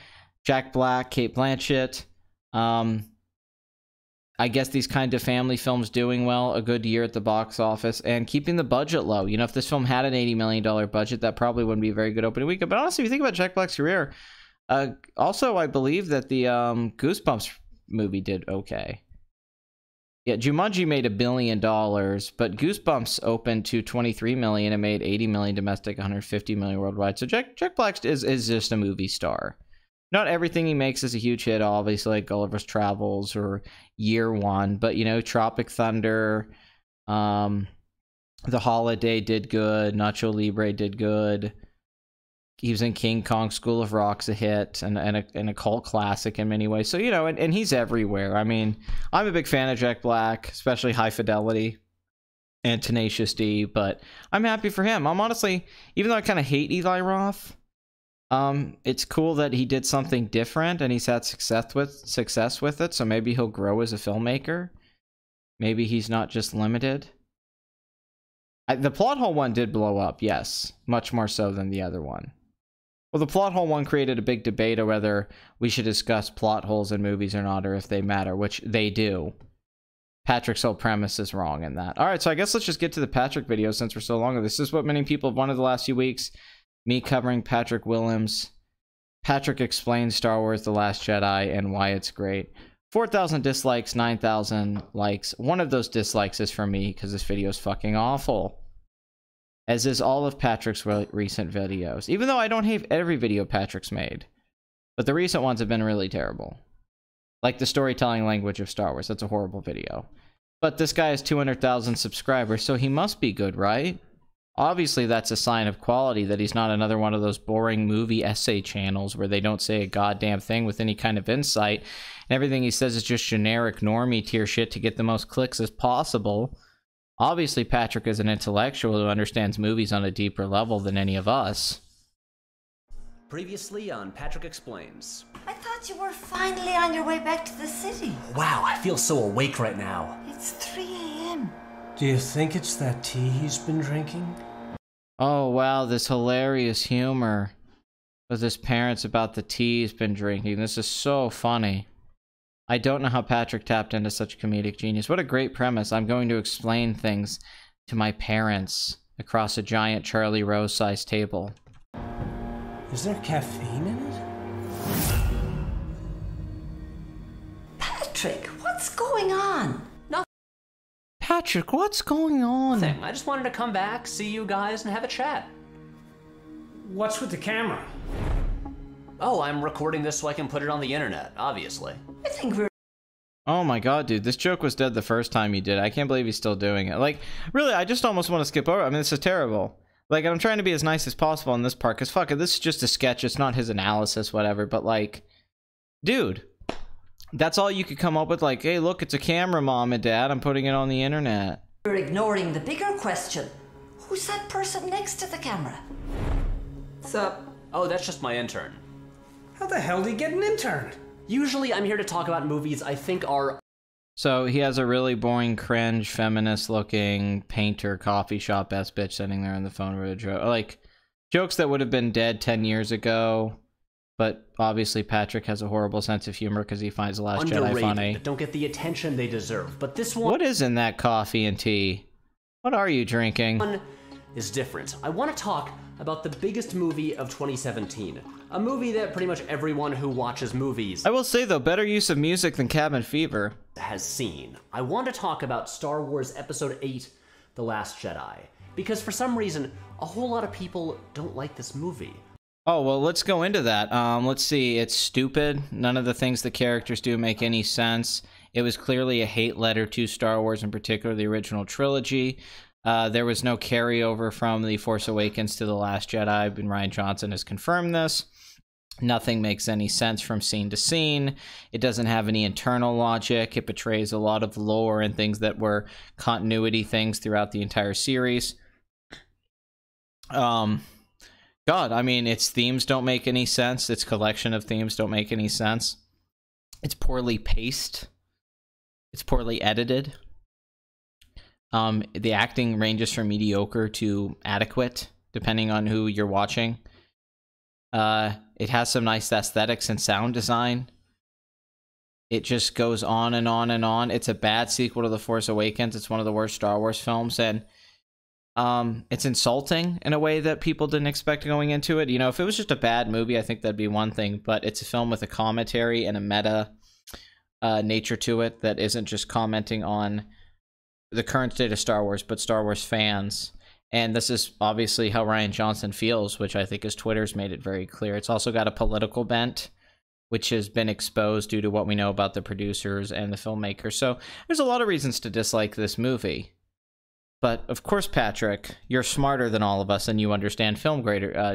Jack Black, Cate Blanchett. I guess these kind of family films doing well. A good year at the box office. And keeping the budget low. You know, if this film had an $80 million budget, that probably wouldn't be a very good opening weekend. But honestly, if you think about Jack Black's career, also, I believe that the Goosebumps movie did okay. Yeah, Jumanji made $1 billion, but Goosebumps opened to $23 million and made $80 million domestic, $150 million worldwide. So Jack Black is just a movie star. Not everything he makes is a huge hit, obviously, like Gulliver's Travels or Year One, but you know, Tropic Thunder, The Holiday did good, Nacho Libre did good. He was in King Kong, School of Rock's a hit, and a cult classic in many ways. So, you know, and he's everywhere. I mean, I'm a big fan of Jack Black, especially High Fidelity and Tenacious D, but I'm happy for him. I'm honestly, even though I kind of hate Eli Roth, it's cool that he did something different and he's had success with it, so maybe he'll grow as a filmmaker. Maybe he's not just limited. The plot hole one did blow up, yes. Much more so than the other one. Well, the plot hole one created a big debate of whether we should discuss plot holes in movies or not, or if they matter, which they do. Patrick's whole premise is wrong in that. Alright, so I guess let's just get to the Patrick video since we're so long. This is what many people have wanted the last few weeks. Me covering Patrick Willems. Patrick explains Star Wars The Last Jedi and why it's great. 4,000 dislikes, 9,000 likes. One of those dislikes is for me because this video is fucking awful. As is all of Patrick's recent videos. Even though I don't hate every video Patrick's made. But the recent ones have been really terrible. Like the storytelling language of Star Wars. That's a horrible video. But this guy has 200,000 subscribers, so he must be good, right? Obviously, that's a sign of quality that he's not another one of those boring movie essay channels where they don't say a goddamn thing with any kind of insight. And everything he says is just generic normie tier shit to get the most clicks as possible. Obviously, Patrick is an intellectual who understands movies on a deeper level than any of us. Previously on Patrick Explains. I thought you were finally on your way back to the city. Wow, I feel so awake right now. It's 3 a.m. Do you think it's that tea he's been drinking? Oh, wow, this hilarious humor with his parents about the tea he's been drinking. This is so funny. I don't know how Patrick tapped into such comedic genius. What a great premise. I'm going to explain things to my parents across a giant Charlie Rose-sized table. Is there caffeine in it? Patrick, what's going on? Patrick, what's going on? Nothing. I just wanted to come back, see you guys, and have a chat. What's with the camera? Oh, I'm recording this so I can put it on the internet, obviously. I think we're... Oh my god, dude, this joke was dead the first time he did it. I can't believe he's still doing it. Like, really, I just almost want to skip over. I mean, this is terrible. Like, I'm trying to be as nice as possible on this part, because fuck it, this is just a sketch. It's not his analysis, whatever. But, like, dude, that's all you could come up with. Like, hey, look, it's a camera, Mom and Dad. I'm putting it on the internet. We're ignoring the bigger question. Who's that person next to the camera? What's up? Oh, that's just my intern. How the hell did he get an intern? Usually I'm here to talk about movies I think are... So he has a really boring, cringe, feminist-looking painter coffee shop ass bitch sitting there on the phone with a joke. Like, jokes that would have been dead 10 years ago. But obviously Patrick has a horrible sense of humor because he finds The Last Jedi funny. That don't get the attention they deserve. But this one... What is in that coffee and tea? What are you drinking? One is different. I want to talk about the biggest movie of 2017. A movie that pretty much everyone who watches movies... I will say, though, better use of music than Cabin Fever. ...has seen. I want to talk about Star Wars Episode 8, The Last Jedi. Because for some reason, a whole lot of people don't like this movie. Oh, well, let's go into that. Let's see. It's stupid. None of the things the characters do make any sense. It was clearly a hate letter to Star Wars, in particular the original trilogy. There was no carryover from The Force Awakens to The Last Jedi, and Rian Johnson has confirmed this. Nothing makes any sense from scene to scene. It doesn't have any internal logic. It betrays a lot of lore and things that were continuity things throughout the entire series. God, I mean, its themes don't make any sense. Its collection of themes don't make any sense. It's poorly paced. It's poorly edited. The acting ranges from mediocre to adequate, depending on who you're watching. It has some nice aesthetics and sound design. It just goes on and on and on. It's a bad sequel to The Force Awakens. It's one of the worst Star Wars films, and it's insulting in a way that people didn't expect going into it. You know, if it was just a bad movie, I think that'd be one thing, but it's a film with a commentary and a meta nature to it that isn't just commenting on the current state of Star Wars, but Star Wars fans. And this is obviously how Rian Johnson feels, which I think his Twitter's made it very clear. It's also got a political bent, which has been exposed due to what we know about the producers and the filmmakers. So there's a lot of reasons to dislike this movie. But of course, Patrick, you're smarter than all of us, and you understand film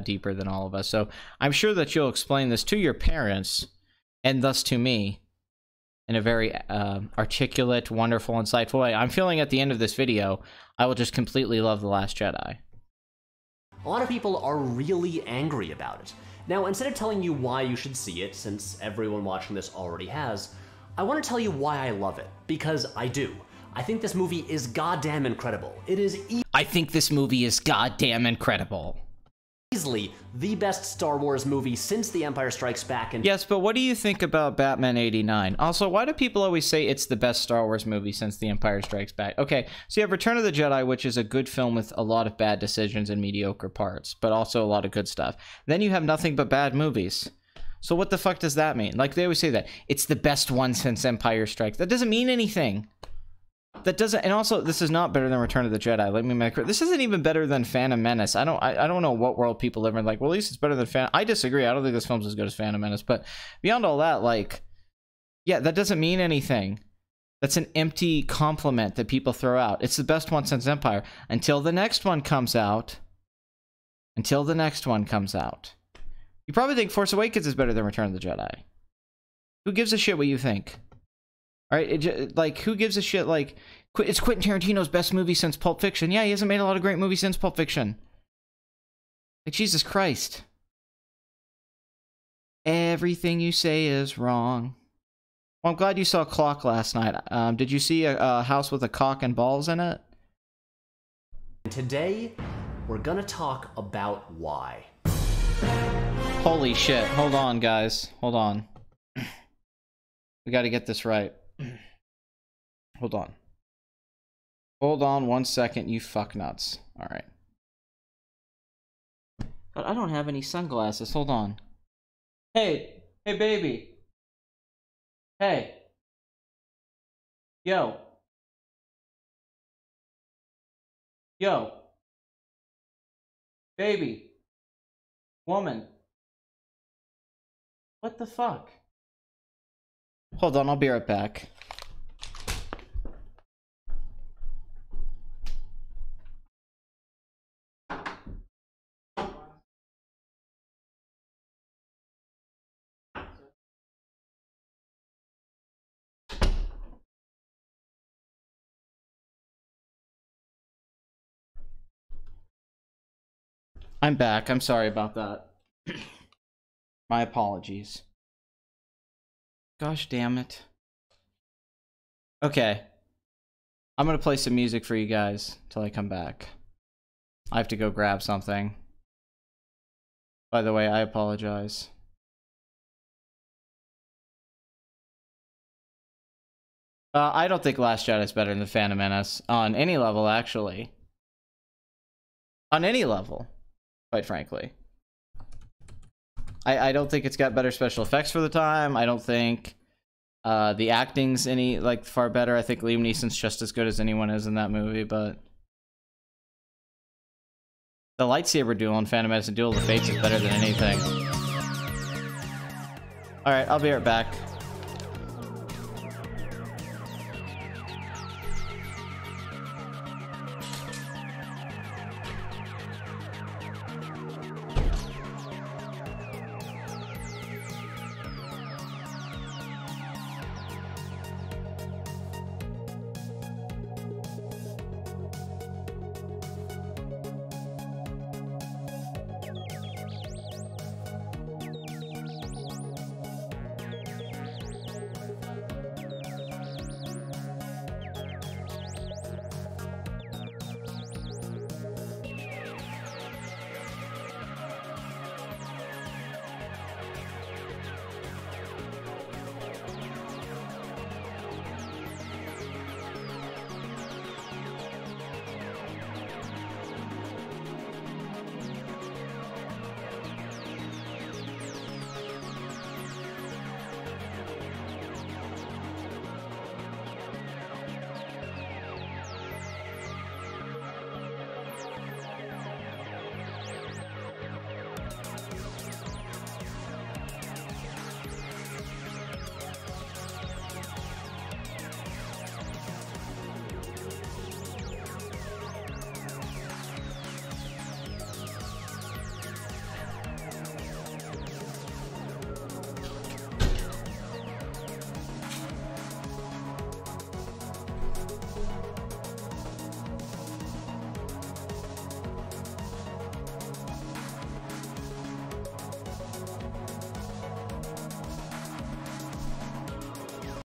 deeper than all of us. So I'm sure that you'll explain this to your parents, and thus to me, in a very articulate, wonderful, insightful way. I'm feeling at the end of this video, I will just completely love The Last Jedi. A lot of people are really angry about it. Now, instead of telling you why you should see it, since everyone watching this already has, I want to tell you why I love it. Because I do. I think this movie is goddamn incredible. It is I think this movie is goddamn incredible. Easily the best Star Wars movie since The Empire Strikes Back. And yes, but what do you think about Batman 89? Also, why do people always say it's the best Star Wars movie since The Empire Strikes Back? Okay, so you have Return of the Jedi, which is a good film with a lot of bad decisions and mediocre parts, but also a lot of good stuff. Then you have nothing but bad movies. So what the fuck does that mean? Like, they always say that. It's the best one since Empire Strikes. That doesn't mean anything. That doesn't, and also, this is not better than Return of the Jedi. Let me make it. This isn't even better than Phantom Menace. I don't know what world people live in. Like, well, at least it's better than Phantom. I disagree. I don't think this film's as good as Phantom Menace. But beyond all that, like, yeah, that doesn't mean anything. That's an empty compliment that people throw out. It's the best one since Empire until the next one comes out. Until the next one comes out. You probably think Force Awakens is better than Return of the Jedi. Who gives a shit what you think? All right, like, who gives a shit? Like, it's Quentin Tarantino's best movie since Pulp Fiction. Yeah, he hasn't made a lot of great movies since Pulp Fiction. Like, Jesus Christ. Everything you say is wrong. Well, I'm glad you saw Clock last night. Did you see a house with a cock and balls in it? Today, we're gonna talk about why. Holy shit. Hold on, guys. Hold on. We gotta get this right. Hold on. Hold on 1 second, you fucknuts. Alright. But I don't have any sunglasses. Hold on. Hey. Hey, baby. Hey. Yo. Yo. Baby. Woman. What the fuck? Hold on, I'll be right back. I'm back. I'm sorry about that. My apologies. Gosh damn it. Okay. I'm gonna play some music for you guys till I come back. I have to go grab something. By the way, I apologize. I don't think Last Jedi is better than The Phantom Menace on any level, actually. On any level, quite frankly. I don't think it's got better special effects for the time. I don't think the acting's any, like, far better. I think Liam Neeson's just as good as anyone is in that movie, but the lightsaber duel in Phantom Menace and Duel of the Fates is better than anything. Alright, I'll be right back.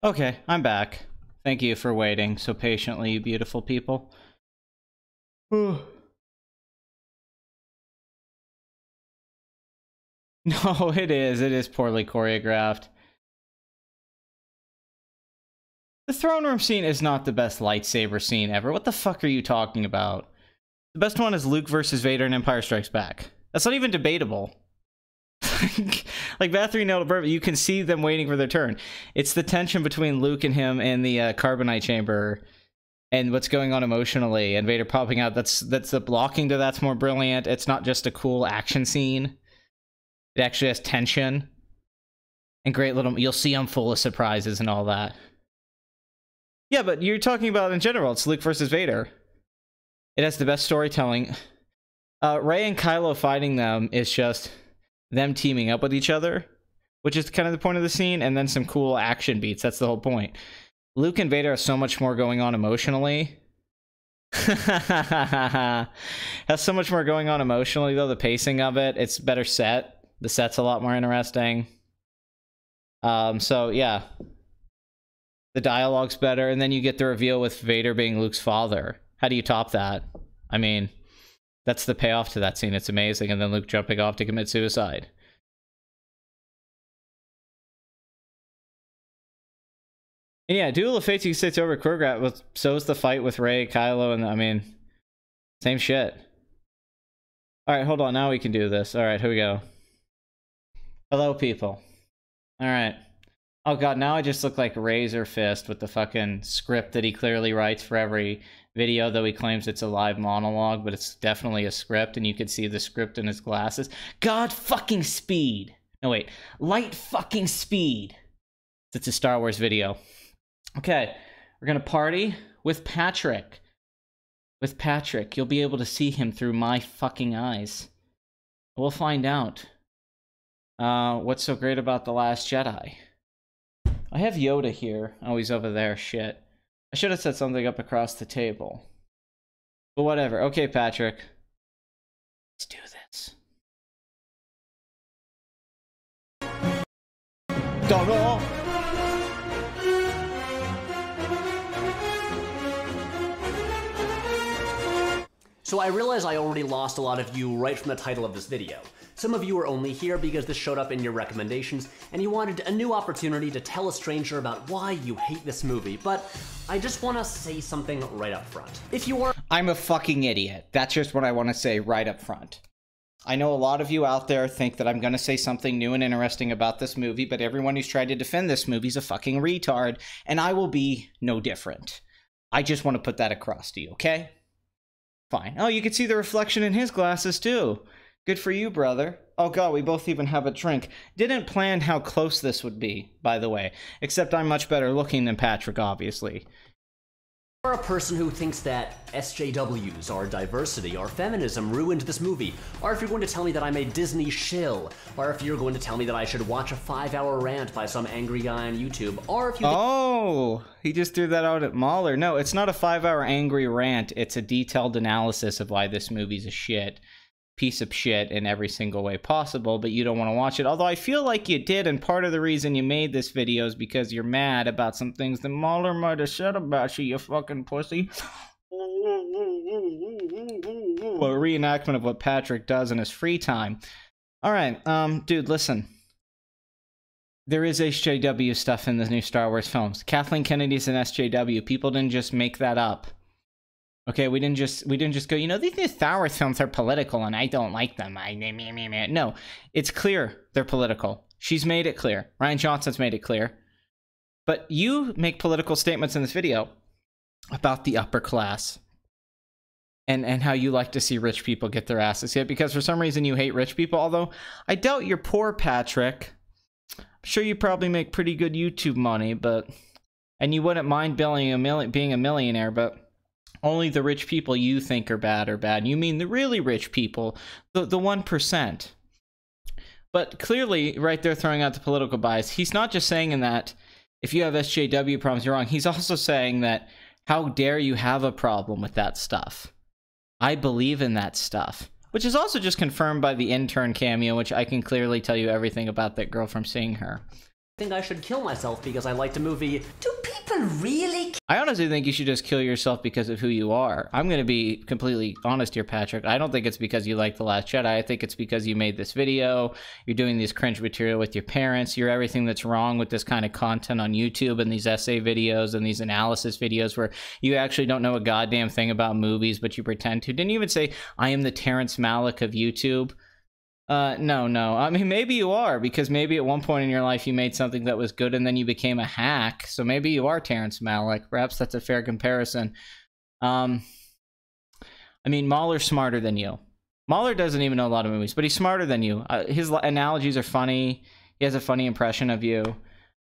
Okay, I'm back. Thank you for waiting so patiently, you beautiful people. No, it is. It is poorly choreographed. The throne room scene is not the best lightsaber scene ever. What the fuck are you talking about? The best one is Luke versus Vader in Empire Strikes Back. That's not even debatable. Like, Bathory nailed it perfect. You can see them waiting for their turn. It's the tension between Luke and him in the carbonite chamber and what's going on emotionally and Vader popping out. That's the blocking to that's more brilliant. It's not just a cool action scene. It actually has tension and great little, you'll see I'm full of surprises and all that. Yeah, but you're talking about in general, it's Luke versus Vader. It has the best storytelling. Rey and Kylo fighting them is just them teaming up with each other, which is kind of the point of the scene, and then some cool action beats. That's the whole point. Luke and Vader have so much more going on emotionally. Has so much more going on emotionally, though. The pacing of it, it's better set. The set's a lot more interesting. So, yeah. The dialogue's better, and then you get the reveal with Vader being Luke's father. How do you top that? I mean, that's the payoff to that scene. It's amazing. And then Luke jumping off to commit suicide. And yeah, Duel of Fates, you can say it's over choreographed. So is the fight with Rey, Kylo, and I mean, same shit. Alright, hold on. Now we can do this. Alright, here we go. Hello, people. Alright. Oh god, now I just look like Razor Fist with the fucking script that he clearly writes for every video, though he claims it's a live monologue, but it's definitely a script, and you can see the script in his glasses. God fucking speed! No, wait. Light fucking speed! It's a Star Wars video. Okay, we're gonna party with Patrick. With Patrick. You'll be able to see him through my fucking eyes. We'll find out. What's so great about The Last Jedi? I have Yoda here. Oh, he's over there. Shit. I should have set something up across the table. But whatever. Okay, Patrick. Let's do this. Go! So I realize I already lost a lot of you right from the title of this video. Some of you are only here because this showed up in your recommendations, and you wanted a new opportunity to tell a stranger about why you hate this movie, but I just want to say something right up front. If you are— I'm a fucking idiot. That's just what I want to say right up front. I know a lot of you out there think that I'm going to say something new and interesting about this movie, but everyone who's tried to defend this movie's a fucking retard, and I will be no different. I just want to put that across to you, okay? Fine. Oh, you can see the reflection in his glasses, too. Good for you, brother. Oh god, we both even have a drink. Didn't plan how close this would be, by the way. Except I'm much better looking than Patrick, obviously. You're a person who thinks that SJWs, or diversity, or feminism ruined this movie, or if you're going to tell me that I'm a Disney shill, or if you're going to tell me that I should watch a 5-hour rant by some angry guy on YouTube, or if you— Oh, he just threw that out at Mahler. No, it's not a 5-hour angry rant. It's a detailed analysis of why this movie's a shit. Piece of shit in every single way possible, but you don't want to watch it. Although I feel like you did, and part of the reason you made this video is because you're mad about some things that Mahler might have said about you, you fucking pussy. A reenactment of what Patrick does in his free time. Alright, dude, listen. There is SJW stuff in the new Star Wars films. Kathleen Kennedy's an SJW. People didn't just make that up. Okay, we didn't just go, you know, these new Star Wars films are political and I don't like them. No, it's clear they're political. She's made it clear. Rian Johnson's made it clear. But you make political statements in this video about the upper class and how you like to see rich people get their asses hit because for some reason you hate rich people, although I doubt you're poor, Patrick. I'm sure you probably make pretty good YouTube money, and you wouldn't mind being a millionaire, but only the rich people you think are bad. You mean the really rich people, the 1%. But clearly, right there throwing out the political bias, he's not just saying in that if you have SJW problems, you're wrong. He's also saying that how dare you have a problem with that stuff. I believe in that stuff. Which is also just confirmed by the intern cameo, which I can clearly tell you everything about that girl from seeing her. I think I should kill myself because I liked a movie. Do people really? I honestly think you should just kill yourself because of who you are. I'm going to be completely honest here, Patrick. I don't think it's because you like The Last Jedi. I think it's because you made this video. You're doing this cringe material with your parents. You're everything that's wrong with this kind of content on YouTube and these essay videos and these analysis videos where you actually don't know a goddamn thing about movies, but you pretend to. Didn't you even say, I am the Terrence Malick of YouTube? No. I mean, maybe you are, because maybe at one point in your life you made something that was good and then you became a hack. So maybe you are Terrence Malick. Perhaps that's a fair comparison. I mean, Mahler's smarter than you. Mahler doesn't even know a lot of movies, but he's smarter than you. His analogies are funny. He has a funny impression of you.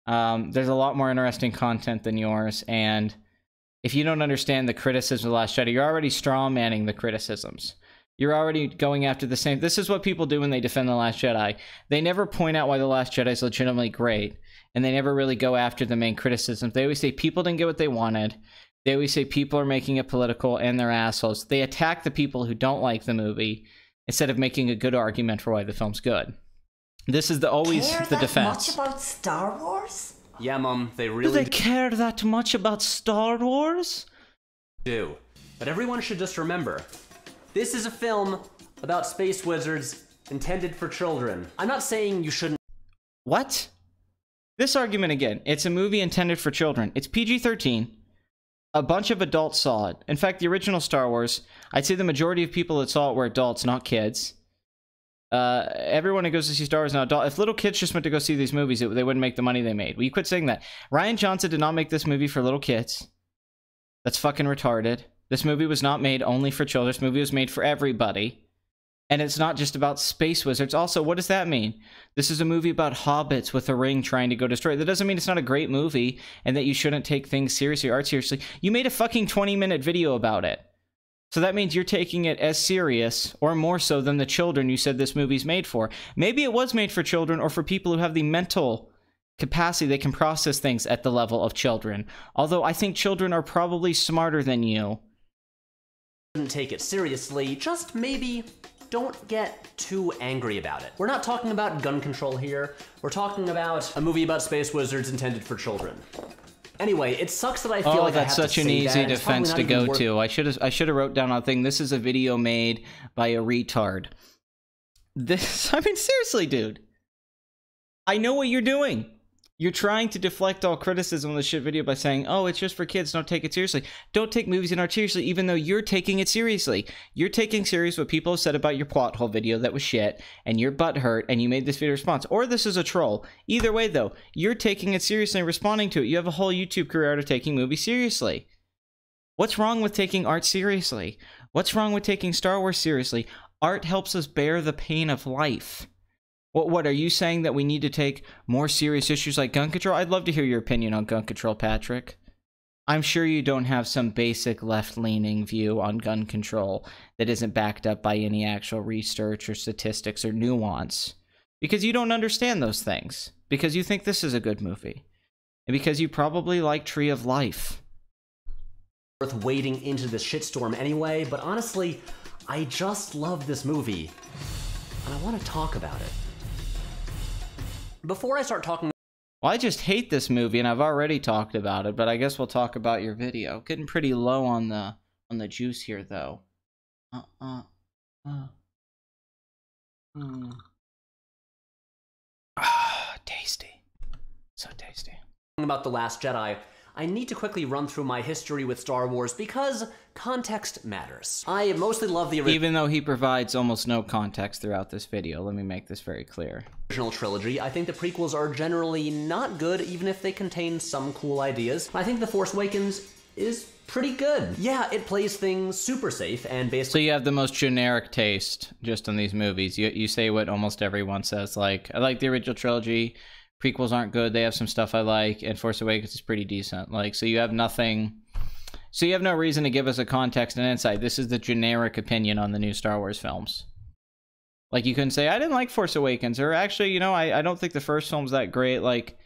There's a lot more interesting content than yours, and if you don't understand the criticism of The Last Jedi, you're already straw-manning the criticisms. You're already going after the same. This is what people do when they defend The Last Jedi. They never point out why The Last Jedi is legitimately great, and they never really go after the main criticisms. They always say people didn't get what they wanted. They always say people are making it political and they're assholes. They attack the people who don't like the movie instead of making a good argument for why the film's good. This is always the defense. Much about Star Wars? Yeah, Mom, they really do. They care that much about Star Wars? Do. But everyone should just remember, this is a film about space wizards intended for children. I'm not saying you shouldn't— What? This argument again. It's a movie intended for children. It's PG-13. A bunch of adults saw it. In fact, the original Star Wars, I'd say the majority of people that saw it were adults, not kids. Everyone who goes to see Star Wars now, if little kids just went to go see these movies, they wouldn't make the money they made. Will you quit saying that? Rian Johnson did not make this movie for little kids. That's fucking retarded. This movie was not made only for children. This movie was made for everybody. And it's not just about space wizards. Also, what does that mean? This is a movie about hobbits with a ring trying to go destroy. That doesn't mean it's not a great movie and that you shouldn't take things seriously, art seriously. You made a fucking 20-minute video about it. So that means you're taking it as serious or more so than the children you said this movie's made for. Maybe it was made for children or for people who have the mental capacity they can process things at the level of children. Although I think children are probably smarter than you. Shouldn't take it seriously, just maybe don't get too angry about it. We're not talking about gun control here. We're talking about a movie about space wizards intended for children. Anyway, it sucks that I feel like that's such an easy defense to go to. I should have wrote down on thing. This is a video made by a retard. This, I mean, seriously, dude. I know what you're doing. You're trying to deflect all criticism of the shit video by saying, oh, it's just for kids, don't take it seriously. Don't take movies and art seriously, even though you're taking it seriously. You're taking serious what people have said about your plot hole video that was shit, and you're butthurt, and you made this video response. Or this is a troll. Either way, though, you're taking it seriously and responding to it. You have a whole YouTube career out of taking movies seriously. What's wrong with taking art seriously? What's wrong with taking Star Wars seriously? Art helps us bear the pain of life. What are you saying, that we need to take more serious issues like gun control? I'd love to hear your opinion on gun control, Patrick. I'm sure you don't have some basic left-leaning view on gun control that isn't backed up by any actual research or statistics or nuance. Because you don't understand those things. Because you think this is a good movie. And because you probably like Tree of Life. Worth wading into this shitstorm anyway, but honestly, I just love this movie. And I want to talk about it. Before I start talking... Well, I just hate this movie, and I've already talked about it, but I guess we'll talk about your video. Getting pretty low on the juice here, though. Tasty. So tasty. About The Last Jedi, I need to quickly run through my history with Star Wars because context matters. I mostly love the even though he provides almost no context throughout this video, let me make this very clear. Original trilogy. I think the prequels are generally not good, even if they contain some cool ideas. I think The Force Awakens is pretty good. Yeah, it plays things super safe and basically... So you have the most generic taste just on these movies. You say what almost everyone says, like, I like the original trilogy, prequels aren't good, they have some stuff I like, and Force Awakens is pretty decent. Like, so you have nothing... So you have no reason to give us a context and insight. This is the generic opinion on the new Star Wars films. Like, you couldn't say, I didn't like Force Awakens, or actually, you know, I don't think the first film's that great. Like,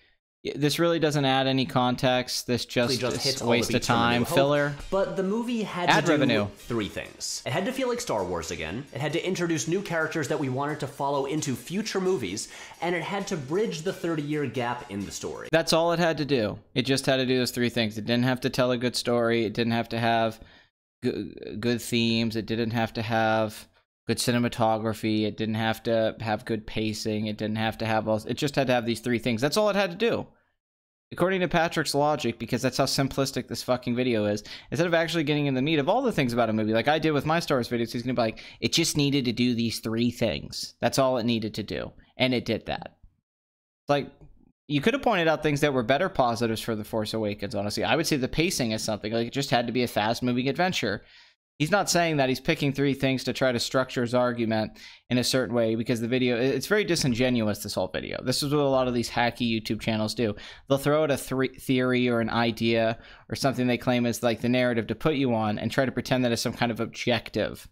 this really doesn't add any context. This just hits waste of time, filler. But the movie had to do three things. It had to feel like Star Wars again. It had to introduce new characters that we wanted to follow into future movies. And it had to bridge the 30-year gap in the story. That's all it had to do. It just had to do those three things. It didn't have to tell a good story. It didn't have to have good themes. It didn't have to have good cinematography. It didn't have to have good pacing. It didn't have to have all... It just had to have these three things. That's all it had to do. According to Patrick's logic, because that's how simplistic this fucking video is, instead of actually getting in the meat of all the things about a movie, like I did with my Star Wars videos, he's going to be like, it just needed to do these three things. That's all it needed to do. And it did that. Like, you could have pointed out things that were better positives for The Force Awakens, honestly. I would say the pacing is something. Like, it just had to be a fast-moving adventure. He's not saying that. He's picking three things to try to structure his argument in a certain way, because the video, it's very disingenuous, this whole video. This is what a lot of these hacky YouTube channels do. They'll throw out a theory or an idea or something they claim is like the narrative to put you on and try to pretend that it's some kind of objective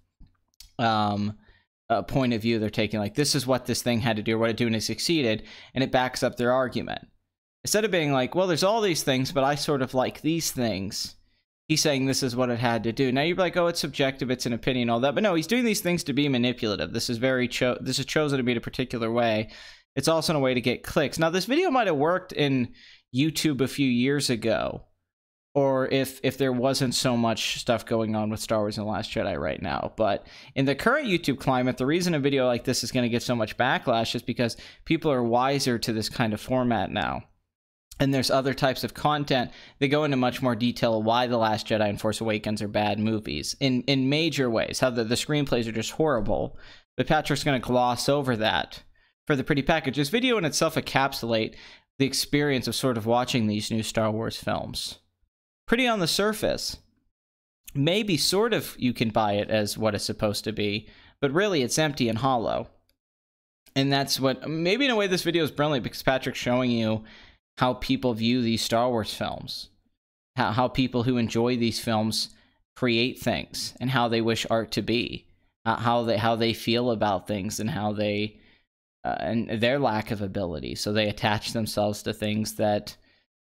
point of view they're taking. Like, this is what this thing had to do or what it did and it succeeded, and it backs up their argument. Instead of being like, well, there's all these things, but I sort of like these things. He's saying this is what it had to do. Now you're like, oh, it's subjective, it's an opinion, all that. But no, he's doing these things to be manipulative. This is this is chosen to be in a particular way. It's also in a way to get clicks. Now, this video might have worked in YouTube a few years ago, or if there wasn't so much stuff going on with Star Wars and The Last Jedi right now. But in the current YouTube climate, the reason a video like this is going to get so much backlash is because people are wiser to this kind of format now. And there's other types of content that go into much more detail why The Last Jedi and Force Awakens are bad movies in major ways. How the screenplays are just horrible. But Patrick's going to gloss over that for the pretty package. This video in itself encapsulates the experience of sort of watching these new Star Wars films. Pretty on the surface. Maybe sort of you can buy it as what it's supposed to be, but really it's empty and hollow. And that's what, maybe in a way this video is brilliant because Patrick's showing you how people view these Star Wars films. How people who enjoy these films create things and how they wish art to be. How they feel about things and how they, and their lack of ability. So they attach themselves to things that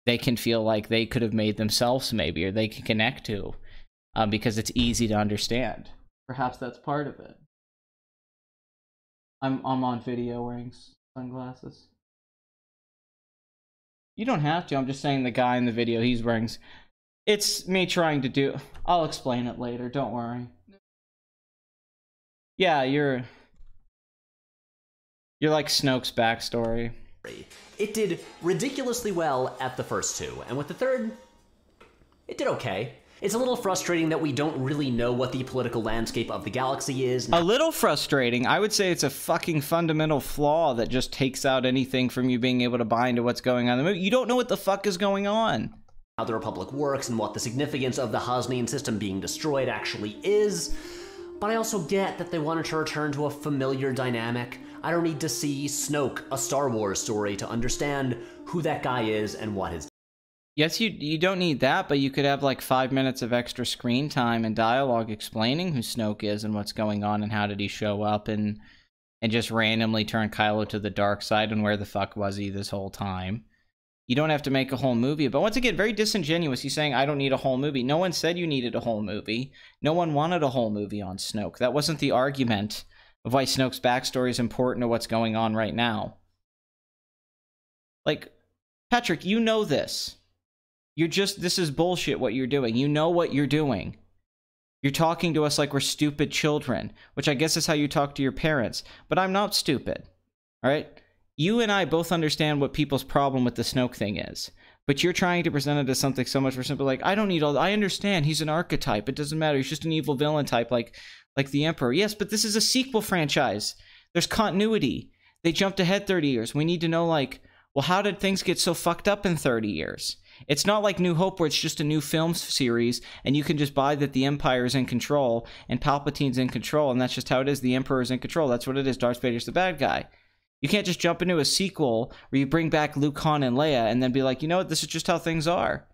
they can feel like they could have made themselves maybe, or they can connect to because it's easy to understand. Perhaps that's part of it. I'm on video wearing sunglasses. You don't have to. I'm just saying the guy in the video, he's wearing... It's me trying to do... I'll explain it later. Don't worry. Yeah, you're like Snoke's backstory. It did ridiculously well at the first two, and with the third, it did okay. It's a little frustrating that we don't really know what the political landscape of the galaxy is. A little frustrating. I would say it's a fucking fundamental flaw that just takes out anything from you being able to buy into what's going on in the movie. You don't know what the fuck is going on. How the Republic works and what the significance of the Hosnian system being destroyed actually is. But I also get that they wanted to return to a familiar dynamic. I don't need to see Snoke, a Star Wars story, to understand who that guy is and what his... Yes, you don't need that, but you could have like 5 minutes of extra screen time and dialogue explaining who Snoke is and what's going on and how did he show up and just randomly turn Kylo to the dark side and where the fuck was he this whole time. You don't have to make a whole movie, but once again, very disingenuous. He's saying, I don't need a whole movie. No one said you needed a whole movie. No one wanted a whole movie on Snoke. That wasn't the argument of why Snoke's backstory is important to what's going on right now. Like, Patrick, you know this. This is bullshit what you're doing. You know what you're doing. You're talking to us like we're stupid children, which I guess is how you talk to your parents. But I'm not stupid, all right? You and I both understand what people's problem with the Snoke thing is. But you're trying to present it as something so much more simple, like, I don't need all that. I understand he's an archetype. It doesn't matter. He's just an evil villain type like the Emperor. Yes, but this is a sequel franchise. There's continuity. They jumped ahead 30 years. We need to know, like, well, how did things get so fucked up in 30 years? It's not like New Hope where it's just a new film series and you can just buy that the Empire is in control and Palpatine's in control and that's just how it is. The Emperor is in control. That's what it is. Darth Vader's the bad guy. You can't just jump into a sequel where you bring back Luke, Han, and Leia and then be like, you know what, this is just how things are.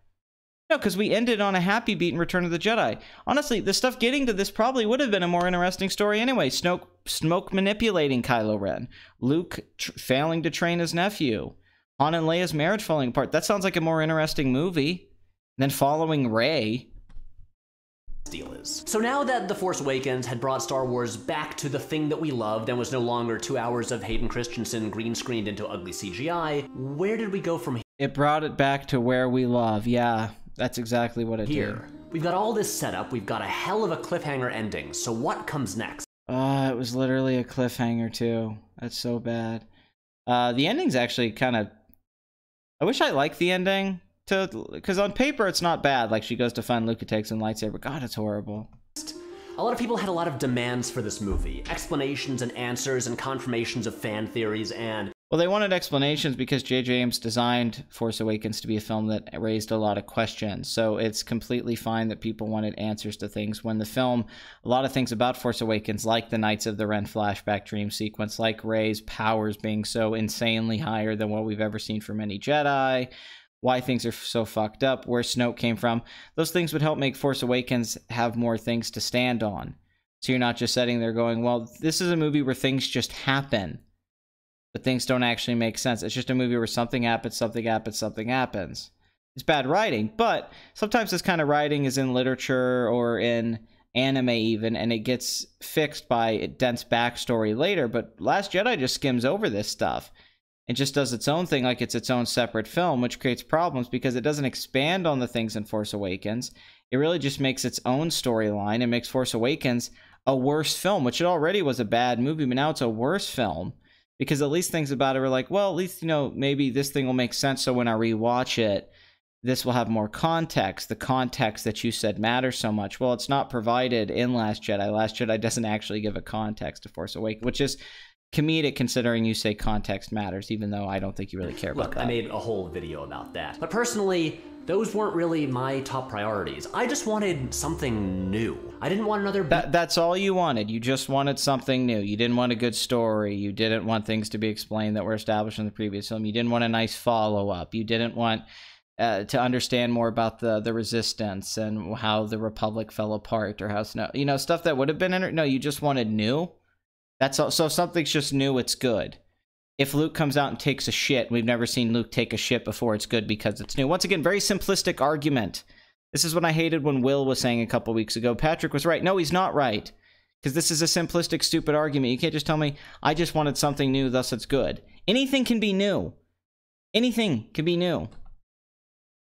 No, because we ended on a happy beat in Return of the Jedi. Honestly, the stuff getting to this probably would have been a more interesting story anyway. Snoke manipulating Kylo Ren. Luke failing to train his nephew. Han and Leia's marriage falling apart. That sounds like a more interesting movie than following Rey. Deal is. So now that The Force Awakens had brought Star Wars back to the thing that we loved and was no longer 2 hours of Hayden Christensen green screened into ugly CGI, where did we go from here? It brought it back to where we love. Yeah, that's exactly what it did. We've got all this set up. We've got a hell of a cliffhanger ending. So what comes next? It was literally a cliffhanger too. That's so bad. The ending's actually kind of... I wish I liked the ending, because on paper it's not bad. Like, she goes to find Luke, takes an lightsaber. God, it's horrible. A lot of people had a lot of demands for this movie. Explanations and answers and confirmations of fan theories and... Well, they wanted explanations because J.J. Abrams designed Force Awakens to be a film that raised a lot of questions. So it's completely fine that people wanted answers to things. When the film, a lot of things about Force Awakens, like the Knights of the Ren flashback dream sequence, like Rey's powers being so insanely higher than what we've ever seen from any Jedi, why things are so fucked up, where Snoke came from, those things would help make Force Awakens have more things to stand on. So you're not just sitting there going, well, this is a movie where things just happen. But things don't actually make sense. It's just a movie where something happens, something happens, something happens. It's bad writing, but sometimes this kind of writing is in literature or in anime even, and it gets fixed by a dense backstory later. But Last Jedi just skims over this stuff. It just does its own thing like it's its own separate film, which creates problems because it doesn't expand on the things in Force Awakens. It really just makes its own storyline and makes Force Awakens a worse film, which it already was a bad movie, but now it's a worse film. Because at least things about it were like, well, at least, you know, maybe this thing will make sense so when I rewatch it, this will have more context, the context that you said matters so much. Well, it's not provided in Last Jedi. Last Jedi doesn't actually give a context to Force Awakens, which is comedic considering you say context matters, even though I don't think you really care about that. I made a whole video about that. But personally, those weren't really my top priorities. I just wanted something new. I didn't want another... That's all you wanted. You just wanted something new. You didn't want a good story. You didn't want things to be explained that were established in the previous film. You didn't want a nice follow-up. You didn't want... to understand more about the Resistance and how the Republic fell apart, or how Snow, you know, stuff that would have been no, you just wanted new. That's all. So if something's just new, it's good. If Luke comes out and takes a shit, we've never seen Luke take a shit before, it's good because it's new. Once again, very simplistic argument. This is what I hated when Will was saying a couple weeks ago. Patrick was right. No, he's not right. Because this is a simplistic, stupid argument. You can't just tell me, I just wanted something new, thus it's good. Anything can be new. Anything can be new.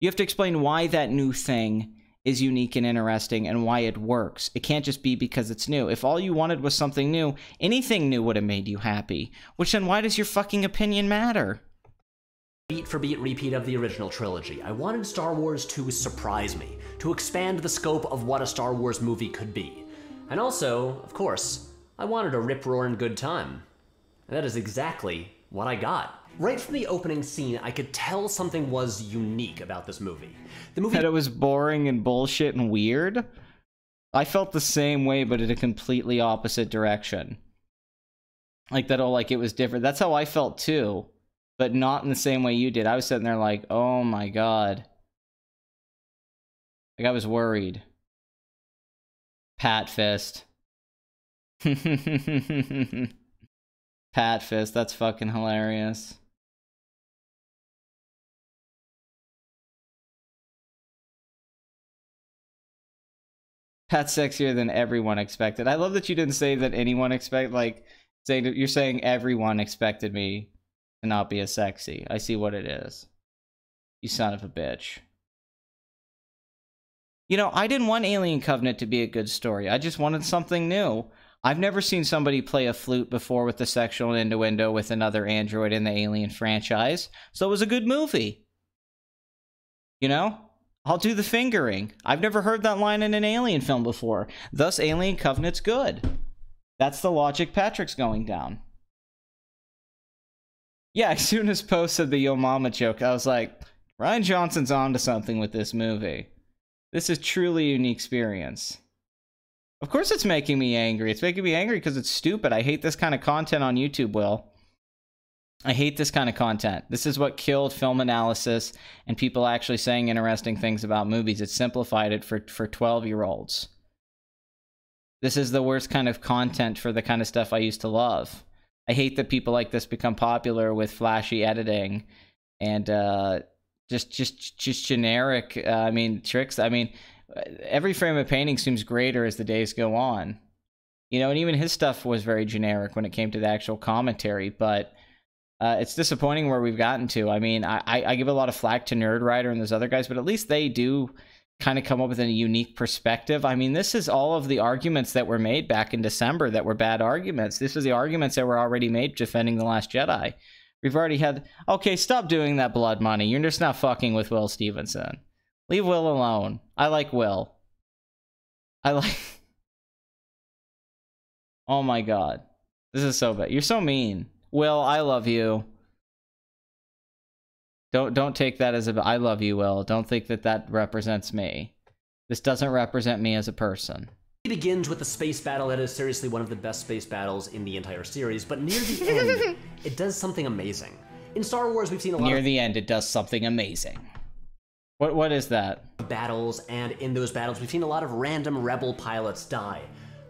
You have to explain why that new thing is unique and interesting and why it works. It can't just be because it's new. If all you wanted was something new, anything new would have made you happy. Which then why does your fucking opinion matter? Beat for beat repeat of the original trilogy. I wanted Star Wars to surprise me, to expand the scope of what a Star Wars movie could be. And also, of course, I wanted a rip-roaring good time. And that is exactly what I got. Right from the opening scene, I could tell something was unique about this movie. That it was boring and bullshit and weird? I felt the same way, but in a completely opposite direction. Like, it was different. That's how I felt too, but not in the same way you did. I was sitting there like, oh my god. Like, I was worried. Pat fist. Pat fist, that's fucking hilarious. Pat's sexier than everyone expected. I love that you didn't say that anyone you're saying everyone expected me to not be as sexy. I see what it is. You son of a bitch. You know, I didn't want Alien Covenant to be a good story. I just wanted something new. I've never seen somebody play a flute before with the sexual innuendo with another android in the Alien franchise, so it was a good movie. You know? I'll do the fingering. I've never heard that line in an Alien film before. Thus, Alien Covenant's good. That's the logic Patrick's going down. Yeah, as soon as Poe said the Yo Mama joke, I was like, Rian Johnson's onto something with this movie. This is truly a unique experience. Of course it's making me angry. It's making me angry because it's stupid. I hate this kind of content on YouTube, Will. I hate this kind of content. This is what killed film analysis and people actually saying interesting things about movies. It simplified it for 12-year-olds. This is the worst kind of content for the kind of stuff I used to love. I hate that people like this become popular with flashy editing and just generic, tricks. Every frame of painting seems greater as the days go on. You know, and even his stuff was very generic when it came to the actual commentary, but it's disappointing where we've gotten to. I mean, I give a lot of flack to Nerdwriter and those other guys, but at least they do kind of come up with a unique perspective. I mean, this is all of the arguments that were made back in December that were bad arguments. This was the arguments that were already made defending The Last Jedi. We've already had... Okay, stop doing that blood money. You're just not fucking with Will Stevenson. Leave Will alone. I like Will. Oh my god. This is so bad. You're so mean. Will, I love you. Don't take that as I love you, Will. Don't think that represents me. This doesn't represent me as a person. It begins with a space battle that is seriously one of the best space battles in the entire series, but near the end, it does something amazing. In Star Wars, we've seen a lot Near the end, it does something amazing. What is that? Battles, and in those battles, we've seen a lot of random rebel pilots die.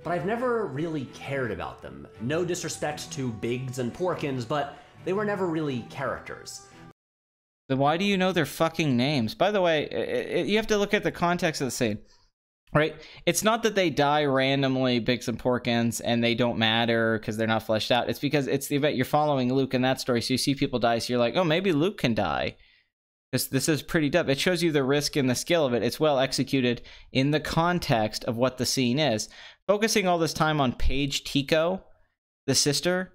But I've never really cared about them. No disrespect to Biggs and Porkins, but they were never really characters. Then why do you know their fucking names? By the way, you have to look at the context of the scene, right? It's not that they die randomly, Biggs and Porkins, and they don't matter because they're not fleshed out. It's because it's the event. You're following Luke in that story, so you see people die, so you're like, oh, maybe Luke can die. This is pretty dumb. It shows you the risk and the skill of it. It's well executed in the context of what the scene is. Focusing all this time on Paige Tico, the sister,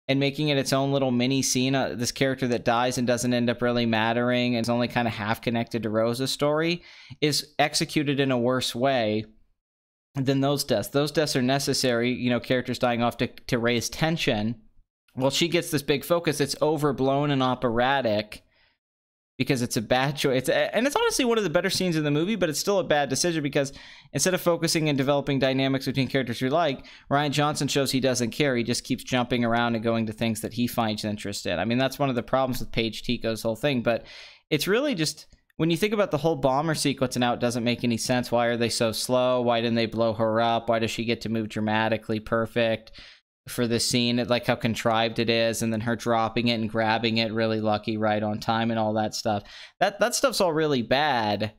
and making it its own little mini scene, this character that dies and doesn't end up really mattering and is only kind of half connected to Rosa's story, is executed in a worse way than those deaths. Those deaths are necessary, you know, characters dying off to raise tension. Well, she gets this big focus. It's overblown and operatic because it's a bad choice. And it's honestly one of the better scenes in the movie, but it's still a bad decision because instead of focusing and developing dynamics between characters we like, Rian Johnson shows he doesn't care. He just keeps jumping around and going to things that he finds interest in. I mean, that's one of the problems with Paige Tico's whole thing, but it's really just, when you think about the whole bomber sequence and how it doesn't make any sense, why are they so slow? Why didn't they blow her up? Why does she get to move dramatically perfect for this scene? Like how contrived it is, and then her dropping it and grabbing it really lucky right on time and all that stuff. That stuff's all really bad.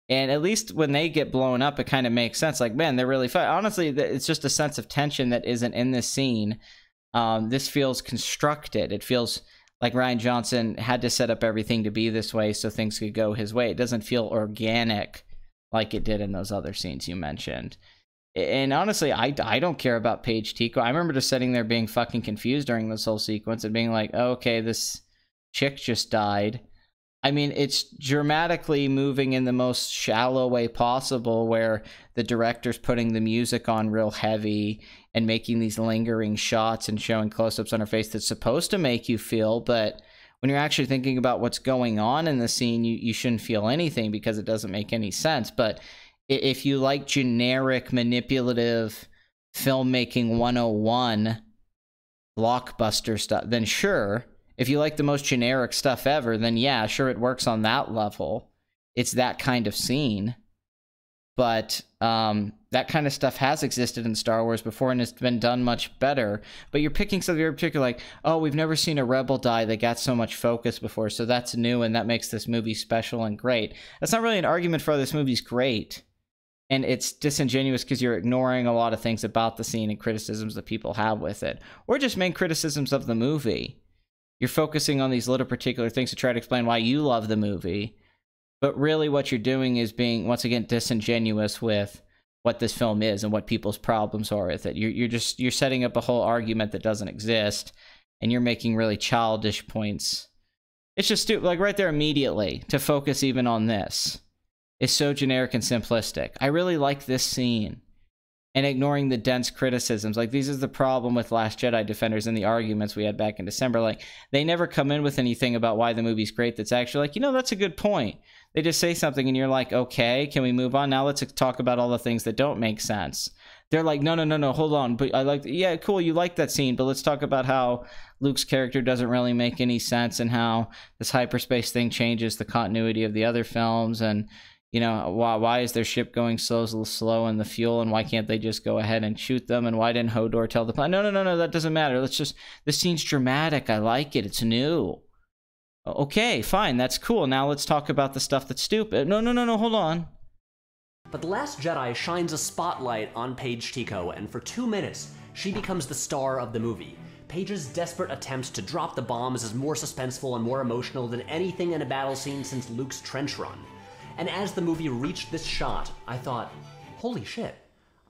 And at least when they get blown up, it kind of makes sense. Like, man, they're really fun. Honestly, it's just a sense of tension that isn't in this scene. This feels constructed. It feels like Rian Johnson had to set up everything to be this way so things could go his way. It doesn't feel organic like it did in those other scenes you mentioned. And honestly, I don't care about Paige Tico. I remember just sitting there being fucking confused during this whole sequence and being like, oh, okay, this chick just died. I mean, it's dramatically moving in the most shallow way possible, where the director's putting the music on real heavy and making these lingering shots and showing close-ups on her face that's supposed to make you feel, but when you're actually thinking about what's going on in the scene, you shouldn't feel anything because it doesn't make any sense. But if you like generic, manipulative filmmaking 101 blockbuster stuff, then sure. If you like the most generic stuff ever, then yeah, sure, it works on that level. It's that kind of scene. But that kind of stuff has existed in Star Wars before, and it's been done much better. But you're picking something very particular, like, oh, we've never seen a rebel die that got so much focus before, so that's new, and that makes this movie special and great. That's not really an argument for why this movie's great. And it's disingenuous because you're ignoring a lot of things about the scene and criticisms that people have with it. Or just main criticisms of the movie. You're focusing on these little particular things to try to explain why you love the movie. But really what you're doing is being, once again, disingenuous with what this film is and what people's problems are with it. You're setting up a whole argument that doesn't exist, and you're making really childish points. It's just stupid. Like right there immediately, to focus even on this is so generic and simplistic. I really like this scene. And ignoring the dense criticisms. Like, this is the problem with Last Jedi defenders and the arguments we had back in December. Like, they never come in with anything about why the movie's great that's actually like, you know, that's a good point. They just say something and you're like, okay, can we move on? Now let's talk about all the things that don't make sense. They're like, no, hold on. But I like, yeah, cool, you like that scene, but let's talk about how Luke's character doesn't really make any sense and how this hyperspace thing changes the continuity of the other films, and you know, why is their ship going so slow in the fuel, and why can't they just go ahead and shoot them, and why didn't Hodor tell the plan? No, that doesn't matter. Let's just, this scene's dramatic. I like it. It's new. Okay, fine. That's cool. Now let's talk about the stuff that's stupid. No, hold on. But The Last Jedi shines a spotlight on Paige Tico, and for 2 minutes, she becomes the star of the movie. Paige's desperate attempts to drop the bombs is more suspenseful and more emotional than anything in a battle scene since Luke's trench run. And as the movie reached this shot, I thought, holy shit,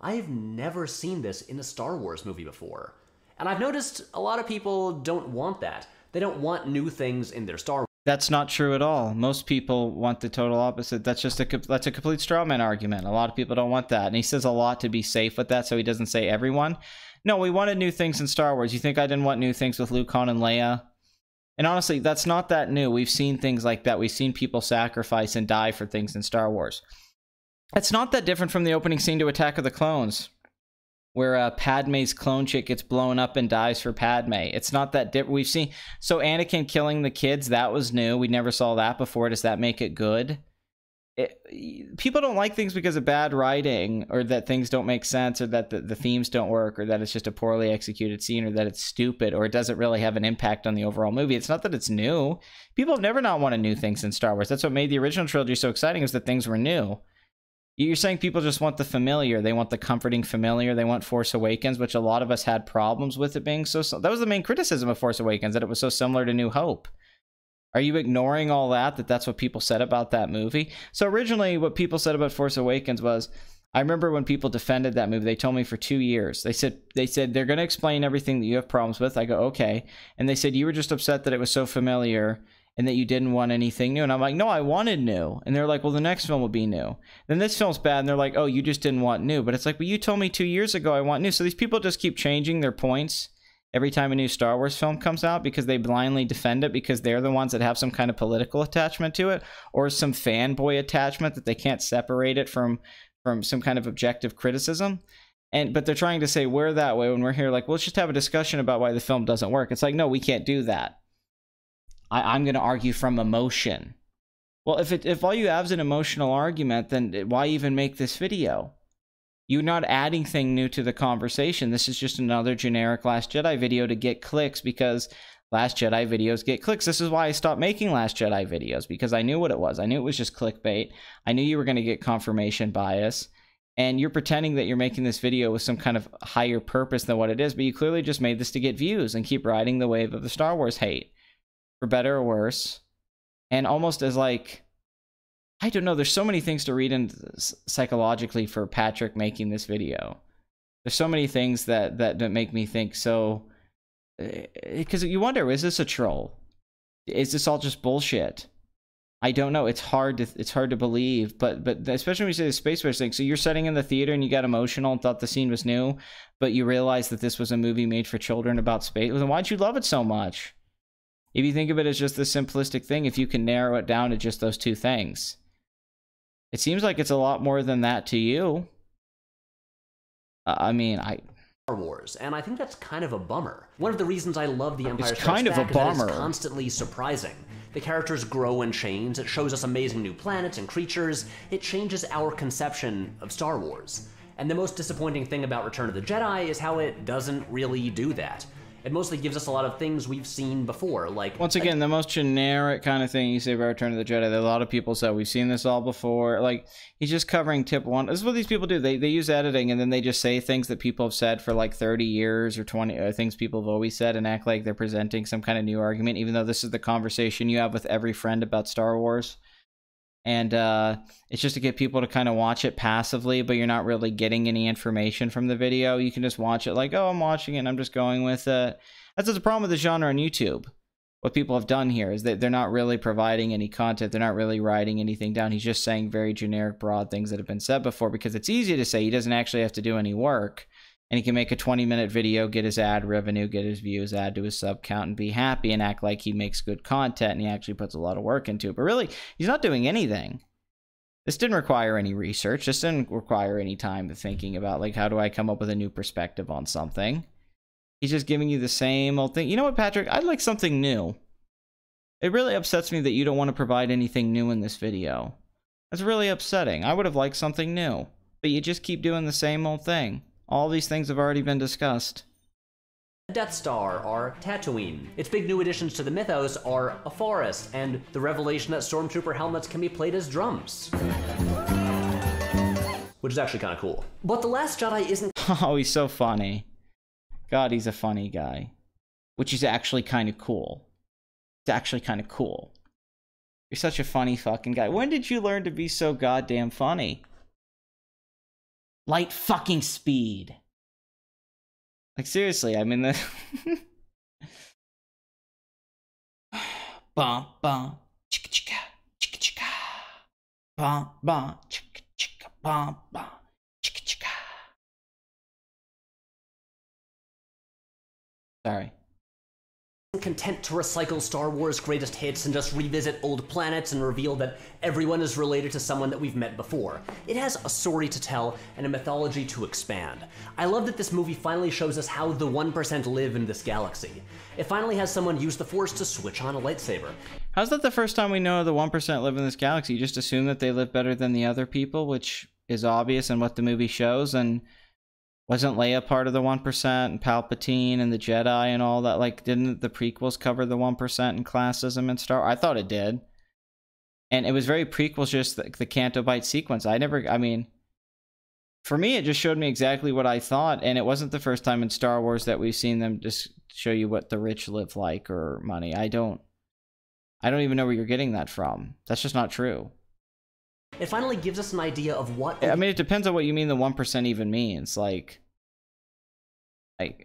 I've never seen this in a Star Wars movie before. And I've noticed a lot of people don't want that. They don't want new things in their Star Wars. That's not true at all. Most people want the total opposite. That's a complete straw man argument. A lot of people don't want that. And he says a lot to be safe with that, so he doesn't say everyone. No, we wanted new things in Star Wars. You think I didn't want new things with Luke, Han, and Leia? And honestly, that's not that new. We've seen things like that. We've seen people sacrifice and die for things in Star Wars. It's not that different from the opening scene to Attack of the Clones, where Padme's clone chick gets blown up and dies for Padme. It's not that different. We've seen, so Anakin killing the kids, that was new. We never saw that before. Does that make it good? People don't like things because of bad writing, or that things don't make sense, or that the themes don't work, or that it's just a poorly executed scene, or that it's stupid, or it doesn't really have an impact on the overall movie. It's not that it's new. People have never not wanted new things in Star Wars. That's what made the original trilogy so exciting, is that things were new. You're saying people just want the familiar. They want the comforting familiar. They want Force Awakens, which a lot of us had problems with it being so... That was the main criticism of Force Awakens, that it was so similar to New Hope. Are you ignoring all that? That's what people said about that movie? So originally what people said about Force Awakens was, I remember when people defended that movie, they told me for 2 years. They said they're going to explain everything that you have problems with. I go, okay. And they said you were just upset that it was so familiar and that you didn't want anything new. And I'm like, no, I wanted new. And they're like, well, the next film will be new. Then this film's bad. And they're like, oh, you just didn't want new. But it's like, well, you told me 2 years ago I want new. So these people just keep changing their points every time a new Star Wars film comes out because they blindly defend it because they're the ones that have some kind of political attachment to it or some fanboy attachment that they can't separate it from some kind of objective criticism. But they're trying to say we're that way when we're here like, well, let's just have a discussion about why the film doesn't work. It's like, no, we can't do that. I'm going to argue from emotion. Well, if all you have is an emotional argument, then why even make this video? You're not adding anything new to the conversation. This is just another generic Last Jedi video to get clicks because Last Jedi videos get clicks. This is why I stopped making Last Jedi videos, because I knew what it was. I knew it was just clickbait. I knew you were going to get confirmation bias. And you're pretending that you're making this video with some kind of higher purpose than what it is, but you clearly just made this to get views and keep riding the wave of the Star Wars hate. For better or worse. And almost as like, I don't know, there's so many things to read in psychologically for Patrick making this video. There's so many things that make me think so, because you wonder, is this a troll? Is this all just bullshit? I don't know. It's hard to believe, but especially when you say the Space Force thing. So you're sitting in the theater and you got emotional and thought the scene was new, but you realized that this was a movie made for children about space. Then why'd you love it so much? If you think of it as just this simplistic thing, if you can narrow it down to just those two things, it seems like it's a lot more than that to you. I mean, Star Wars, and I think that's kind of a bummer. One of the reasons I love The Empire It's Strikes kind of a Back is that bummer. it's constantly surprising. The characters grow and change, it shows us amazing new planets and creatures, it changes our conception of Star Wars. And the most disappointing thing about Return of the Jedi is how it doesn't really do that. It mostly gives us a lot of things we've seen before, like... Once again, the most generic kind of thing you say about Return of the Jedi, that a lot of people said, we've seen this all before. Like, he's just covering tip one. This is what these people do. They use editing, and then they just say things that people have said for like 30 years or 20, things people have always said, and act like they're presenting some kind of new argument, even though this is the conversation you have with every friend about Star Wars. And it's just to get people to kind of watch it passively, but you're not really getting any information from the video. You can just watch it like, oh, I'm watching it and I'm just going with it. That's the problem with the genre on YouTube. What people have done here is that they're not really providing any content. They're not really writing anything down. He's just saying very generic, broad things that have been said before because it's easy to say. He doesn't actually have to do any work. And he can make a 20-minute video, get his ad revenue, get his views, add to his sub count, and be happy and act like he makes good content and he actually puts a lot of work into it. But really, he's not doing anything. This didn't require any research. This didn't require any time to thinking about, like, how do I come up with a new perspective on something? He's just giving you the same old thing. You know what, Patrick? I'd like something new. It really upsets me that you don't want to provide anything new in this video. That's really upsetting. I would have liked something new. But you just keep doing the same old thing. All these things have already been discussed. Death Star are Tatooine. Its big new additions to the mythos are a forest, and the revelation that Stormtrooper helmets can be played as drums. Which is actually kind of cool. But The Last Jedi isn't... Oh, he's so funny. God, he's a funny guy. Which is actually kind of cool. It's actually kind of cool. You're such a funny fucking guy. When did you learn to be so goddamn funny? Light fucking speed. Like, seriously, I mean, the... Bum, bum, chicka chicka, chicka chicka. Bum, bum, chicka chicka, bum, bum, chicka chicka. Sorry. Content to recycle Star Wars greatest hits and just revisit old planets and reveal that everyone is related to someone that we've met before. It has a story to tell and a mythology to expand. I love that this movie finally shows us how the 1% live in this galaxy. It finally has someone use the Force to switch on a lightsaber. How's that the first time we know the 1% live in this galaxy? You just assume that they live better than the other people, which is obvious in what the movie shows, and wasn't Leia part of the 1% and Palpatine and the Jedi and all that? Like, didn't the prequels cover the 1% and classism and Star Wars? I thought it did. And it was very prequels, just the Canto Bight sequence. I mean, for me, it just showed me exactly what I thought. And it wasn't the first time in Star Wars that we've seen them just show you what the rich live like or money. I don't even know where you're getting that from. That's just not true. It finally gives us an idea of what I mean, it depends on what you mean the 1% even means. Like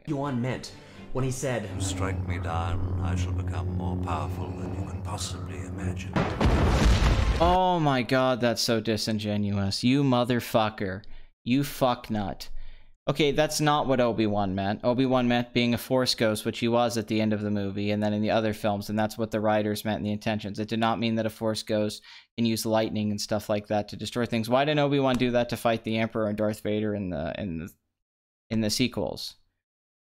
Yuan meant when he said, "Strike me down, I shall become more powerful than you can possibly imagine." Oh my god, that's so disingenuous. You motherfucker. You fucknut. Okay, that's not what Obi-Wan meant. Obi-Wan meant being a Force ghost, which he was at the end of the movie, and then in the other films, and that's what the writers meant in the intentions. It did not mean that a Force ghost can use lightning and stuff like that to destroy things. Why didn't Obi-Wan do that to fight the Emperor and Darth Vader in the sequels?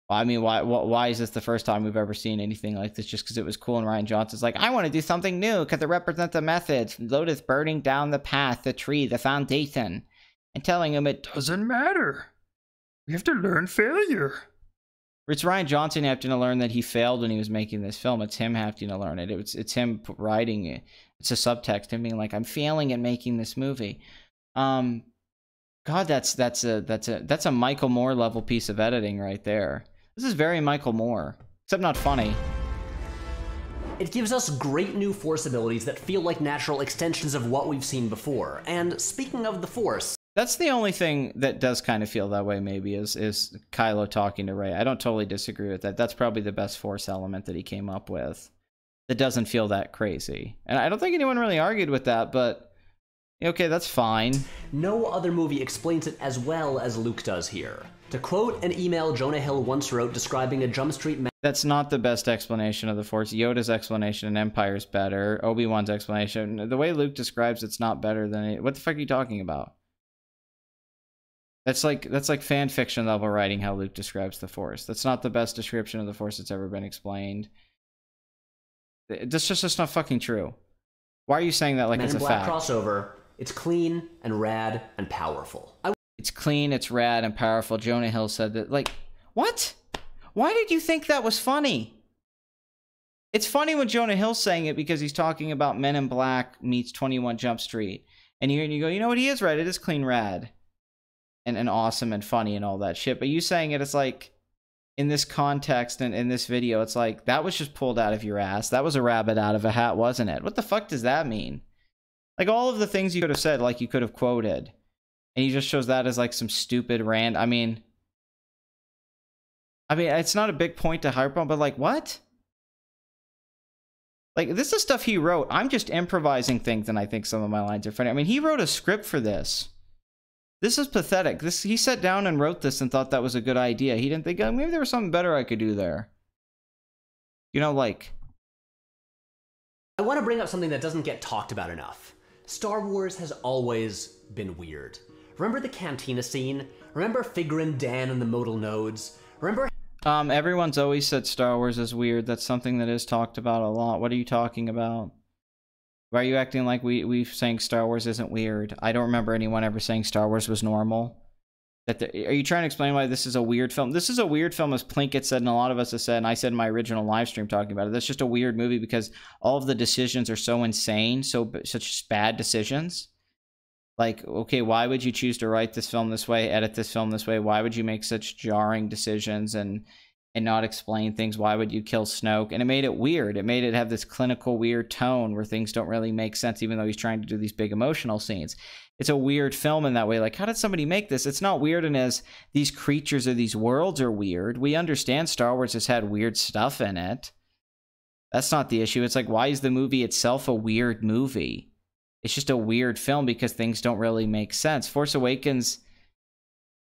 I mean, why is this the first time we've ever seen anything like this? Just because it was cool and Rian Johnson's like, I want to do something new because it represents the methods. Lotus burning down the path, the tree, the foundation, and telling him it doesn't matter. We have to learn failure. It's Rian Johnson having to learn that he failed when he was making this film. It's him having to learn it. It's him writing it. It's a subtext, him being like, I'm failing at making this movie. God, that's a Michael Moore level piece of editing right there. This is very Michael Moore, except not funny. It gives us great new Force abilities that feel like natural extensions of what we've seen before. And speaking of the Force... That's the only thing that does kind of feel that way, maybe, is Kylo talking to Rey. I don't totally disagree with that. That's probably the best Force element that he came up with. That doesn't feel that crazy. And I don't think anyone really argued with that, but... Okay, that's fine. No other movie explains it as well as Luke does here. To quote an email Jonah Hill once wrote describing a Jump Street... That's not the best explanation of the Force. Yoda's explanation in Empire's better. Obi-Wan's explanation... The way Luke describes it's not better than it. What the fuck are you talking about? That's like fan fiction level writing how Luke describes the Force. That's not the best description of the Force that's ever been explained. That's just not fucking true. Why are you saying that like it's a fact? Crossover. It's clean and rad and powerful. It's clean, it's rad and powerful. Jonah Hill said that. Like, what? Why did you think that was funny? It's funny when Jonah Hill's saying it because he's talking about Men in Black meets 21 Jump Street. And you go, you know what, he is right. It is clean, rad. And awesome and funny and all that shit. But you saying it, it's like, in this context and in this video, it's like, that was just pulled out of your ass. That was a rabbit out of a hat, wasn't it? What the fuck does that mean? Like, all of the things you could have said, like, you could have quoted. And he just shows that as, like, some stupid rant. I mean, it's not a big point to harp on, but, like, what? Like, this is stuff he wrote. I'm just improvising things, and I think some of my lines are funny. I mean, he wrote a script for this. This is pathetic. He sat down and wrote this and thought that was a good idea. He didn't think, oh, maybe there was something better I could do there. You know, like... I want to bring up something that doesn't get talked about enough. Star Wars has always been weird. Remember the cantina scene? Remember Figrin Dan and the modal nodes? Remember... Everyone's always said Star Wars is weird. That's something that is talked about a lot. What are you talking about? Why are you acting like we saying Star Wars isn't weird? I don't remember anyone ever saying Star Wars was normal. Are you trying to explain why this is a weird film? This is a weird film, as Plinkett said, and a lot of us have said, and I said in my original live stream talking about it. That's just a weird movie because all of the decisions are so insane, such bad decisions. Like, okay, why would you choose to write this film this way, edit this film this way? Why would you make such jarring decisions and not explain things? Why would you kill Snoke? And it made it weird. It made it have this clinical weird tone where things don't really make sense, even though he's trying to do these big emotional scenes. It's a weird film in that way. Like, how did somebody make this? It's not weird in as these creatures or these worlds are weird. We understand Star Wars has had weird stuff in it. That's not the issue. It's like, why is the movie itself a weird movie? It's just a weird film because things don't really make sense. Force Awakens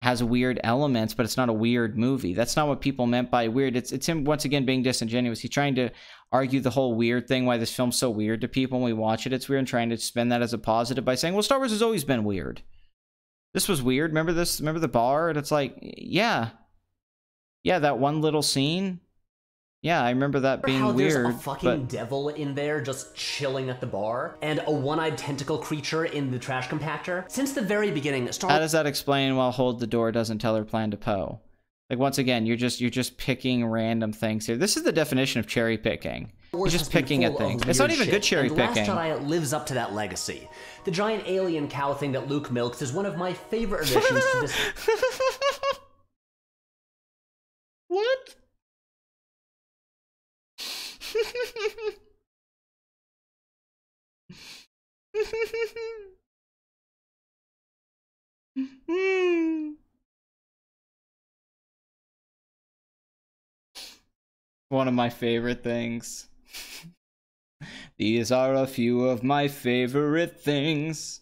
has weird elements, but it's not a weird movie. That's not what people meant by weird. It's him, once again, being disingenuous. He's trying to argue the whole weird thing, why this film's so weird to people when we watch it. It's weird, and trying to spin that as a positive by saying, well, Star Wars has always been weird. This was weird. Remember this? Remember the bar? And it's like, yeah. Yeah, that one little scene. Yeah, I remember that being weird. There's a fucking devil in there just chilling at the bar, and a one-eyed tentacle creature in the trash compactor. Since the very beginning, How does that explain while Hold the Door doesn't tell her plan to Poe? Like, once again, you're just picking random things here. This is the definition of cherry picking. You're just picking at things. It's not even good cherry picking. Last Jedi lives up to that legacy. The giant alien cow thing that Luke milks is one of my favorite additions to this. What? One of my favorite things. These are a few of my favorite things.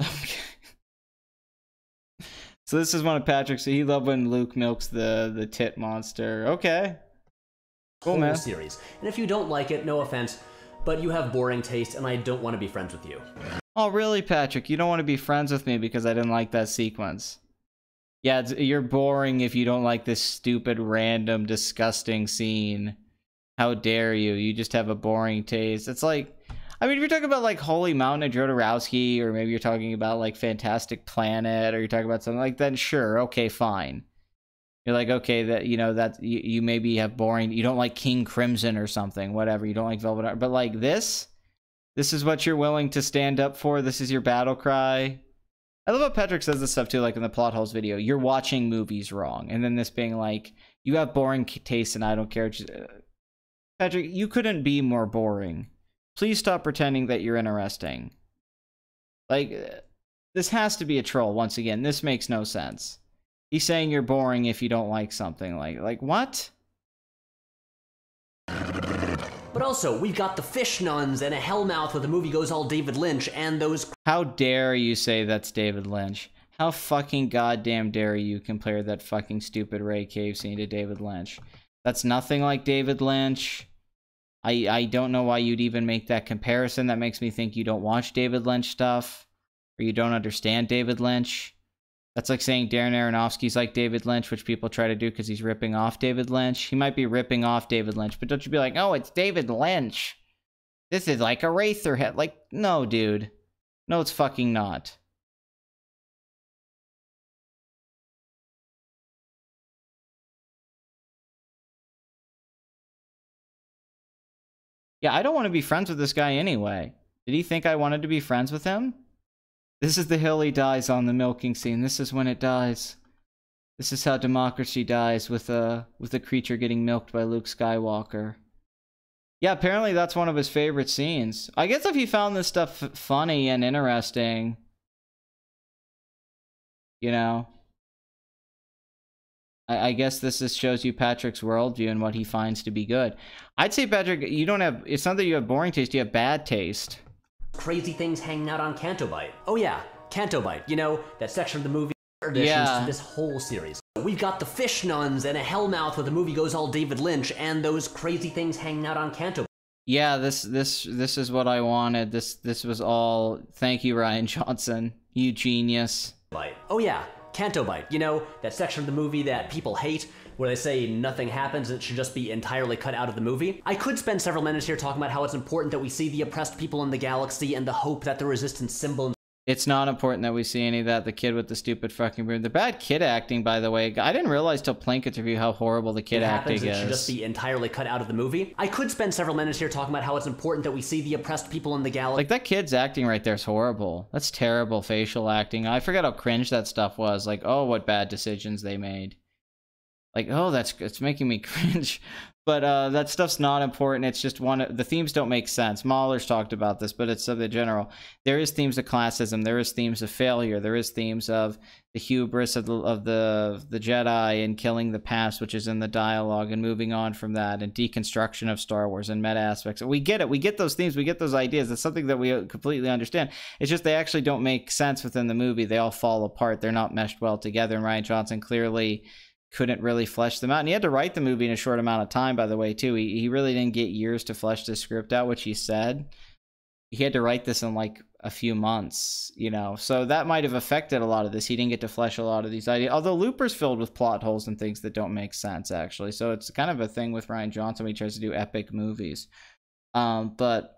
Okay. So this is one of Patrick's. He loved when Luke milks the tit monster. Okay. Cool, man. Series. And if you don't like it, no offense, but you have boring taste and I don't want to be friends with you. Oh, really, Patrick? You don't want to be friends with me because I didn't like that sequence? Yeah, you're boring if you don't like this stupid, random, disgusting scene. How dare you? You just have a boring taste. It's like, I mean, if you're talking about like Holy Mountain and Jodorowsky, or maybe you're talking about like Fantastic Planet, or you're talking about something like that, sure, okay, fine. You're like, okay, that, you know, that you maybe have boring, you don't like King Crimson or something, whatever, you don't like Velvet Art, but like this is what you're willing to stand up for? This is your battle cry? I love how Patrick says this stuff too, like in the plot holes video. You're watching movies wrong. And then this being like, you have boring taste and I don't care. Patrick, you couldn't be more boring. Please stop pretending that you're interesting. Like, this has to be a troll once again. This makes no sense. He's saying you're boring if you don't like something. Like what? But also, we've got the fish nuns and a hellmouth where the movie goes all David Lynch and those... How dare you say that's David Lynch? How fucking goddamn dare you compare that fucking stupid Ray cave scene to David Lynch? That's nothing like David Lynch. I don't know why you'd even make that comparison. That makes me think you don't watch David Lynch stuff, or you don't understand David Lynch. That's like saying Darren Aronofsky's like David Lynch, which people try to do because he's ripping off David Lynch. He might be ripping off David Lynch, but don't you be like, oh, it's David Lynch. This is like Eraserhead. Like, no, dude. No, it's fucking not. Yeah, I don't want to be friends with this guy anyway. Did he think I wanted to be friends with him? This is the hill he dies on, the milking scene. This is when it dies. This is how democracy dies, with a creature getting milked by Luke Skywalker. Yeah, apparently that's one of his favorite scenes. I guess if he found this stuff funny and interesting, you know, I guess this just shows you Patrick's worldview and what he finds to be good. I'd say, Patrick, you don't have, it's not that you have boring taste, you have bad taste. Crazy things hanging out on Canto Bight. Oh yeah, Canto Bight. You know, that section of the movie additions to this whole series. We've got the fish nuns and a hellmouth where the movie goes all David Lynch and those crazy things hanging out on Canto Bight. Yeah, this is what I wanted. This was all, thank you, Rian Johnson. You genius. Oh yeah, Canto Bight. You know, that section of the movie that people hate, where they say nothing happens and it should just be entirely cut out of the movie. I could spend several minutes here talking about how it's important that we see the oppressed people in the galaxy and the hope that the resistance symbol... It's not important that we see any of that. The kid with the stupid fucking beard. The bad kid acting, by the way. I didn't realize till Plinkett's review how horrible the kid acting is. It should just be entirely cut out of the movie. I could spend several minutes here talking about how it's important that we see the oppressed people in the galaxy. Like, that kid's acting right there is horrible. That's terrible facial acting. I forgot how cringe that stuff was. Like, oh, what bad decisions they made. Like, oh, it's making me cringe. But that stuff's not important. It's just the themes don't make sense. Mahler's talked about this, but it's of the general. There is themes of classism. There is themes of failure. There is themes of the hubris of the Jedi and killing the past, which is in the dialogue, and moving on from that, and deconstruction of Star Wars and meta aspects. We get it. We get those themes. We get those ideas. It's something that we completely understand. It's just they actually don't make sense within the movie. They all fall apart. They're not meshed well together, and Rian Johnson clearly couldn't really flesh them out. And he had to write the movie in a short amount of time, by the way, too. He really didn't get years to flesh the script out, which he said. He had to write this in like a few months, you know. So that might have affected a lot of this. He didn't get to flesh a lot of these ideas. Although Looper's filled with plot holes and things that don't make sense, actually. So it's kind of a thing with Rian Johnson when he tries to do epic movies. But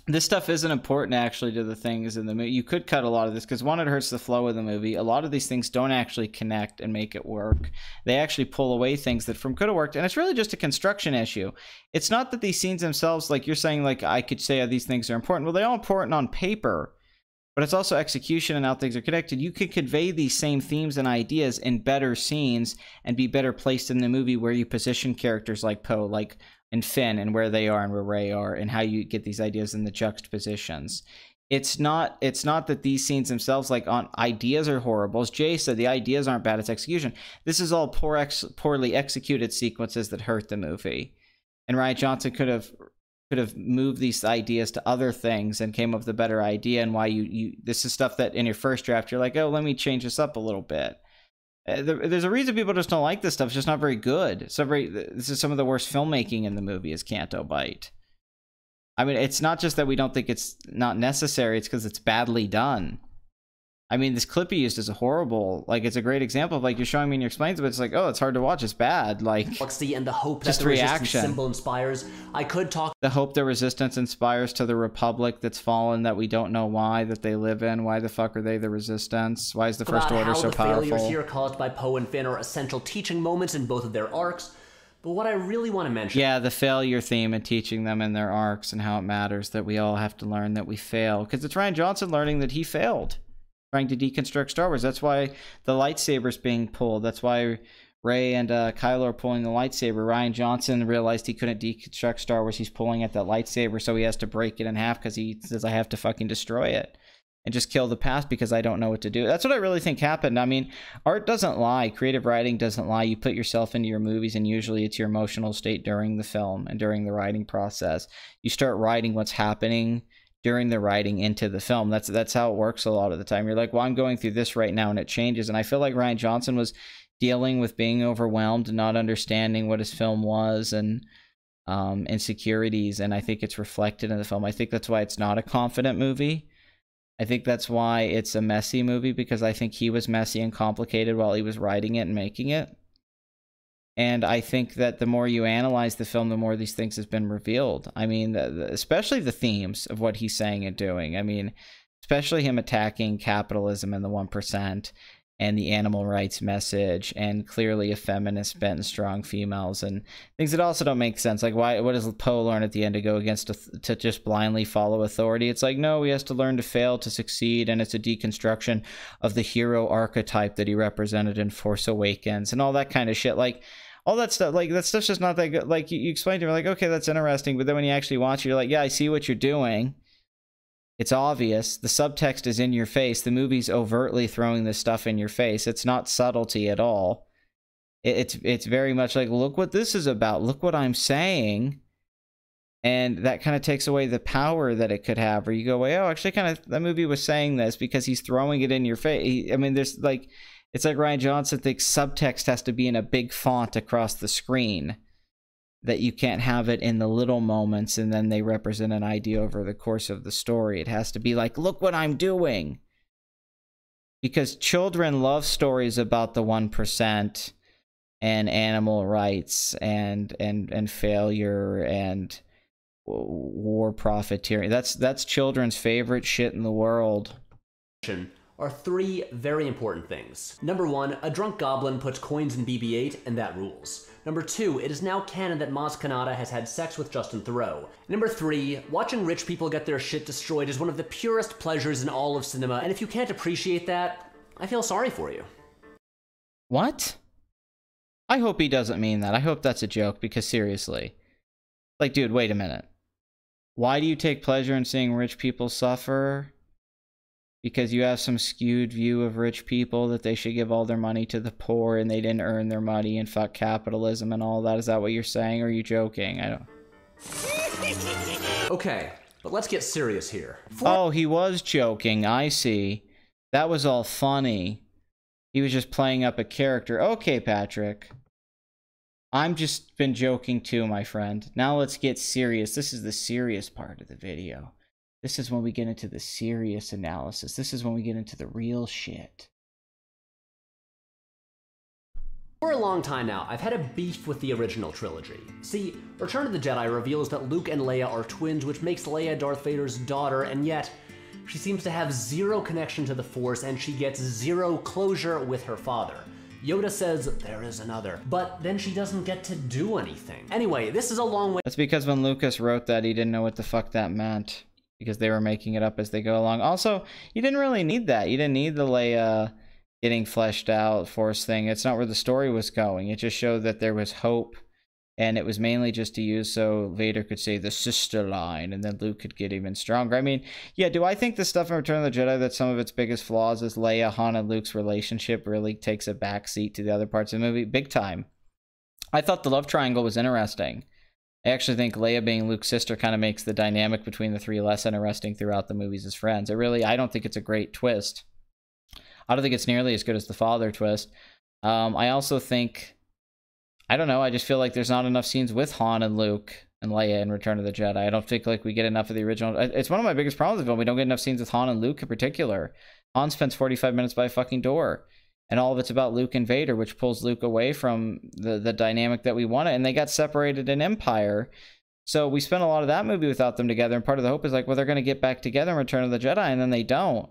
this stuff isn't important actually to the things in the movie. You could cut a lot of this because, one, it hurts the flow of the movie. A lot of these things don't actually connect and make it work. They actually pull away things that could have worked, and it's really just a construction issue. It's not that these scenes themselves, like you're saying, like I could say, oh, these things are important. Well, they're all important on paper, but it's also execution and how things are connected. You could convey these same themes and ideas in better scenes and be better placed in the movie where you position characters like Poe, like and Finn, and where they are and where Rey are, and how you get these ideas in the juxtapositions. it's not that these scenes themselves, like, on ideas are horrible. As Jay said, the ideas aren't bad, it's execution. This is all poorly executed sequences that hurt the movie. And Rian Johnson could have moved these ideas to other things and came up with a better idea. And why this is stuff that in your first draft you're like, oh, let me change this up a little bit. There's a reason people just don't like this stuff. It's just not very good. This is some of the worst filmmaking in the movie is Canto Bight. I mean, it's not just that we don't think it's not necessary, it's because it's badly done. I mean, this clip he used is a horrible, like, it's a great example of, like, you're showing me and you're explaining it, but it's like, oh, it's hard to watch, it's bad, like, and the hope that just the reaction. resistance symbol inspires. I could talk the hope the resistance inspires to the republic that's fallen, that we don't know why, that they live in. Why the fuck are they the resistance? Why is the First Order so powerful? The failures here caused by Poe and Finn are essential teaching moments in both of their arcs. But what I really want to mention... Yeah, the failure theme and teaching them in their arcs and how it matters that we all have to learn that we fail. Because it's Rian Johnson learning that he failed, trying to deconstruct Star Wars. That's why the lightsaber's being pulled. That's why Rey and Kylo are pulling the lightsaber. Rian Johnson realized he couldn't deconstruct Star Wars. He's pulling at that lightsaber, so he has to break it in half because he says, I have to fucking destroy it and just kill the past because I don't know what to do. That's what I really think happened. I mean, art doesn't lie. Creative writing doesn't lie. You put yourself into your movies, and usually it's your emotional state during the film and during the writing process. You start writing what's happening during the writing into the film. That's how it works a lot of the time. You're like, well, I'm going through this right now, and it changes. And I feel like Rian Johnson was dealing with being overwhelmed and not understanding what his film was, and insecurities, and I think it's reflected in the film. I think that's why it's not a confident movie. I think that's why it's a messy movie, because I think he was messy and complicated while he was writing it and making it. And I think that the more you analyze the film, the more these things have been revealed. I mean, especially the themes of what he's saying and doing. I mean, especially him attacking capitalism and the 1%, and the animal rights message, and clearly a feminist bent and strong females, and things that also don't make sense. Like, what does Poe learn at the end to go against, to just blindly follow authority? It's like, no, he has to learn to fail to succeed, and it's a deconstruction of the hero archetype that he represented in Force Awakens, and all that kind of shit. Like, all that stuff, like, that stuff's just not that good. Like, you explain to me, like, okay, that's interesting, but then when you actually watch it, you're like, yeah, I see what you're doing. It's obvious. The subtext is in your face. The movie's overtly throwing this stuff in your face. It's not subtlety at all. It's very much like, look what this is about. Look what I'm saying. And that kind of takes away the power that it could have. Or you go, well, oh, actually, kind of, that movie was saying this because he's throwing it in your face. I mean, there's like, it's like Rian Johnson thinks subtext has to be in a big font across the screen, that you can't have it in the little moments and then they represent an idea over the course of the story. It has to be like, look what I'm doing. Because children love stories about the 1% and animal rights and failure and war profiteering. That's children's favorite shit in the world. Are three very important things. Number one, a drunk goblin puts coins in BB-8, and that rules. Number two, it is now canon that Maz Kanata has had sex with Justin Theroux. Number three, watching rich people get their shit destroyed is one of the purest pleasures in all of cinema, and if you can't appreciate that, I feel sorry for you. What? I hope he doesn't mean that. I hope that's a joke, because seriously. Like, dude, wait a minute. Why do you take pleasure in seeing rich people suffer? Because you have some skewed view of rich people, that they should give all their money to the poor and they didn't earn their money and fuck capitalism and all that? Is that what you're saying, or are you joking? I don't... Okay, but let's get serious here. Oh, he was joking. I see. That was all funny. He was just playing up a character. Okay, Patrick. I'm just been joking too, my friend. Now let's get serious. This is the serious part of the video. This is when we get into the serious analysis. This is when we get into the real shit. For a long time now, I've had a beef with the original trilogy. See, Return of the Jedi reveals that Luke and Leia are twins, which makes Leia Darth Vader's daughter, and yet she seems to have zero connection to the Force, and she gets zero closure with her father. Yoda says, there is another, but then she doesn't get to do anything. Anyway, this is a long way. That's because when Lucas wrote that, he didn't know what the fuck that meant, because they were making it up as they go along. Also, you didn't really need that. You didn't need the Leia getting fleshed out Force thing. It's not where the story was going. It just showed that there was hope And it was mainly just to use so Vader could say the sister line, and then Luke could get even stronger. I mean, yeah, do I think the stuff in Return of the Jedi that some of its biggest flaws is Leia, Han, and Luke's relationship really takes a backseat to the other parts of the movie? Big time. I thought the love triangle was interesting. I actually think Leia being Luke's sister kind of makes the dynamic between the three less interesting throughout the movies as friends. I don't think it's a great twist. I don't think it's nearly as good as the father twist. I also think, I don't know, I just feel like there's not enough scenes with Han and Luke and Leia in Return of the Jedi. I don't think like we get enough of the original. It's one of my biggest problems with the film. We don't get enough scenes with Han and Luke in particular. Han spends 45 minutes by a fucking door. And all of it's about Luke and Vader, which pulls Luke away from the dynamic that we wanted. And they got separated in Empire. So we spent a lot of that movie without them together. And part of the hope is like, well, they're going to get back together in Return of the Jedi. And then they don't.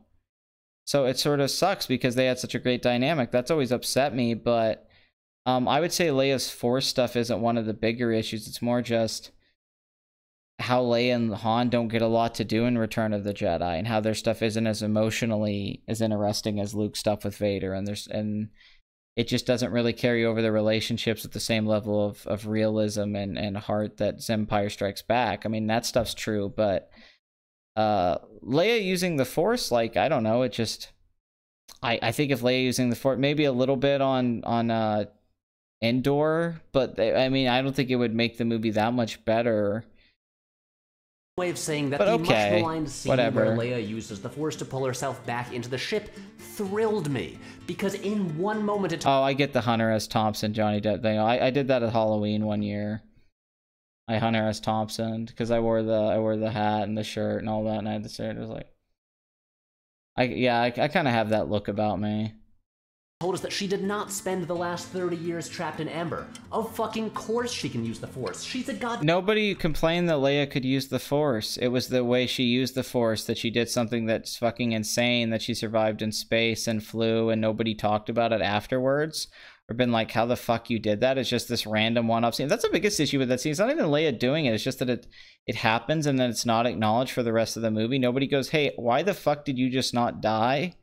So it sort of sucks because they had such a great dynamic. That's always upset me. But I would say Leia's Force stuff isn't one of the bigger issues. It's more just how Leia and Han don't get a lot to do in Return of the Jedi, and how their stuff isn't as emotionally as interesting as Luke's stuff with Vader, and it just doesn't really carry over the relationships with the same level of realism and heart that Empire Strikes Back. I mean, that stuff's true, but Leia using the Force, like, I don't know, it just, I think if Leia using the Force, maybe a little bit on Endor, but I mean, I don't think it would make the movie that much better. Way of saying that but the much maligned scene where whatever. Leia uses the Force to pull herself back into the ship thrilled me, because in one moment I get the Hunter S. Thompson Johnny Depp thing. I did that at Halloween one year. I Hunter S. Thompson because I wore the hat and the shirt and all that, and I had the shirt. It was like, I kind of have that look about me. Told us that she did not spend the last 30 years trapped in Amber. Of fucking course she can use the Force. She's a god. Nobody complained that Leia could use the Force. It was the way she used the Force that she did something that's fucking insane, that she survived in space and flew, and nobody talked about it afterwards. Or been like, how the fuck you did that? It's just this random one-off scene. That's the biggest issue with that scene. It's not even Leia doing it. It's just that it happens and then it's not acknowledged for the rest of the movie. Nobody goes, hey, why the fuck did you just not die?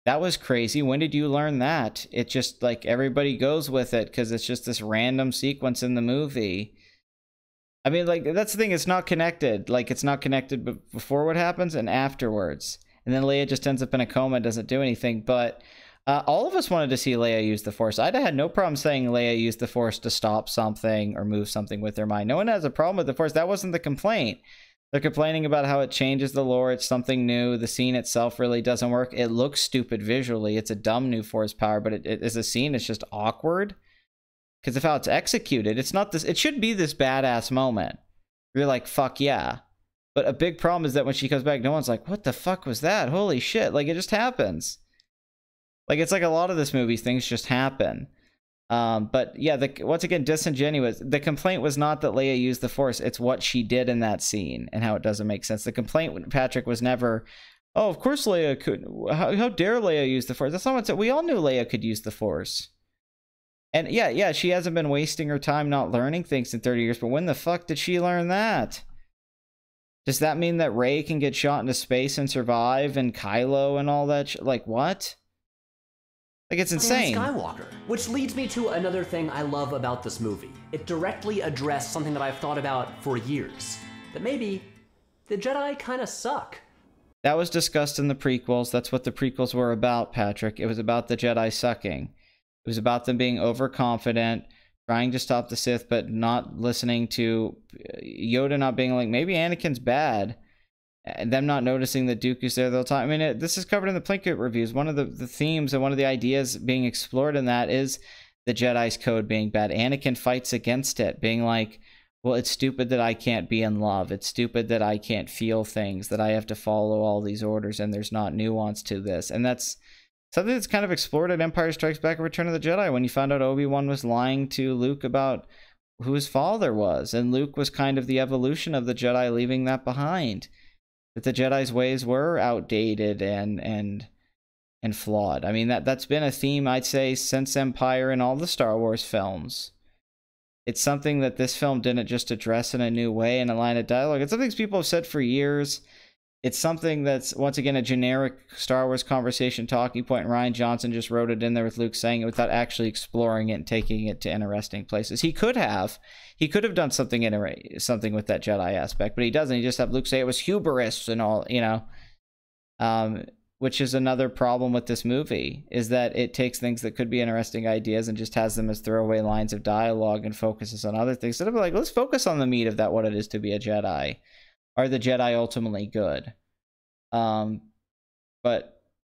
That was crazy. When did you learn that? It just, like, everybody goes with it because it's just this random sequence in the movie. I mean, like, that's the thing. It's not connected. Like, it's not connected before what happens and afterwards. And then Leia just ends up in a coma and doesn't do anything. But all of us wanted to see Leia use the Force. I'd have had no problem saying Leia used the Force to stop something or move something with her mind. No one has a problem with the Force. That wasn't the complaint. They're complaining about how it changes the lore. It's something new. The scene itself really doesn't work. It looks stupid visually. It's a dumb new Force power, but it as a scene, it's just awkward. Because of how it's executed, it's not this. It should be this badass moment. You're like, fuck yeah. But a big problem is that when she comes back, no one's like, what the fuck was that? Holy shit. Like, it just happens. Like, it's like a lot of this movie, things just happen. But yeah, once again, disingenuous. The complaint was not that Leia used the Force. It's what she did in that scene and how it doesn't make sense. The complaint, Patrick, was never, oh, of course Leia could. How dare Leia use the Force? That's not what it said. We all knew Leia could use the Force. And yeah, she hasn't been wasting her time not learning things in 30 years, but when the fuck did she learn that? Does that mean that Rey can get shot into space and survive, and Kylo and all that like, what? Like, it's insane. Skywalker. Which leads me to another thing I love about this movie. It directly addressed something that I've thought about for years. That maybe the Jedi kind of suck. That was discussed in the prequels. That's what the prequels were about, Patrick. It was about the Jedi sucking. It was about them being overconfident, trying to stop the Sith, but not listening to Yoda, not being like, maybe Anakin's bad. And them not noticing that Dooku's there the whole time. I mean, this is covered in the Plinkett reviews. One of the themes and one of the ideas being explored in that is the Jedi's code being bad. Anakin fights against it, being like, well, it's stupid that I can't be in love. It's stupid that I can't feel things, that I have to follow all these orders, and there's not nuance to this. And that's something that's kind of explored at Empire Strikes Back and Return of the Jedi, when you found out Obi-Wan was lying to Luke about who his father was. And Luke was kind of the evolution of the Jedi, leaving that behind. That the Jedi's ways were outdated and flawed. I mean, that's been a theme, I'd say, since Empire and all the Star Wars films. It's something that this film didn't just address in a new way in a line of dialogue. It's something people have said for years. it's something that's, once again, a generic Star Wars conversation talking point, and Rian Johnson just wrote it in there with Luke saying it without actually exploring it and taking it to interesting places. He could have done something with that Jedi aspect, but he doesn't. He just have Luke say it was hubris and all, you know, which is another problem with this movie, is that it takes things that could be interesting ideas and just has them as throwaway lines of dialogue and focuses on other things. Instead of like, let's focus on the meat of that, what it is to be a Jedi. Are the Jedi ultimately good? But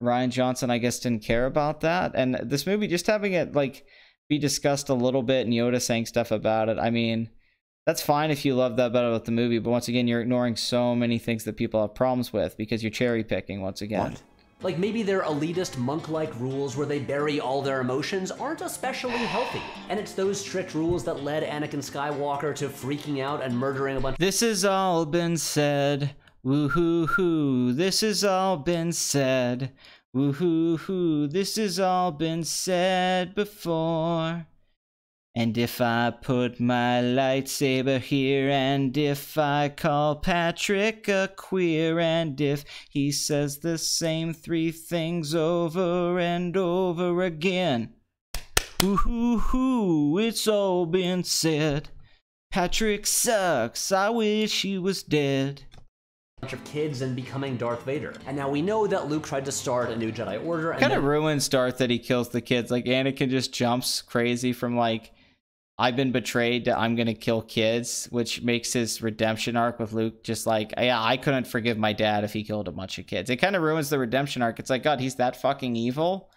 Rian Johnson, I guess, didn't care about that. And this movie, just having it like be discussed a little bit and Yoda saying stuff about it, I mean, that's fine if you love that about the movie, but once again, you're ignoring so many things that people have problems with because you're cherry picking once again. What? Like maybe their elitist monk-like rules where they bury all their emotions aren't especially healthy. And it's those strict rules that led Anakin Skywalker to freaking out and murdering a bunch. This has all been said. Woo-hoo-hoo. This has all been said. Woo-hoo-hoo. This has all been said before. And if I put my lightsaber here, and if I call Patrick a queer, and if he says the same 3 things over and over again. Ooh-hoo-hoo, it's all been said. Patrick sucks, I wish he was dead. Bunch of kids and becoming Darth Vader. And now we know that Luke tried to start a new Jedi Order. And kind of ruins Darth that he kills the kids. Like Anakin just jumps crazy from like, I've been betrayed to I'm gonna kill kids, which makes his redemption arc with Luke just like, yeah, I couldn't forgive my dad if he killed a bunch of kids. It kind of ruins the redemption arc. It's like, God, he's that fucking evil.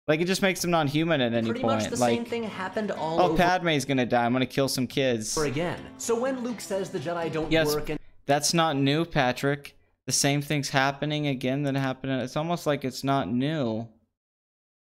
Like, it just makes him non-human at any point. Pretty much the same thing happened all over. Oh, Padme's gonna die. I'm gonna kill some kids. Again. So when Luke says the Jedi don't work, and that's not new, Patrick. The same thing's happening again that happened. It's almost like it's not new.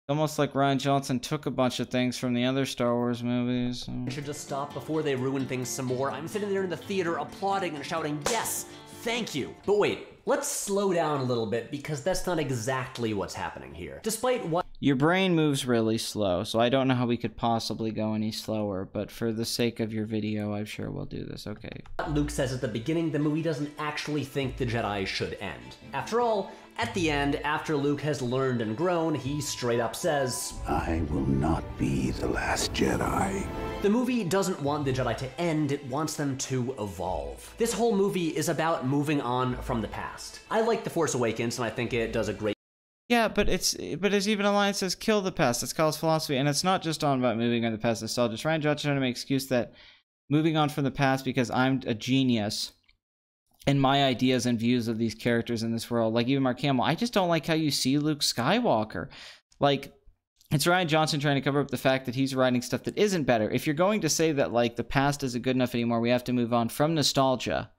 Almost like Rian Johnson took a bunch of things from the other Star Wars movies. Should just stop before they ruin things some more. I'm sitting there in the theater applauding and shouting, yes, thank you. But wait, let's slow down a little bit because that's not exactly what's happening here. Despite what... Your brain moves really slow, so I don't know how we could possibly go any slower, but for the sake of your video, I'm sure we'll do this. Okay. Luke says at the beginning, the movie doesn't actually think the Jedi should end. After all, at the end, after Luke has learned and grown, he straight up says, I will not be the last Jedi. The movie doesn't want the Jedi to end, it wants them to evolve. This whole movie is about moving on from the past. I like The Force Awakens, and I think it does a great... Yeah, but there's even a line that says, kill the past. That's Kyle's philosophy, and it's not just on about moving on the past. It's all just Rian Johnson trying to make an excuse that moving on from the past because I'm a genius. And my ideas and views of these characters in this world, like even Mark Hamill, I just don't like how you see Luke Skywalker. Like, it's Rian Johnson trying to cover up the fact that he's writing stuff that isn't better. If you're going to say that, like, the past isn't good enough anymore, we have to move on from nostalgia,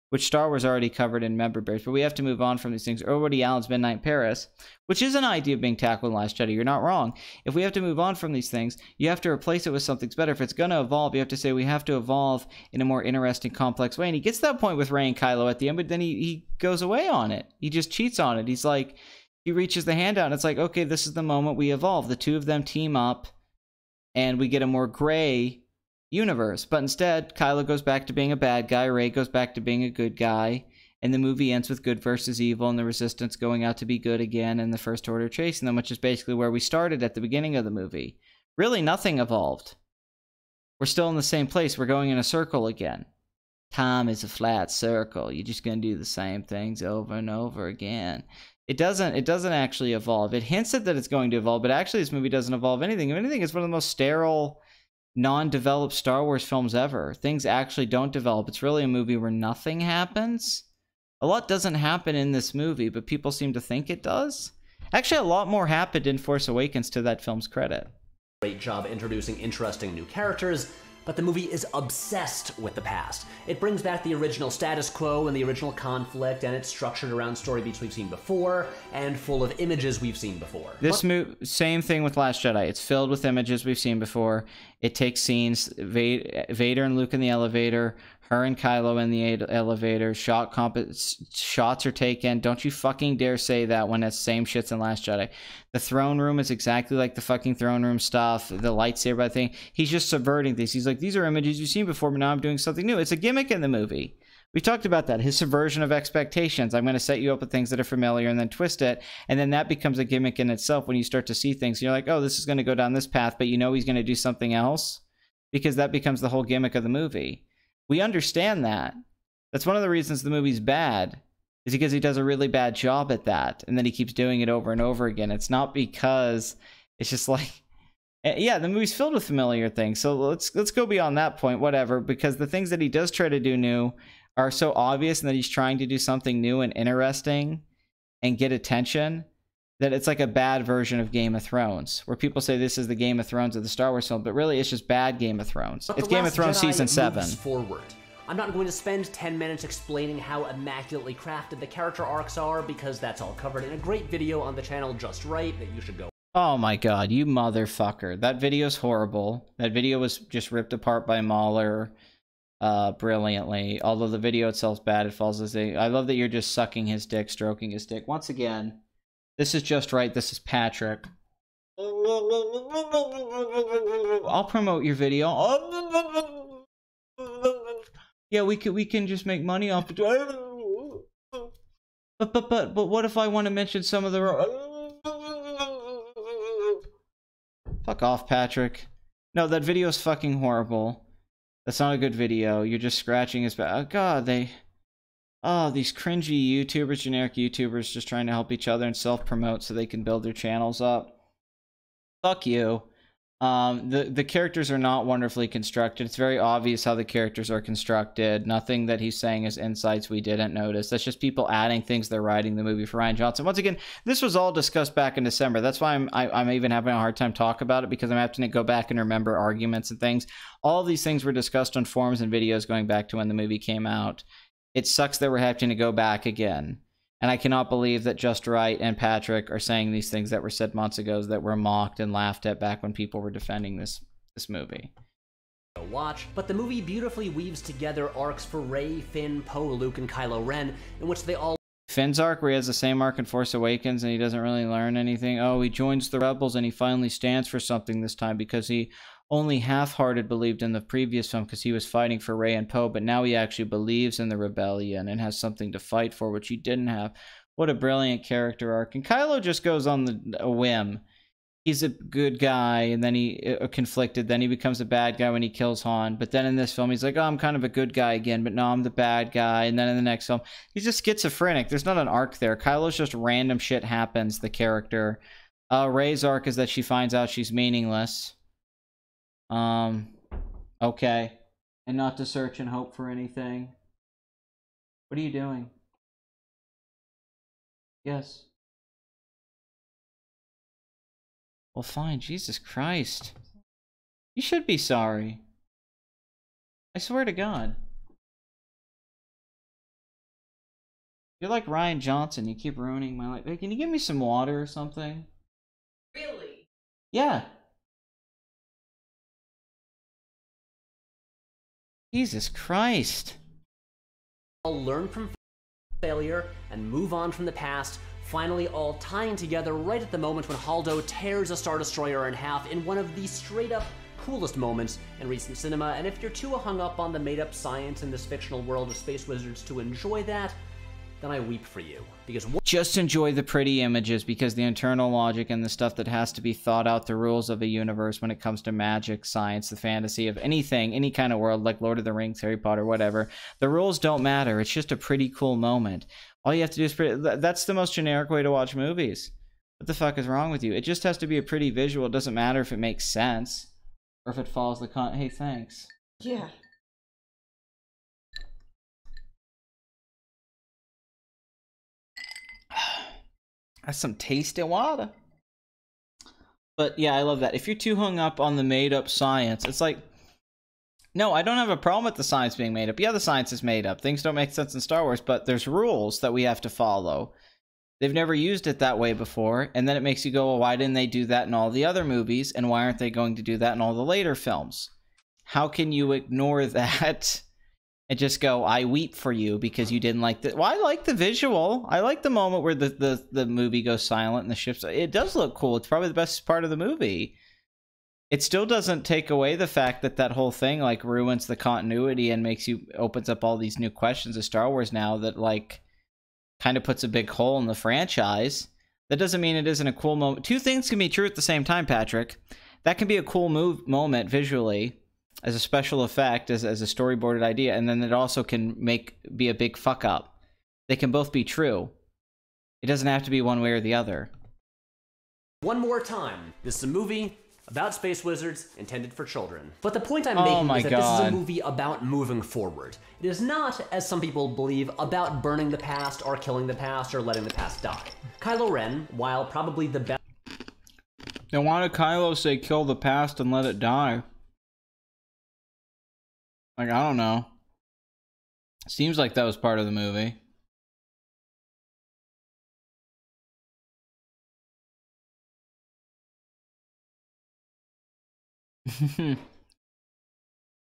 which Star Wars already covered in Member Bears, but we have to move on from these things. Or Woody Allen's Midnight in Paris, which is an idea being tackled in Last Jedi. You're not wrong. If we have to move on from these things, you have to replace it with something better. If it's going to evolve, you have to say we have to evolve in a more interesting, complex way. And he gets to that point with Rey and Kylo at the end, but then he goes away on it. He just cheats on it. He's like, he reaches the hand out, and it's like, okay, this is the moment we evolve. The two of them team up, and we get a more gray universe. But instead, Kylo goes back to being a bad guy, Rey goes back to being a good guy, and the movie ends with good versus evil and the Resistance going out to be good again and the First Order chasing them, which is basically where we started at the beginning of the movie. Really, nothing evolved. We're still in the same place. We're going in a circle again. Time is a flat circle. You're just going to do the same things over and over again. It doesn't actually evolve. It hints at that it's going to evolve, but actually this movie doesn't evolve anything. If anything, it's one of the most sterile, non-developed Star Wars films ever. Things actually don't develop. It's really a movie where nothing happens. A lot doesn't happen in this movie, but people seem to think it does. Actually, a lot more happened in Force Awakens, to that film's credit. Great job introducing interesting new characters, but the movie is obsessed with the past. It brings back the original status quo and the original conflict, and it's structured around story beats we've seen before, and full of images we've seen before. This same thing with Last Jedi. It's filled with images we've seen before. It takes scenes, Vader and Luke in the elevator, her and Kylo in the elevator, shots are taken. Don't you fucking dare say that when that same shit's in Last Jedi. The throne room is exactly like the fucking throne room stuff. The lightsaber thing. He's just subverting these. He's like, these are images you've seen before, but now I'm doing something new. It's a gimmick in the movie. We talked about that. His subversion of expectations. I'm going to set you up with things that are familiar and then twist it. And then that becomes a gimmick in itself when you start to see things. You're like, oh, this is going to go down this path, but you know he's going to do something else because that becomes the whole gimmick of the movie. We understand that. That's one of the reasons the movie's bad, is because he does a really bad job at that. And then he keeps doing it over and over again. It's not because it's just like, yeah, the movie's filled with familiar things. So let's go beyond that point, whatever, because the things that he does try to do new are so obvious and that he's trying to do something new and interesting and get attention that it's like a bad version of Game of Thrones, where people say this is the Game of Thrones of the Star Wars film, but really it's just bad Game of Thrones. It's Game of Thrones season 7. Forward. I'm not going to spend 10 minutes explaining how immaculately crafted the character arcs are, because that's all covered in a great video on the channel Just Right that you should go. Oh my god, you motherfucker. That video's horrible. That video was just ripped apart by Mahler brilliantly. Although the video itself's bad, it falls as a... I love that you're just sucking his dick, stroking his dick. Once again, this is Just Right. This is Patrick. I'll promote your video. Yeah, we can just make money off it. But what if I want to mention some of the... Fuck off, Patrick. No, that video is fucking horrible. That's not a good video. You're just scratching his back. Oh, God, oh, these cringy YouTubers, generic YouTubers just trying to help each other and self-promote so they can build their channels up. Fuck you. The characters are not wonderfully constructed. It's very obvious how the characters are constructed. Nothing that he's saying is insights we didn't notice. That's just people adding things. They're writing the movie for Rian Johnson. Once again, this was all discussed back in December. That's why I'm even having a hard time talking about it, because I'm having to go back and remember arguments and things. All of these things were discussed on forums and videos going back to when the movie came out. It sucks that we're having to go back again. And I cannot believe that Just Right and Patrick are saying these things that were said months ago that were mocked and laughed at back when people were defending this movie. Watch, but the movie beautifully weaves together arcs for Rey, Finn, Poe, Luke, and Kylo Ren, in which they all... Finn's arc, where he has the same arc in Force Awakens and he doesn't really learn anything. Oh, he joins the Rebels and he finally stands for something this time because he only half-hearted believed in the previous film because he was fighting for Rey and Poe, but now he actually believes in the rebellion and has something to fight for, which he didn't have. What a brilliant character arc. And Kylo just goes on a whim. He's a good guy, and then he conflicted. Then he becomes a bad guy when he kills Han. But then in this film, he's like, oh, I'm kind of a good guy again, but no, I'm the bad guy. And then in the next film, he's just schizophrenic. There's not an arc there. Kylo's just random shit happens, the character. Rey's arc is that she finds out she's meaningless. Okay. And not to search and hope for anything. What are you doing? Yes. Well, fine. Jesus Christ. You should be sorry. I swear to God. You're like Rian Johnson. You keep ruining my life. Hey, can you give me some water or something? Really? Yeah. Jesus Christ. All learn from failure and move on from the past, finally all tying together right at the moment when Haldo tears a Star Destroyer in half in one of the straight-up coolest moments in recent cinema. And if you're too hung up on the made-up science in this fictional world of space wizards to enjoy that, then I weep for you. Because just enjoy the pretty images, because the internal logic and the stuff that has to be thought out, the rules of a universe when it comes to magic, science, the fantasy of anything, any kind of world, like Lord of the Rings, Harry Potter, whatever. The rules don't matter. It's just a pretty cool moment. All you have to do is... That's the most generic way to watch movies. What the fuck is wrong with you? It just has to be a pretty visual. It doesn't matter if it makes sense. Or if it follows the con... Hey, thanks. Yeah. That's some tasty water. But yeah, I love that. If you're too hung up on the made-up science, it's like... No, I don't have a problem with the science being made up. Yeah, the science is made up. Things don't make sense in Star Wars, but there's rules that we have to follow. They've never used it that way before, and then it makes you go, well, why didn't they do that in all the other movies, and why aren't they going to do that in all the later films? How can you ignore that and just go, I weep for you because you didn't like the... Well, I like the visual. I like the moment where the movie goes silent and the ship's... It does look cool. It's probably the best part of the movie. it still doesn't take away the fact that that whole thing like ruins the continuity and opens up all these new questions of Star Wars now that like kind of puts a big hole in the franchise. That doesn't mean it isn't a cool moment. Two things can be true at the same time, Patrick. That can be a cool moment visually as a special effect, as a storyboarded idea, and then it also can be a big fuck up. They can both be true. It doesn't have to be one way or the other. One more time. This is a movie about space wizards intended for children. But the point I'm making is that this is a movie about moving forward. It is not, as some people believe, about burning the past or killing the past or letting the past die. Kylo Ren, while probably the best... Then why did Kylo say kill the past and let it die? Like, I don't know. Seems like that was part of the movie.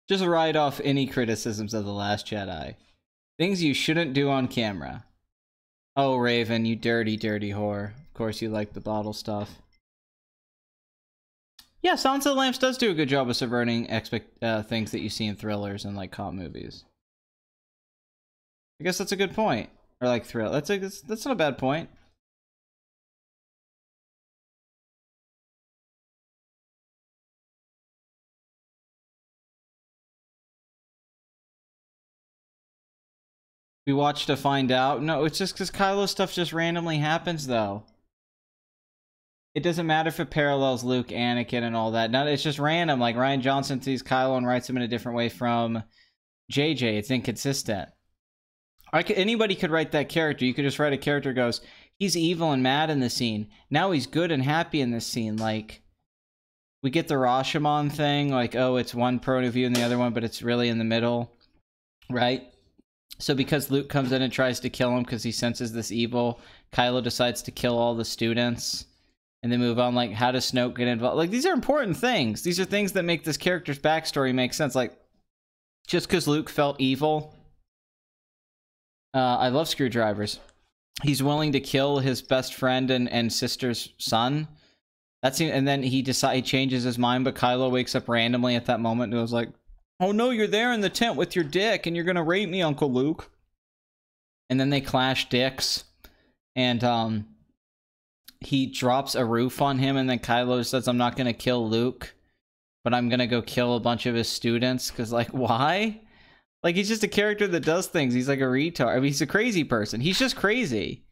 Just write off any criticisms of The Last Jedi. Things you shouldn't do on camera. Oh, Raven, you dirty, dirty whore. Of course you like the bottle stuff. Yeah, Silence of the Lambs does do a good job of subverting things that you see in thrillers and like cop movies. I guess that's a good point. Or like thrill. That's not a bad point. We watch to find out. No, it's just because Kylo stuff just randomly happens, though. It doesn't matter if it parallels Luke, Anakin, and all that. No, it's just random. Like, Rian Johnson sees Kylo and writes him in a different way from JJ. It's inconsistent. Anybody could write that character. You could just write a character who goes, he's evil and mad in this scene. Now he's good and happy in this scene. Like, we get the Rashomon thing. Like, oh, it's one point of view and the other one, but it's really in the middle. Right? So because Luke comes in and tries to kill him because he senses this evil, Kylo decides to kill all the students. And they move on, like, how does Snoke get involved? Like, these are important things. These are things that make this character's backstory make sense. Like, just because Luke felt evil. I love screwdrivers. He's willing to kill his best friend and sister's son. And then he changes his mind, but Kylo wakes up randomly at that moment and goes like, oh no, you're there in the tent with your dick and you're gonna rape me, Uncle Luke. And then they clash dicks. And he drops a roof on him, and then Kylo says, I'm not gonna kill Luke, but I'm gonna go kill a bunch of his students. Because, like, why? Like, he's just a character that does things. He's like a retard. I mean, he's a crazy person. He's just crazy.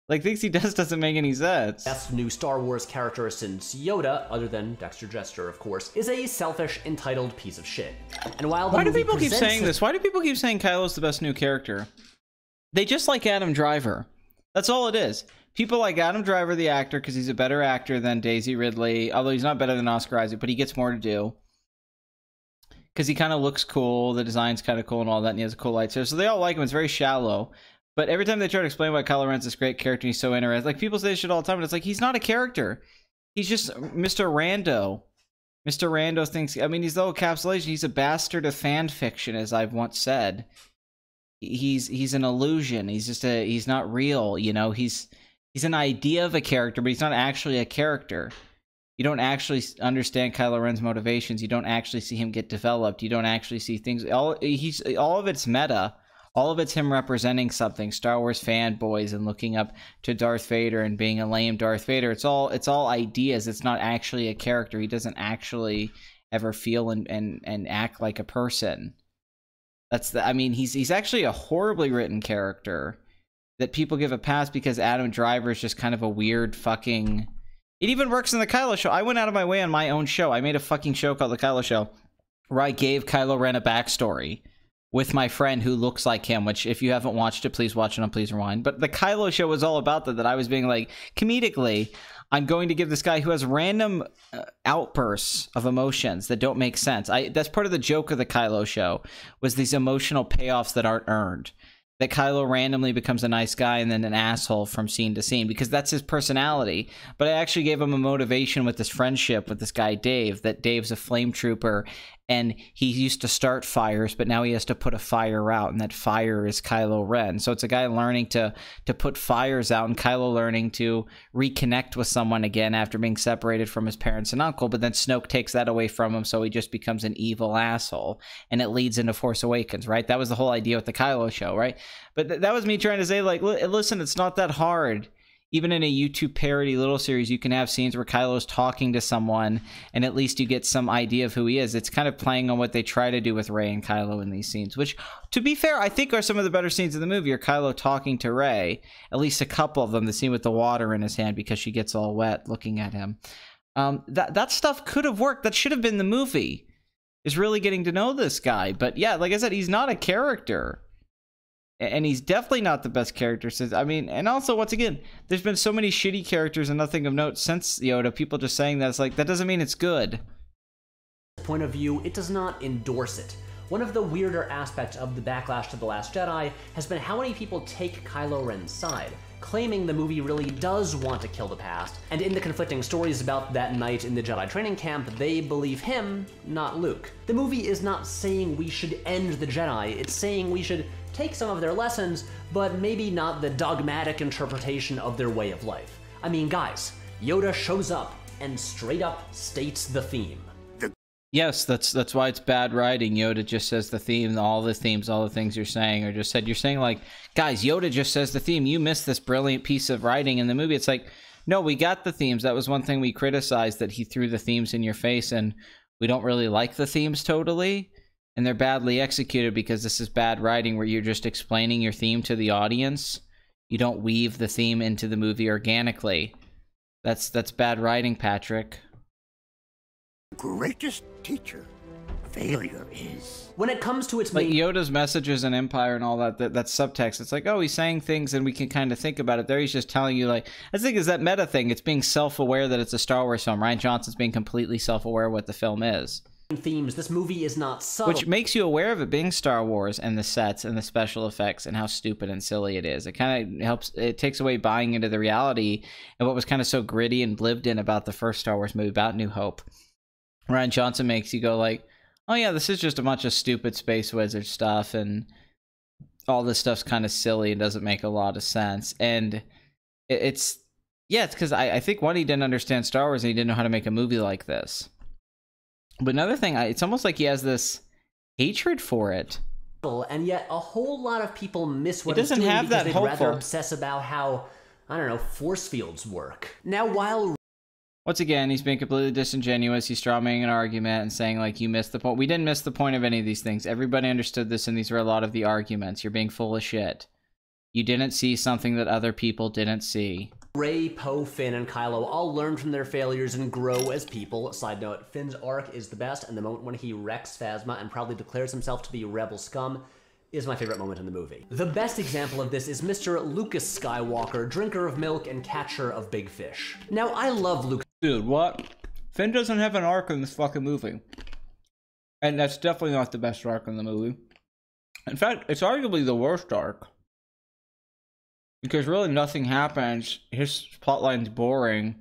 Like, things he does doesn't make any sense. Best new Star Wars character since Yoda, other than Dexter Jettster, of course, is a selfish, entitled piece of shit. And while the Why do people keep saying this? Why do people keep saying Kylo's the best new character? They just like Adam Driver. That's all it is. People like Adam Driver, the actor, because he's a better actor than Daisy Ridley, although he's not better than Oscar Isaac, but he gets more to do. Because he kind of looks cool, the design's kind of cool and all that, and he has a cool lightsaber. So they all like him. It's very shallow. But every time they try to explain why Kylo Ren's this great character and he's so interesting, like, people say this shit all the time, but it's like, he's not a character. He's just Mr. Rando. Mr. Rando thinks, I mean, he's the whole encapsulation. He's a bastard of fan fiction, as I've once said. He's an illusion. He's not real, you know? He's an idea of a character, but he's not actually a character. You don't actually understand Kylo Ren's motivations. You don't actually see him get developed. You don't actually see things. All of it's meta. All of it's him representing something. Star Wars fanboys and looking up to Darth Vader and being a lame Darth Vader. It's all ideas. It's not actually a character. He doesn't actually ever feel and act like a person. I mean, he's actually a horribly written character that people give a pass because Adam Driver is just kind of a weird fucking... It even works in the Kylo show. I went out of my way on my own show. I made a fucking show called The Kylo Show where I gave Kylo Ren a backstory with my friend who looks like him, which if you haven't watched it, please watch it on Please Rewind. But the Kylo show was all about that I was being like, comedically, I'm going to give this guy who has random outbursts of emotions that don't make sense. That's part of the joke of the Kylo show, was these emotional payoffs that aren't earned. That Kylo randomly becomes a nice guy and then an asshole from scene to scene, because that's his personality. But I actually gave him a motivation with this friendship with this guy Dave, that Dave's a flame trooper and he used to start fires, but now he has to put a fire out, and that fire is Kylo Ren. So it's a guy learning to put fires out, and Kylo learning to reconnect with someone again after being separated from his parents and uncle, but then Snoke takes that away from him, so he just becomes an evil asshole, and it leads into Force Awakens, right? That was the whole idea with the Kylo show, right? But that was me trying to say, like, listen, it's not that hard. Even in a YouTube parody little series, you can have scenes where Kylo's talking to someone, and at least you get some idea of who he is. It's kind of playing on what they try to do with Rey and Kylo in these scenes, which, to be fair, I think are some of the better scenes in the movie, are Kylo talking to Rey. At least a couple of them. The scene with the water in his hand because she gets all wet looking at him. That stuff could have worked. That should have been the movie, is really getting to know this guy. But yeah, like I said, he's not a character. And he's definitely not the best character since, I mean, and also, once again, there's been so many shitty characters and nothing of note since Yoda. People just saying that, it's like, that doesn't mean it's good. Point of view, it does not endorse it. One of the weirder aspects of the backlash to The Last Jedi has been how many people take Kylo Ren's side, claiming the movie really does want to kill the past, and in the conflicting stories about that night in the Jedi training camp, they believe him, not Luke. The movie is not saying we should end the Jedi, it's saying we should take some of their lessons, but maybe not the dogmatic interpretation of their way of life. I mean, guys, Yoda shows up and straight up states the theme. Yes, that's why it's bad writing. Yoda just says the theme, all the themes, all the things you're saying are just said. You're saying, like, guys, Yoda just says the theme. You missed this brilliant piece of writing in the movie. It's like, no, we got the themes. That was one thing we criticized, that he threw the themes in your face, and we don't really like the themes totally. And they're badly executed because this is bad writing where you're just explaining your theme to the audience. You don't weave the theme into the movie organically. That's bad writing, Patrick. Greatest teacher, failure is. When it comes to its like Yoda's messages and Empire and all that subtext, it's like, oh, he's saying things and we can kind of think about it. There he's just telling you, like, I think is that meta thing. It's being self-aware that it's a Star Wars film. Rian Johnson's being completely self-aware what the film is. Themes, this movie is not subtle. Which makes you aware of it being Star Wars and the sets and the special effects and how stupid and silly it is. It kind of helps, it takes away buying into the reality and what was kind of so gritty and lived in about the first Star Wars movie, about New Hope. Rian Johnson makes you go like, oh yeah, this is just a bunch of stupid space wizard stuff and all this stuff's kind of silly and doesn't make a lot of sense. And it's because I think one, he didn't understand Star Wars and he didn't know how to make a movie like this. But another thing, it's almost like he has this hatred for it. And yet a whole lot of people miss what it's doing because they'd rather obsess about how, I don't know, force fields work. Now, while... Once again, he's being completely disingenuous. He's strawmanning an argument and saying, like, you missed the point. We didn't miss the point of any of these things. Everybody understood this, and these were a lot of the arguments. You're being full of shit. You didn't see something that other people didn't see. Rey, Poe, Finn, and Kylo all learn from their failures and grow as people. Side note, Finn's arc is the best, and the moment when he wrecks Phasma and proudly declares himself to be rebel scum is my favorite moment in the movie. The best example of this is Mr. Lucas Skywalker, drinker of milk and catcher of big fish. Now, I love Luke. Dude, what? Finn doesn't have an arc in this fucking movie. And that's definitely not the best arc in the movie. In fact, it's arguably the worst arc. Because really nothing happens. His plotline's boring.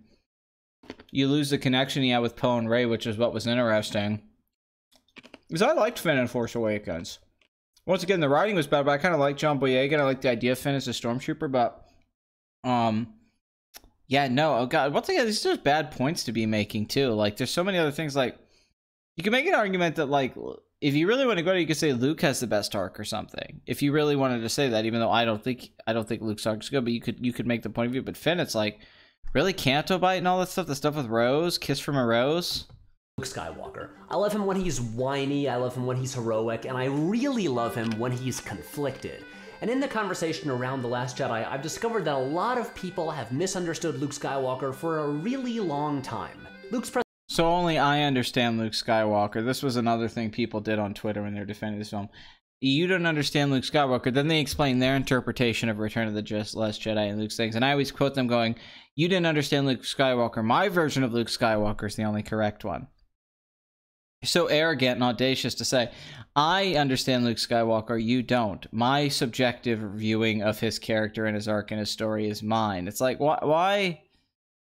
You lose the connection he had with Poe and Rey, which is what was interesting. Because I liked Finn in Force Awakens. Once again, the writing was bad, but I kind of like John Boyega, and I like the idea of Finn as a stormtrooper, but... yeah, no, oh god, once again, these are just bad points to be making, too. Like, there's so many other things, like... You can make an argument that, like... If you really want to go there, you could say Luke has the best arc or something. If you really wanted to say that, even though I don't think Luke's arc is good, but you could make the point of view. But Finn, it's like, really, Canto Bite and all that stuff, the stuff with Rose, Kiss from a Rose. Luke Skywalker. I love him when he's whiny, I love him when he's heroic, and I really love him when he's conflicted. And in the conversation around The Last Jedi, I've discovered that a lot of people have misunderstood Luke Skywalker for a really long time. So only I understand Luke Skywalker. This was another thing people did on Twitter when they were defending this film. You don't understand Luke Skywalker. Then they explain their interpretation of Return of the Last Jedi and Luke's things. And I always quote them going, you didn't understand Luke Skywalker. My version of Luke Skywalker is the only correct one. So arrogant and audacious to say, I understand Luke Skywalker, you don't. My subjective viewing of his character and his arc and his story is mine. It's like, why?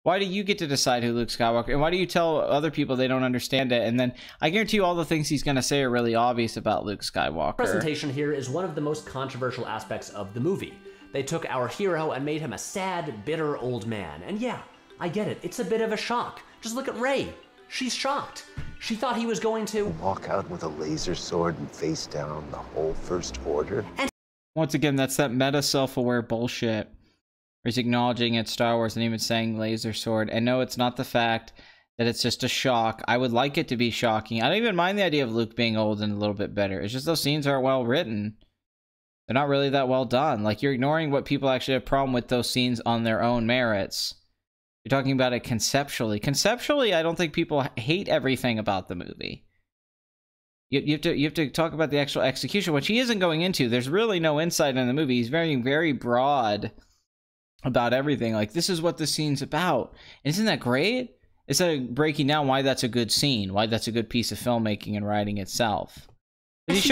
Why do you get to decide who Luke Skywalker? And why do you tell other people they don't understand it? And then I guarantee you all the things he's going to say are really obvious about Luke Skywalker. Presentation here is one of the most controversial aspects of the movie. They took our hero and made him a sad, bitter old man. And yeah, I get it. It's a bit of a shock. Just look at Rey. She's shocked. She thought he was going to walk out with a laser sword and face down the whole First Order. And once again, that's that meta self-aware bullshit. He's acknowledging it's Star Wars and even saying laser sword. And no, it's not the fact that it's just a shock. I would like it to be shocking. I don't even mind the idea of Luke being old and a little bit better. It's just those scenes aren't well written. They're not really that well done. Like, you're ignoring what people actually have a problem with those scenes on their own merits. You're talking about it conceptually. Conceptually, I don't think people hate everything about the movie. You have to talk about the actual execution, which he isn't going into. There's really no insight in the movie. He's very, very broad about everything. Like, this is what the scene's about. And isn't that great? Instead of breaking down why that's a good scene, why that's a good piece of filmmaking and writing itself. He's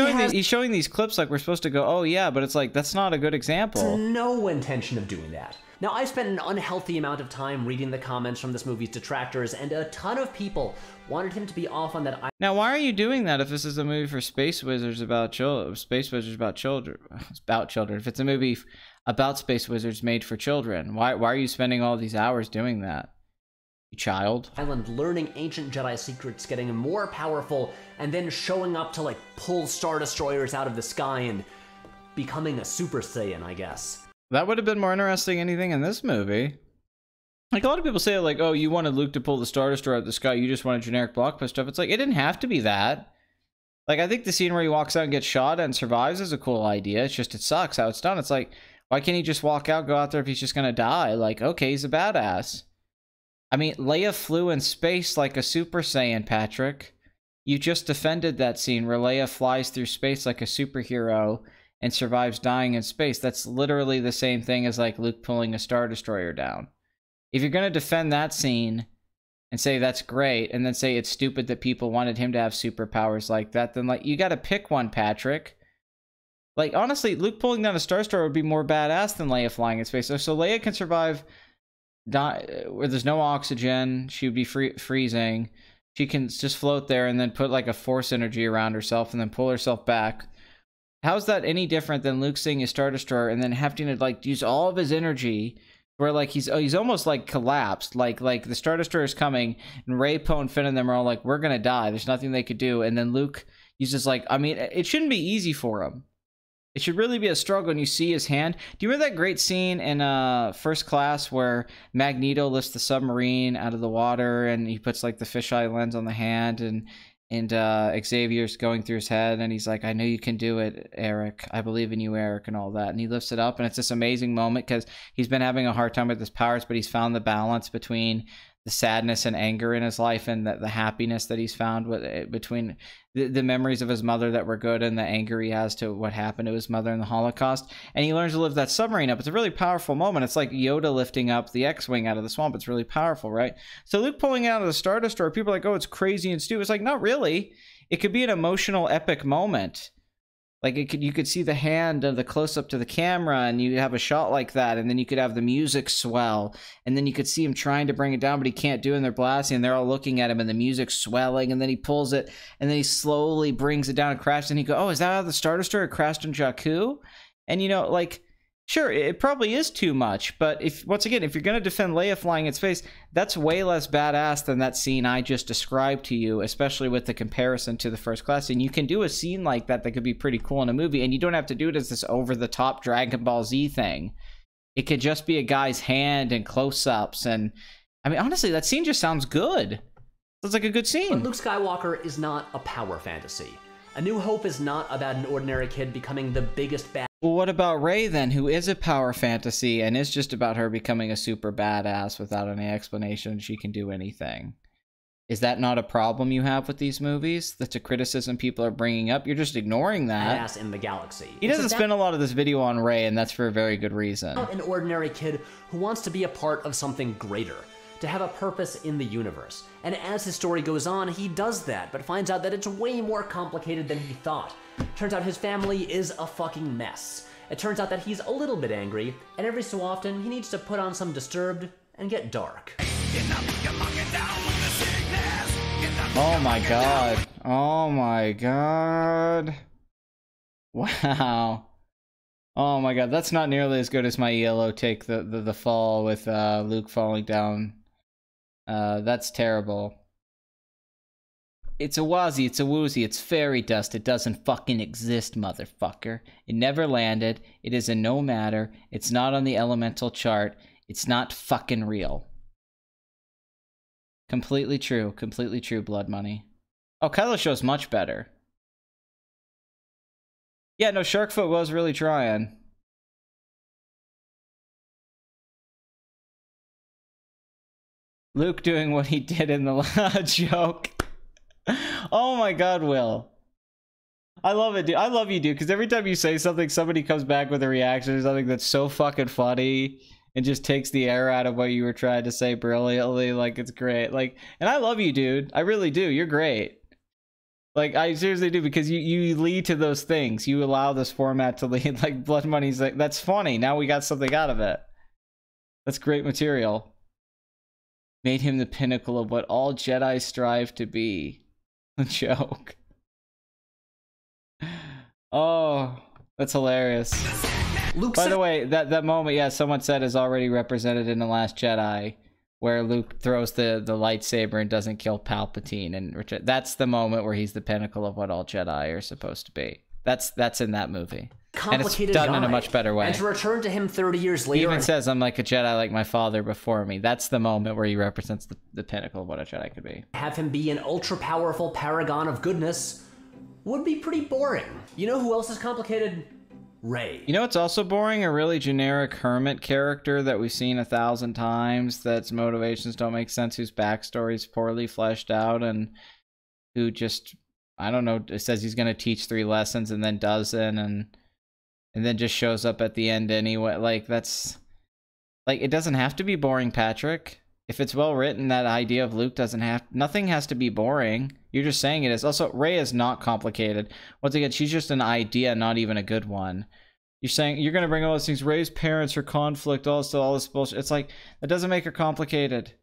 showing these clips like we're supposed to go, oh yeah, but it's like, that's not a good example. No intention of doing that. Now, I've spent an unhealthy amount of time reading the comments from this movie's detractors, and a ton of people wanted him to be off on that. Now, why are you doing that if this is a movie for space wizards about children? Space wizards about children. It's about children. If it's a movie about space wizards made for children, why are you spending all these hours doing that? You child. Island learning ancient Jedi secrets, getting more powerful, and then showing up to, like, pull Star Destroyers out of the sky and becoming a Super Saiyan, I guess. That would have been more interesting than anything in this movie. Like, a lot of people say, like, oh, you wanted Luke to pull the Star Destroyer out of the sky, you just wanted generic blockbuster stuff. It's like, it didn't have to be that. Like, I think the scene where he walks out and gets shot and survives is a cool idea. It's just, it sucks how it's done. It's like, why can't he just walk out, go out there if he's just gonna die? Like, okay, he's a badass. I mean, Leia flew in space like a Super Saiyan, Patrick. You just defended that scene where Leia flies through space like a superhero and survives dying in space. That's literally the same thing as, like, Luke pulling a Star Destroyer down. If you're going to defend that scene and say that's great, and then say it's stupid that people wanted him to have superpowers like that, then, like, you got to pick one, Patrick. Like, honestly, Luke pulling down a Star Destroyer would be more badass than Leia flying in space. So Leia can survive where there's no oxygen. She would be freezing. She can just float there and then put, like, a force energy around herself and then pull herself back. How's that any different than Luke seeing his Star Destroyer and then having to, like, use all of his energy where, like, he's almost, like, collapsed. Like the Star Destroyer is coming and Rey, Poe, and Finn and them are all like, we're gonna die. There's nothing they could do. And then Luke uses, like, I mean, it shouldn't be easy for him. It should really be a struggle, and you see his hand. Do you remember that great scene in First Class where Magneto lifts the submarine out of the water and he puts, like, the fisheye lens on the hand, and Xavier's going through his head and he's like, I know you can do it, Eric. I believe in you, Eric, and all that. And he lifts it up, and it's this amazing moment because he's been having a hard time with his powers, but he's found the balance between the sadness and anger in his life and the happiness that he's found between the memories of his mother that were good and the anger he has to what happened to his mother in the Holocaust. And he learns to lift that submarine up. It's a really powerful moment. It's like Yoda lifting up the X-Wing out of the swamp. It's really powerful, right? So Luke pulling it out of the Star Destroyer, people are like, oh, it's crazy and stupid. It's like, not really. It could be an emotional, epic moment. Like, you could see the hand of the close-up to the camera, and you have a shot like that, and then you could have the music swell, and then you could see him trying to bring it down, but he can't do it, and they're blasting, and they're all looking at him, and the music's swelling, and then he pulls it, and then he slowly brings it down and crashes, and he goes, oh, is that how the Star Destroyer crashed in Jakku? And, you know, like, sure, it probably is too much, but once again, if you're going to defend Leia flying in space, that's way less badass than that scene I just described to you, especially with the comparison to the First Class. And you can do a scene like that could be pretty cool in a movie, and you don't have to do it as this over-the-top Dragon Ball Z thing. It could just be a guy's hand and close-ups, and, I mean, honestly, that scene just sounds good. Sounds like a good scene. But Luke Skywalker is not a power fantasy. A New Hope is not about an ordinary kid becoming the biggest bad. Well, what about Rey, then, who is a power fantasy and is just about her becoming a super badass without any explanation? She can do anything. Is that not a problem you have with these movies? That's a criticism people are bringing up? You're just ignoring that. Badass in the galaxy. He doesn't spend a lot of this video on Rey, and that's for a very good reason. Not an ordinary kid who wants to be a part of something greater, to have a purpose in the universe. And as his story goes on, he does that, but finds out that it's way more complicated than he thought. Turns out his family is a fucking mess. It turns out that he's a little bit angry, and every so often he needs to put on some Disturbed and get dark. Oh my god. Oh my god. Wow. Oh my god, that's not nearly as good as my ELO take, the fall with Luke falling down. That's terrible. It's a wazzy, it's a woozy, it's fairy dust. It doesn't fucking exist, motherfucker. It never landed. It is a no matter. It's not on the elemental chart. It's not fucking real. Completely true, Blood Money. Oh, Kylo show's much better. Yeah, no, Sharkfoot was really trying. Luke doing what he did in the joke. Oh my god, Will. I love it, dude. I love you, dude, because every time you say something, somebody comes back with a reaction or something that's so fucking funny and just takes the air out of what you were trying to say brilliantly. Like, it's great. Like, and I love you, dude. I really do. You're great. Like, I seriously do, because you lead to those things. You allow this format to lead. Like, Blood Money's like, that's funny. Now we got something out of it. That's great material. Made him the pinnacle of what all Jedi strive to be. A joke. Oh, that's hilarious. By the way, that moment, yeah, someone said is already represented in The Last Jedi, where Luke throws the lightsaber and doesn't kill Palpatine, and that's the moment where he's the pinnacle of what all Jedi are supposed to be. That's in that movie. Complicated and it's done guy. in a much better way. And to return to him 30 years later... He even says, I'm like a Jedi like my father before me. That's the moment where he represents the pinnacle of what a Jedi could be. Have him be an ultra-powerful paragon of goodness would be pretty boring. You know who else is complicated? Rey. You know what's also boring? A really generic hermit character that we've seen 1,000 times, that's motivations don't make sense, whose backstory's poorly fleshed out, and who just, I don't know, says he's going to teach 3 lessons and then doesn't, and then just shows up at the end anyway. Like, that's... Like, it doesn't have to be boring, Patrick. If it's well written, that idea of Luke doesn't have... Nothing has to be boring. You're just saying it is. Also, Rey is not complicated. Once again, she's just an idea, not even a good one. You're saying you're going to bring all those things. Rey's parents, her conflict, also all this bullshit. It's like, that doesn't make her complicated.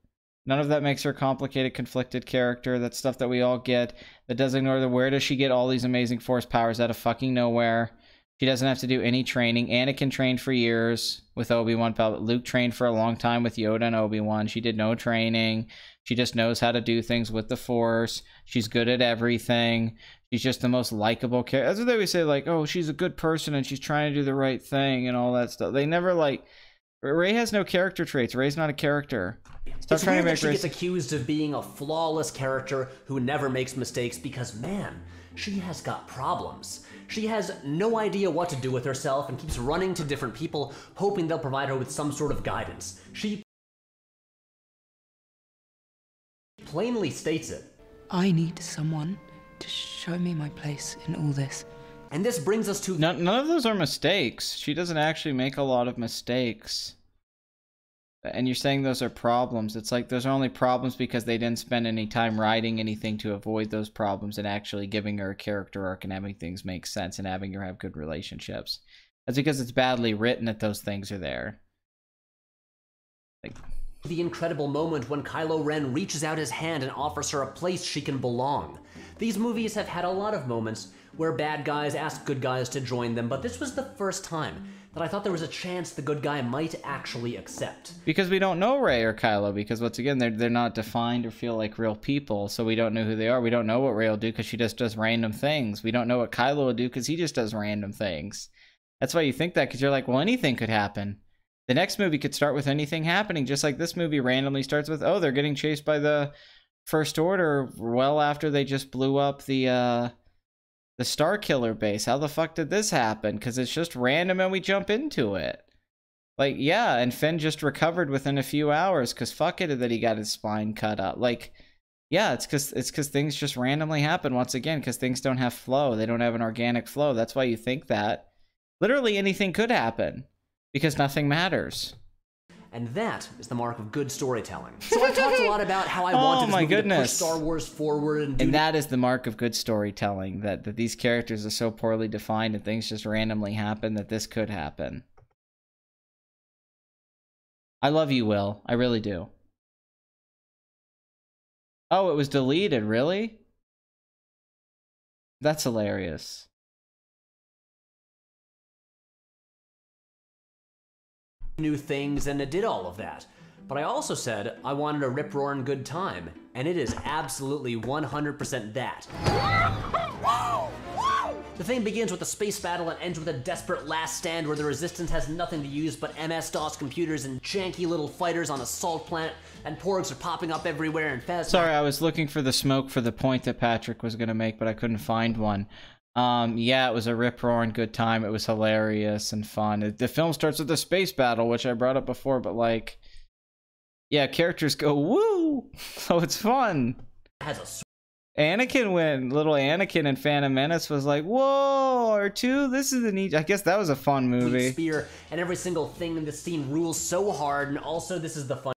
None of that makes her a complicated, conflicted character. That's stuff that we all get. That doesn't ignore the where does she get all these amazing force powers out of fucking nowhere. She doesn't have to do any training. Anakin trained for years with Obi-Wan. Luke trained for a long time with Yoda and Obi-Wan. She did no training. She just knows how to do things with the Force. She's good at everything. She's just the most likable character. That's what they always say, like, oh, she's a good person and she's trying to do the right thing and all that stuff. They never, like... Rey has no character traits. Rey's not a character. Stop it's trying weird to make that she Rey... gets accused of being a flawless character who never makes mistakes because, man, she has got problems. She has no idea what to do with herself and keeps running to different people, hoping they'll provide her with some sort of guidance. She plainly states it. I need someone to show me my place in all this. And this brings us to... None of those are mistakes. She doesn't actually make a lot of mistakes. And you're saying those are problems. It's like those are only problems because they didn't spend any time writing anything to avoid those problems and actually giving her a character arc and having things make sense and having her have good relationships. That's because it's badly written that those things are there. Like... The incredible moment when Kylo Ren reaches out his hand and offers her a place she can belong. These movies have had a lot of moments where bad guys ask good guys to join them, but this was the first time that I thought there was a chance the good guy might actually accept. Because we don't know Rey or Kylo, because once again, they're not defined or feel like real people, so we don't know who they are. We don't know what Rey will do because she just does random things. We don't know what Kylo will do because he just does random things. That's why you think that, because you're like, well, anything could happen. The next movie could start with anything happening, just like this movie randomly starts with, oh, they're getting chased by the First Order well after they just blew up the Star Killer base. How the fuck did this happen? Because it's just random and we jump into it. Like, yeah, and Finn just recovered within a few hours because fuck it that he got his spine cut up. Like, yeah, it's because things just randomly happen once again because things don't have flow. They don't have an organic flow. That's why you think that. Literally anything could happen because nothing matters. And that is the mark of good storytelling. So I talked a lot about how I wanted this movie to push Star Wars forward. And that is the mark of good storytelling, that these characters are so poorly defined and things just randomly happen that this could happen. I love you, Will. I really do. Oh, it was deleted, really? That's hilarious. New things, and it did all of that. But I also said I wanted a rip-roaring good time, and it is absolutely 100% that. The thing begins with a space battle and ends with a desperate last stand where the Resistance has nothing to use but MS-DOS computers and janky little fighters on a salt planet, and porgs are popping up everywhere and Phasma... Sorry, I was looking for the smoke for the point that Patrick was going to make, but I couldn't find one. Yeah, it was a rip-roaring good time. It was hilarious and fun. The film starts with a space battle, which I brought up before, but like... Yeah, characters go, woo! So it's fun. Anakin went, little Anakin in Phantom Menace was like, whoa, R2, this is a neat... I guess that was a fun movie. Spear, and every single thing in the scene rules so hard, and also this is the fun...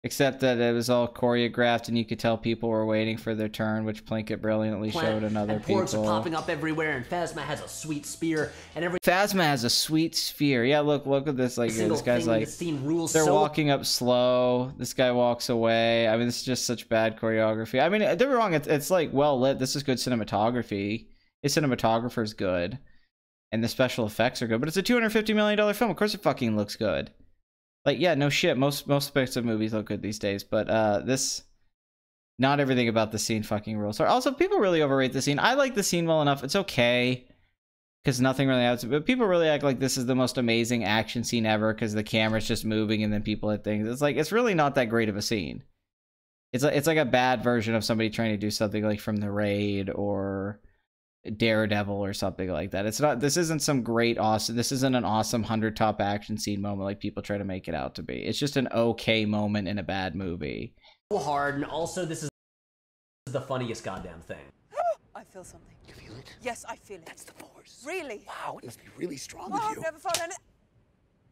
Except that it was all choreographed, and you could tell people were waiting for their turn, which Plinkett brilliantly showed in other people. Porgs are popping up everywhere, and Phasma has a sweet spear, and every... Phasma has a sweet spear. Yeah, look at this. Like, this guy's like... They're walking up slow. This guy walks away. I mean, this is just such bad choreography. I mean, they're wrong. It's like, well lit. This is good cinematography. His cinematographer's good. And the special effects are good. But it's a $250 million film. Of course it fucking looks good. Like, yeah, no shit. Most aspects of movies look good these days, but this, not everything about the scene fucking rules. Also, people really overrate the scene. I like the scene well enough. It's okay, because nothing really happens. But people really act like this is the most amazing action scene ever because the camera's just moving and then people hit things. It's like, it's really not that great of a scene. It's like a bad version of somebody trying to do something like from The Raid or Daredevil or something like that. It's not, this isn't some great awesome, this isn't an awesome 100 top action scene moment like people try to make it out to be. It's just an okay moment in a bad movie. So hard, and also this is the funniest goddamn thing. I feel something. You feel it? Yes, I feel it. That's the force. Really? Wow, it must be really strong Oh, with I've you. never felt any...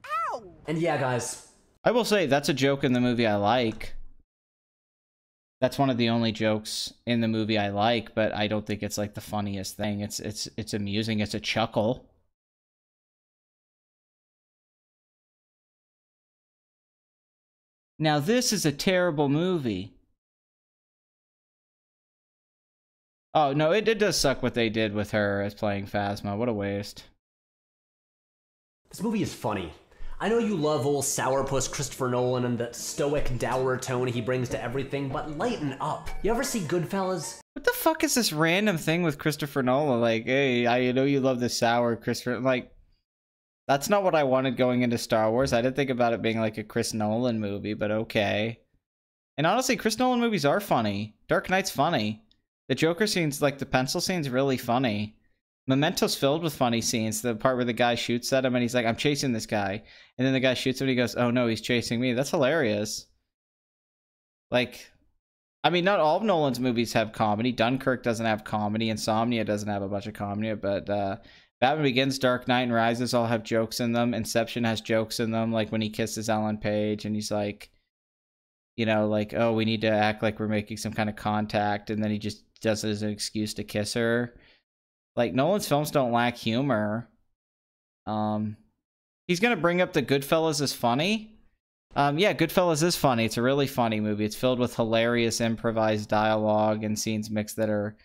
Ow! And yeah, guys. I will say, that's a joke in the movie I like. That's one of the only jokes in the movie I like, but I don't think it's like the funniest thing. It's amusing. It's a chuckle. Now this is a terrible movie. Oh no, it does suck what they did with her as playing Phasma. What a waste. This movie is funny. I know you love old sourpuss Christopher Nolan and the stoic, dour tone he brings to everything, but lighten up. You ever see Goodfellas? What the fuck is this random thing with Christopher Nolan? Like, hey, I know you love the sour Christopher... Like, that's not what I wanted going into Star Wars. I didn't think about it being like a Chris Nolan movie, but okay. And honestly, Chris Nolan movies are funny. Dark Knight's funny. The Joker scene's, like, the pencil scene's really funny. Memento's filled with funny scenes. The part where the guy shoots at him and he's like, I'm chasing this guy. And then the guy shoots him and he goes, oh no, he's chasing me. That's hilarious. Like, I mean, not all of Nolan's movies have comedy. Dunkirk doesn't have comedy. Insomnia doesn't have a bunch of comedy. But Batman Begins, Dark Knight, and Rises all have jokes in them. Inception has jokes in them. Like when he kisses Ellen Page and he's like, you know, like, oh, we need to act like we're making some kind of contact. And then he just does it as an excuse to kiss her. Like, Nolan's films don't lack humor. He's gonna bring up the Goodfellas is funny. Yeah, Goodfellas is funny. It's a really funny movie. It's filled with hilarious improvised dialogue and scenes mixed that are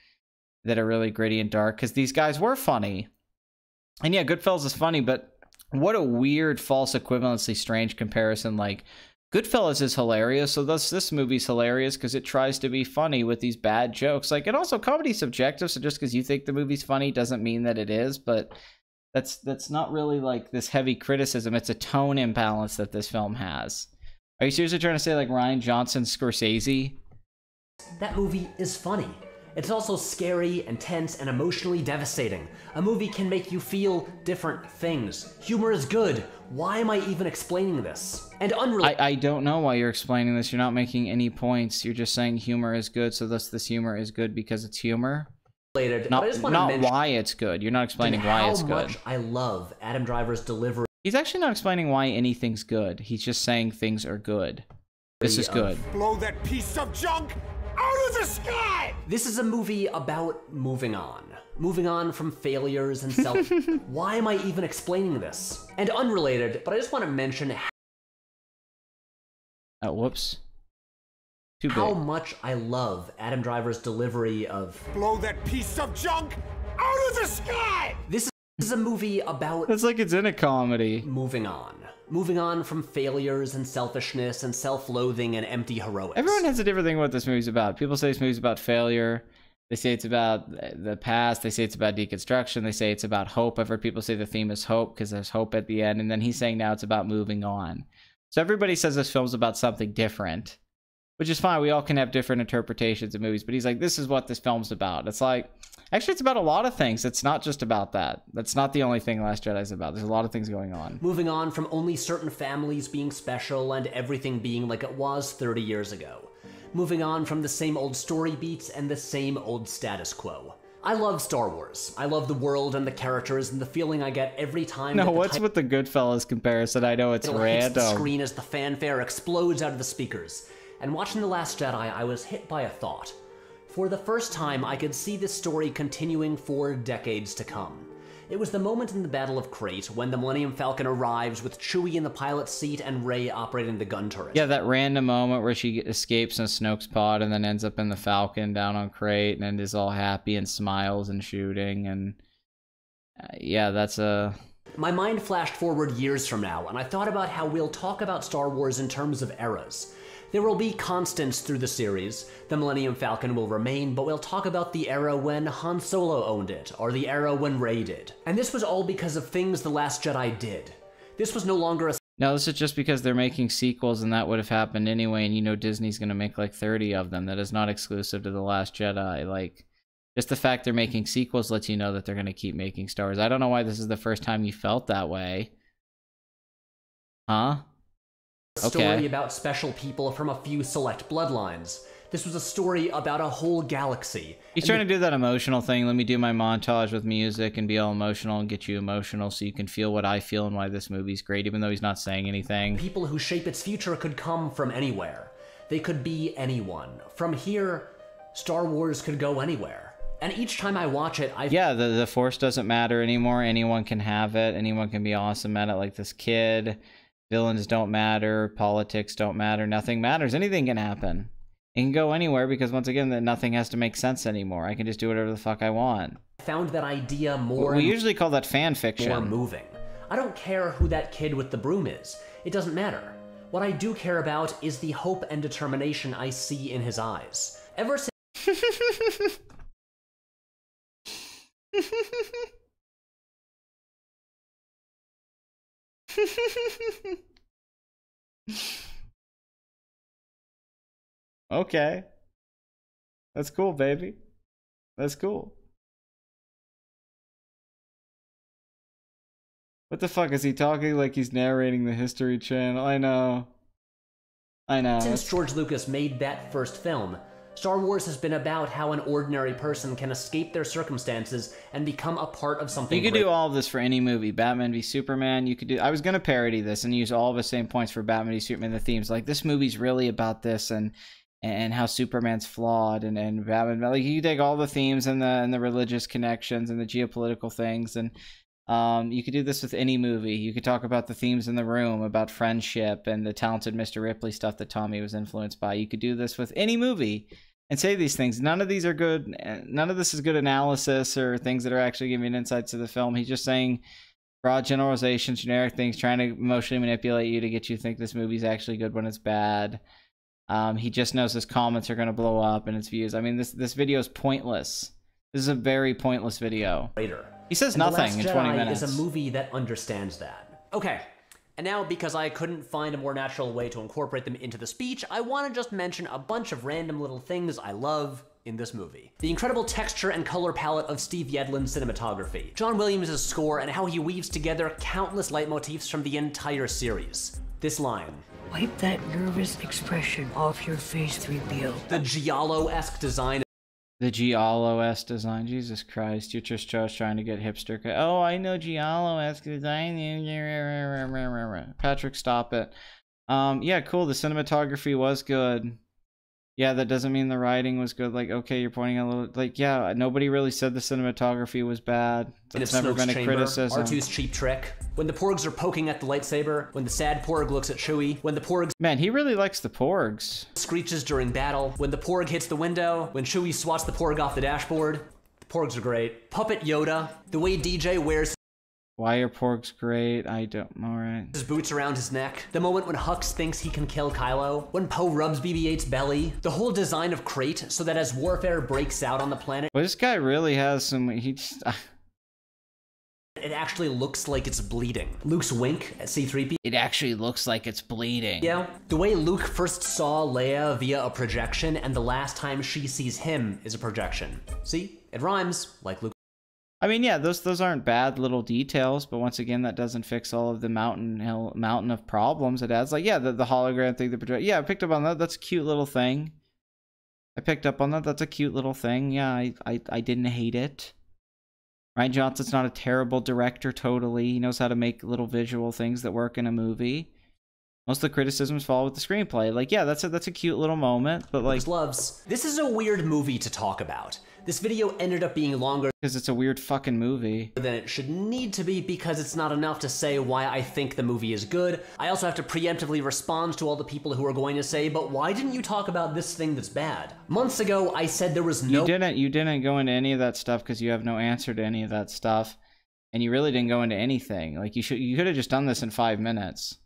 really gritty and dark, because these guys were funny. And yeah, Goodfellas is funny, but what a weird, false equivalency, strange comparison. Like, Goodfellas is hilarious, so this movie's hilarious because it tries to be funny with these bad jokes. Like, and also comedy's subjective, so just because you think the movie's funny doesn't mean that it is, but that's not really like this heavy criticism. It's a tone imbalance that this film has. Are you seriously trying to say like Rian Johnson Scorsese? That movie is funny. It's also scary and tense and emotionally devastating. A movie can make you feel different things. Humor is good. Why am I even explaining this? And I don't know why you're explaining this. You're not making any points. You're just saying humor is good, so thus this humor is good because it's humor. Not why it's good. You're not explaining why it's good. How much I love Adam Driver's delivery. He's actually not explaining why anything's good. He's just saying things are good. This is good. Blow that piece of junk out of the sky! This is a movie about moving on. Moving on from failures and self... Why am I even explaining this? And unrelated, but I just want to mention... Whoops. Too how big. much I love Adam Driver's delivery of blow that piece of junk out of the sky. This is a movie about It's like it's in a comedy. Moving on from failures and selfishness and self-loathing and empty heroics. Everyone has a different thing what this movie's about. People say this movie's about failure. They say it's about the past. They say it's about deconstruction. They say it's about hope. I've heard people say the theme is hope because there's hope at the end. And then he's saying now it's about moving on. So everybody says this film's about something different, which is fine. We all can have different interpretations of movies. But he's like, this is what this film's about. It's like, actually, it's about a lot of things. It's not just about that. That's not the only thing Last Jedi's about. There's a lot of things going on. Moving on from only certain families being special and everything being like it was 30 years ago. Moving on from the same old story beats and the same old status quo. I love Star Wars. I love the world and the characters and the feeling I get every time. No, what's with the Goodfellas comparison? I know it's random. Hits the screen as the fanfare explodes out of the speakers. And watching The Last Jedi, I was hit by a thought. For the first time, I could see this story continuing for decades to come. It was the moment in the Battle of Crate when the Millennium Falcon arrives with Chewie in the pilot's seat and Rey operating the gun turret. Yeah, that random moment where she escapes in Snoke's pod and then ends up in the Falcon down on Crate and is all happy and smiles and shooting. And yeah, that's a... My mind flashed forward years from now, and I thought about how we'll talk about Star Wars in terms of eras. There will be constants through the series. The Millennium Falcon will remain, but we'll talk about the era when Han Solo owned it, or the era when Rey did. And this was all because of things The Last Jedi did. This was no longer a... No, this is just because they're making sequels and that would have happened anyway, and you know Disney's gonna make like 30 of them. That is not exclusive to The Last Jedi. Like, just the fact they're making sequels lets you know that they're gonna keep making Star Wars. I don't know why this is the first time you felt that way. Huh? Story about special people from a few select bloodlines. This was a story about a whole galaxy. He's trying to do that emotional thing. Let me do my montage with music and be all emotional and get you emotional so you can feel what I feel and why this movie's great, even though he's not saying anything. People who shape its future could come from anywhere. They could be anyone. From here, Star Wars could go anywhere. And each time I watch it, Yeah, the Force doesn't matter anymore. Anyone can have it. Anyone can be awesome at it, like this kid. Villains don't matter. Politics don't matter. Nothing matters. Anything can happen. It can go anywhere because, once again, that nothing has to make sense anymore. I can just do whatever the fuck I want. Found that idea more... We usually call that fan fiction. More moving. I don't care who that kid with the broom is. It doesn't matter. What I do care about is the hope and determination I see in his eyes. Ever since... Okay. That's cool, baby. That's cool. What the fuck? Is he talking like he's narrating the History Channel? I know. Since George Lucas made that first film, Star Wars has been about how an ordinary person can escape their circumstances and become a part of something You could do all of this for any movie. Batman v Superman, you could do... I was going to parody this and use all of the same points for Batman v Superman, the themes. Like, this movie's really about this and how Superman's flawed and Batman... Like, you take all the themes and the religious connections and the geopolitical things and... you could do this with any movie. You could talk about the themes in The Room, about friendship and the talented Mr. Ripley stuff that Tommy was influenced by. You could do this with any movie and say these things. None of these are good. None of this is good analysis or things that are actually giving insights to the film. He's just saying broad generalizations, generic things, trying to emotionally manipulate you to get you to think this movie's actually good when it's bad. He just knows his comments are going to blow up and its views. I mean, this video is pointless. This is a very pointless video. He says nothing in 20 minutes. Is a movie that understands that. Okay, and now because I couldn't find a more natural way to incorporate them into the speech, I want to just mention a bunch of random little things I love in this movie. The incredible texture and color palette of Steve Yedlin's cinematography, John Williams' score, and how he weaves together countless leitmotifs from the entire series. This line. Wipe that nervous expression off your face, 3PO. The Giallo-esque design. The Giallo-esque design. Jesus Christ, you're just trying to get hipster. Oh, I know Giallo-esque design. Patrick, stop it. Yeah, cool. The cinematography was good. Yeah, that doesn't mean the writing was good. Like, okay, you're pointing a little... Like, yeah, nobody really said the cinematography was bad. That's never been a criticism. R2's cheap trick. When the Porgs are poking at the lightsaber. When the sad Porg looks at Chewie. When the Porgs... Man, he really likes the Porgs. Screeches during battle. When the Porg hits the window. When Chewie swats the Porg off the dashboard. The Porgs are great. Puppet Yoda. The way DJ wears... Why are Porgs great? I don't know, right? His boots around his neck. The moment when Hux thinks he can kill Kylo. When Poe rubs BB-8's belly. The whole design of Crate so that as warfare breaks out on the planet... Well, this guy really has some... He just... It actually looks like it's bleeding. Luke's wink at C-3PO. It actually looks like it's bleeding. Yeah. The way Luke first saw Leia via a projection and the last time she sees him is a projection. See? It rhymes, like Luke. I mean, yeah, those aren't bad little details, but once again, that doesn't fix all of the mountain of problems it adds. Like, yeah, the hologram thing, the project. Yeah, I picked up on that. That's a cute little thing. I picked up on that. That's a cute little thing. Yeah, I didn't hate it. Rian Johnson's not a terrible director, totally. He knows how to make little visual things that work in a movie. Most of the criticisms fall with the screenplay. Like, yeah, that's a cute little moment, but like... Loves. This is a weird movie to talk about. This video ended up being longer because it's a weird fucking movie than it should need to be because it's not enough to say why I think the movie is good. I also have to preemptively respond to all the people who are going to say, but why didn't you talk about this thing that's bad? Months ago, I said there was no... You didn't go into any of that stuff because you have no answer to any of that stuff. And you really didn't go into anything. Like, you could have just done this in 5 minutes.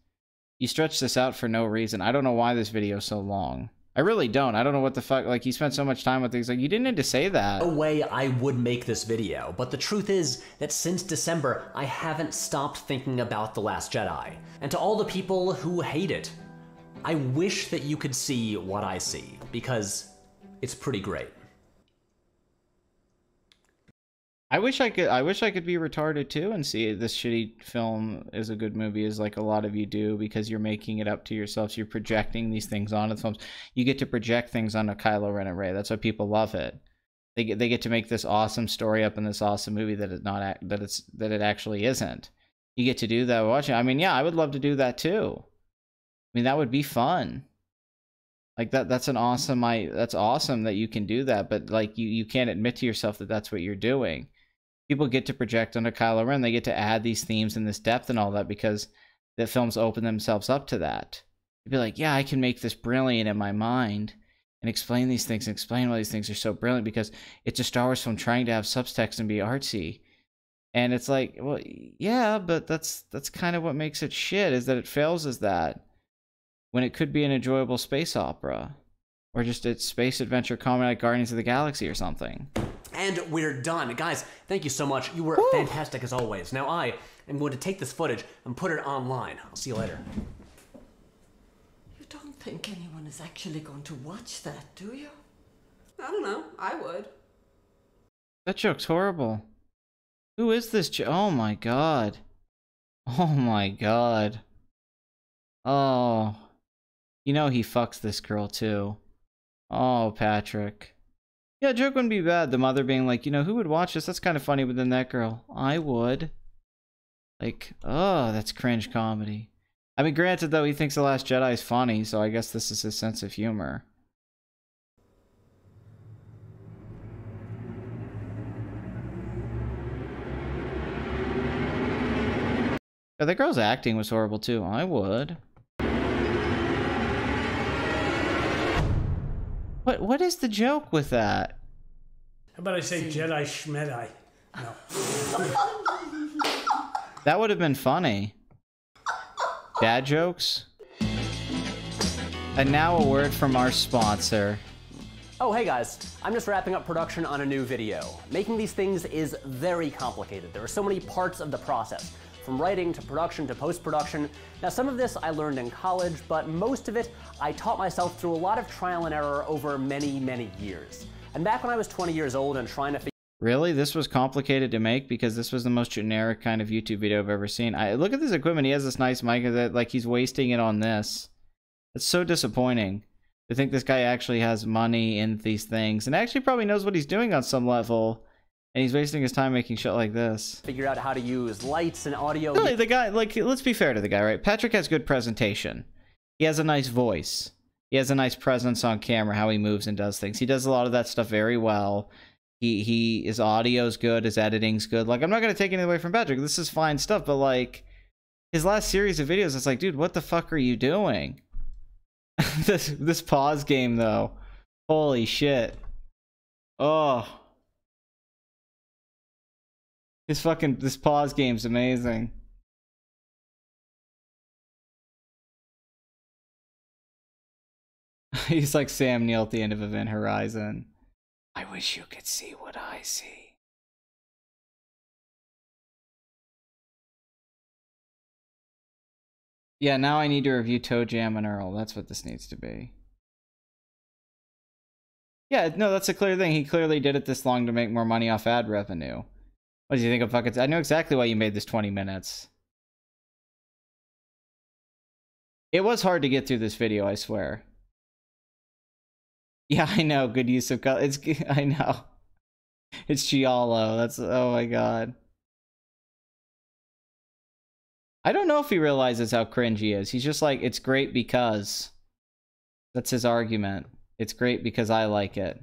You stretched this out for no reason. I don't know why this video is so long. I really don't. I don't know what the fuck. Like, you spent so much time with things. Like, you didn't need to say that. No way I would make this video. But the truth is that since December, I haven't stopped thinking about The Last Jedi. And to all the people who hate it, I wish that you could see what I see. Because it's pretty great. I wish I could be retarded too and see this shitty film is a good movie, as like a lot of you do, because you're making it up to yourselves. You're projecting these things onto the films. You get to project things onto Kylo Ren and Rey. That's why people love it. They get to make this awesome story up in this awesome movie that it actually isn't. You get to do that watching. I mean, yeah, I would love to do that too. I mean, that would be fun. Like that's awesome that you can do that, but like you can't admit to yourself that that's what you're doing. People get to project onto Kylo Ren. They get to add these themes and this depth and all that because the films open themselves up to that. You'd be like, yeah, I can make this brilliant in my mind and explain these things and explain why these things are so brilliant because it's a Star Wars film trying to have subtext and be artsy. And it's like, well, yeah, but that's kind of what makes it shit, is that it fails as that when it could be an enjoyable space opera or just a space adventure comedy like Guardians of the Galaxy or something. And we're done. Guys, thank you so much. You were fantastic as always. Now I am going to take this footage and put it online. I'll see you later. You don't think anyone is actually going to watch that, do you? I don't know. I would. That joke's horrible. Who is this oh my god. Oh my god. Oh. You know he fucks this girl too. Oh, Patrick. Yeah, joke wouldn't be bad. The mother being like, you know, who would watch this? That's kind of funny, but then that girl, I would. Like, oh, that's cringe comedy. I mean, granted, though, he thinks The Last Jedi is funny, so I guess this is his sense of humor. Yeah, that girl's acting was horrible, too. I would. What is the joke with that? How about I say Jedi Schmedai? No. That would have been funny. Dad jokes? And now a word from our sponsor. Oh, hey guys. I'm just wrapping up production on a new video. Making these things is very complicated. There are so many parts of the process. From writing to production to post-production. Now, some of this I learned in college, but most of it I taught myself through a lot of trial and error over many, many years. And back when I was 20 years old and trying to figure... Really? This was complicated to make? Because this was the most generic kind of YouTube video I've ever seen. Look at this equipment. He has this nice mic that, like, he's wasting it on this. It's so disappointing to think this guy actually has money in these things and actually probably knows what he's doing on some level. And he's wasting his time making shit like this. Figure out how to use lights and audio. Really, the guy, like, let's be fair to the guy, right? Patrick has good presentation. He has a nice voice. He has a nice presence on camera, how he moves and does things. He does a lot of that stuff very well. His audio's good, his editing's good. Like, I'm not gonna take anything away from Patrick. This is fine stuff, but like his last series of videos, it's like, dude, what the fuck are you doing? this pause game though. Holy shit. Oh. This pause game's amazing. He's like Sam Neill at the end of Event Horizon. I wish you could see what I see. Yeah, now I need to review Toe Jam and Earl. That's what this needs to be. Yeah, no, that's a clear thing. He clearly did it this long to make more money off ad revenue. What do you think of fucking... I know exactly why you made this 20 minutes. It was hard to get through this video, I swear. Yeah, I know. Good use of color. I know. It's Giallo. That's... Oh my god. I don't know if he realizes how cringe he is. He's just like, it's great because... That's his argument. It's great because I like it.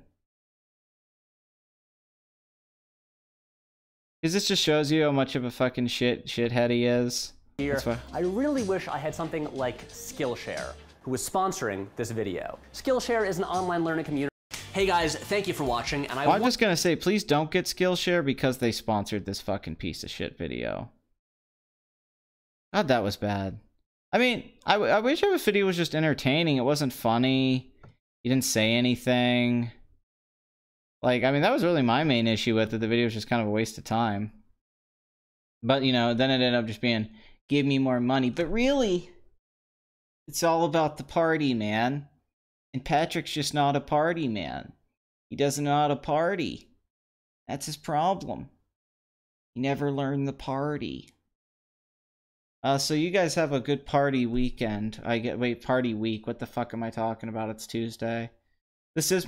Because this just shows you how much of a fucking shithead he is. Here, I really wish I had something like Skillshare, who is sponsoring this video. Skillshare is an online learning community. Hey guys, thank you for watching, and I'm just gonna say, please don't get Skillshare because they sponsored this fucking piece of shit video. God, that was bad. I mean, I wish the video was just entertaining. It wasn't funny. He didn't say anything. Like, I mean, that was really my main issue with it. The video was just kind of a waste of time. But, you know, then it ended up just being, give me more money. But really, it's all about the party, man. And Patrick's just not a party man. He doesn't know how to party. That's his problem. He never learned the party. So you guys have a good party weekend. Wait, party week. What the fuck am I talking about? It's Tuesday. This is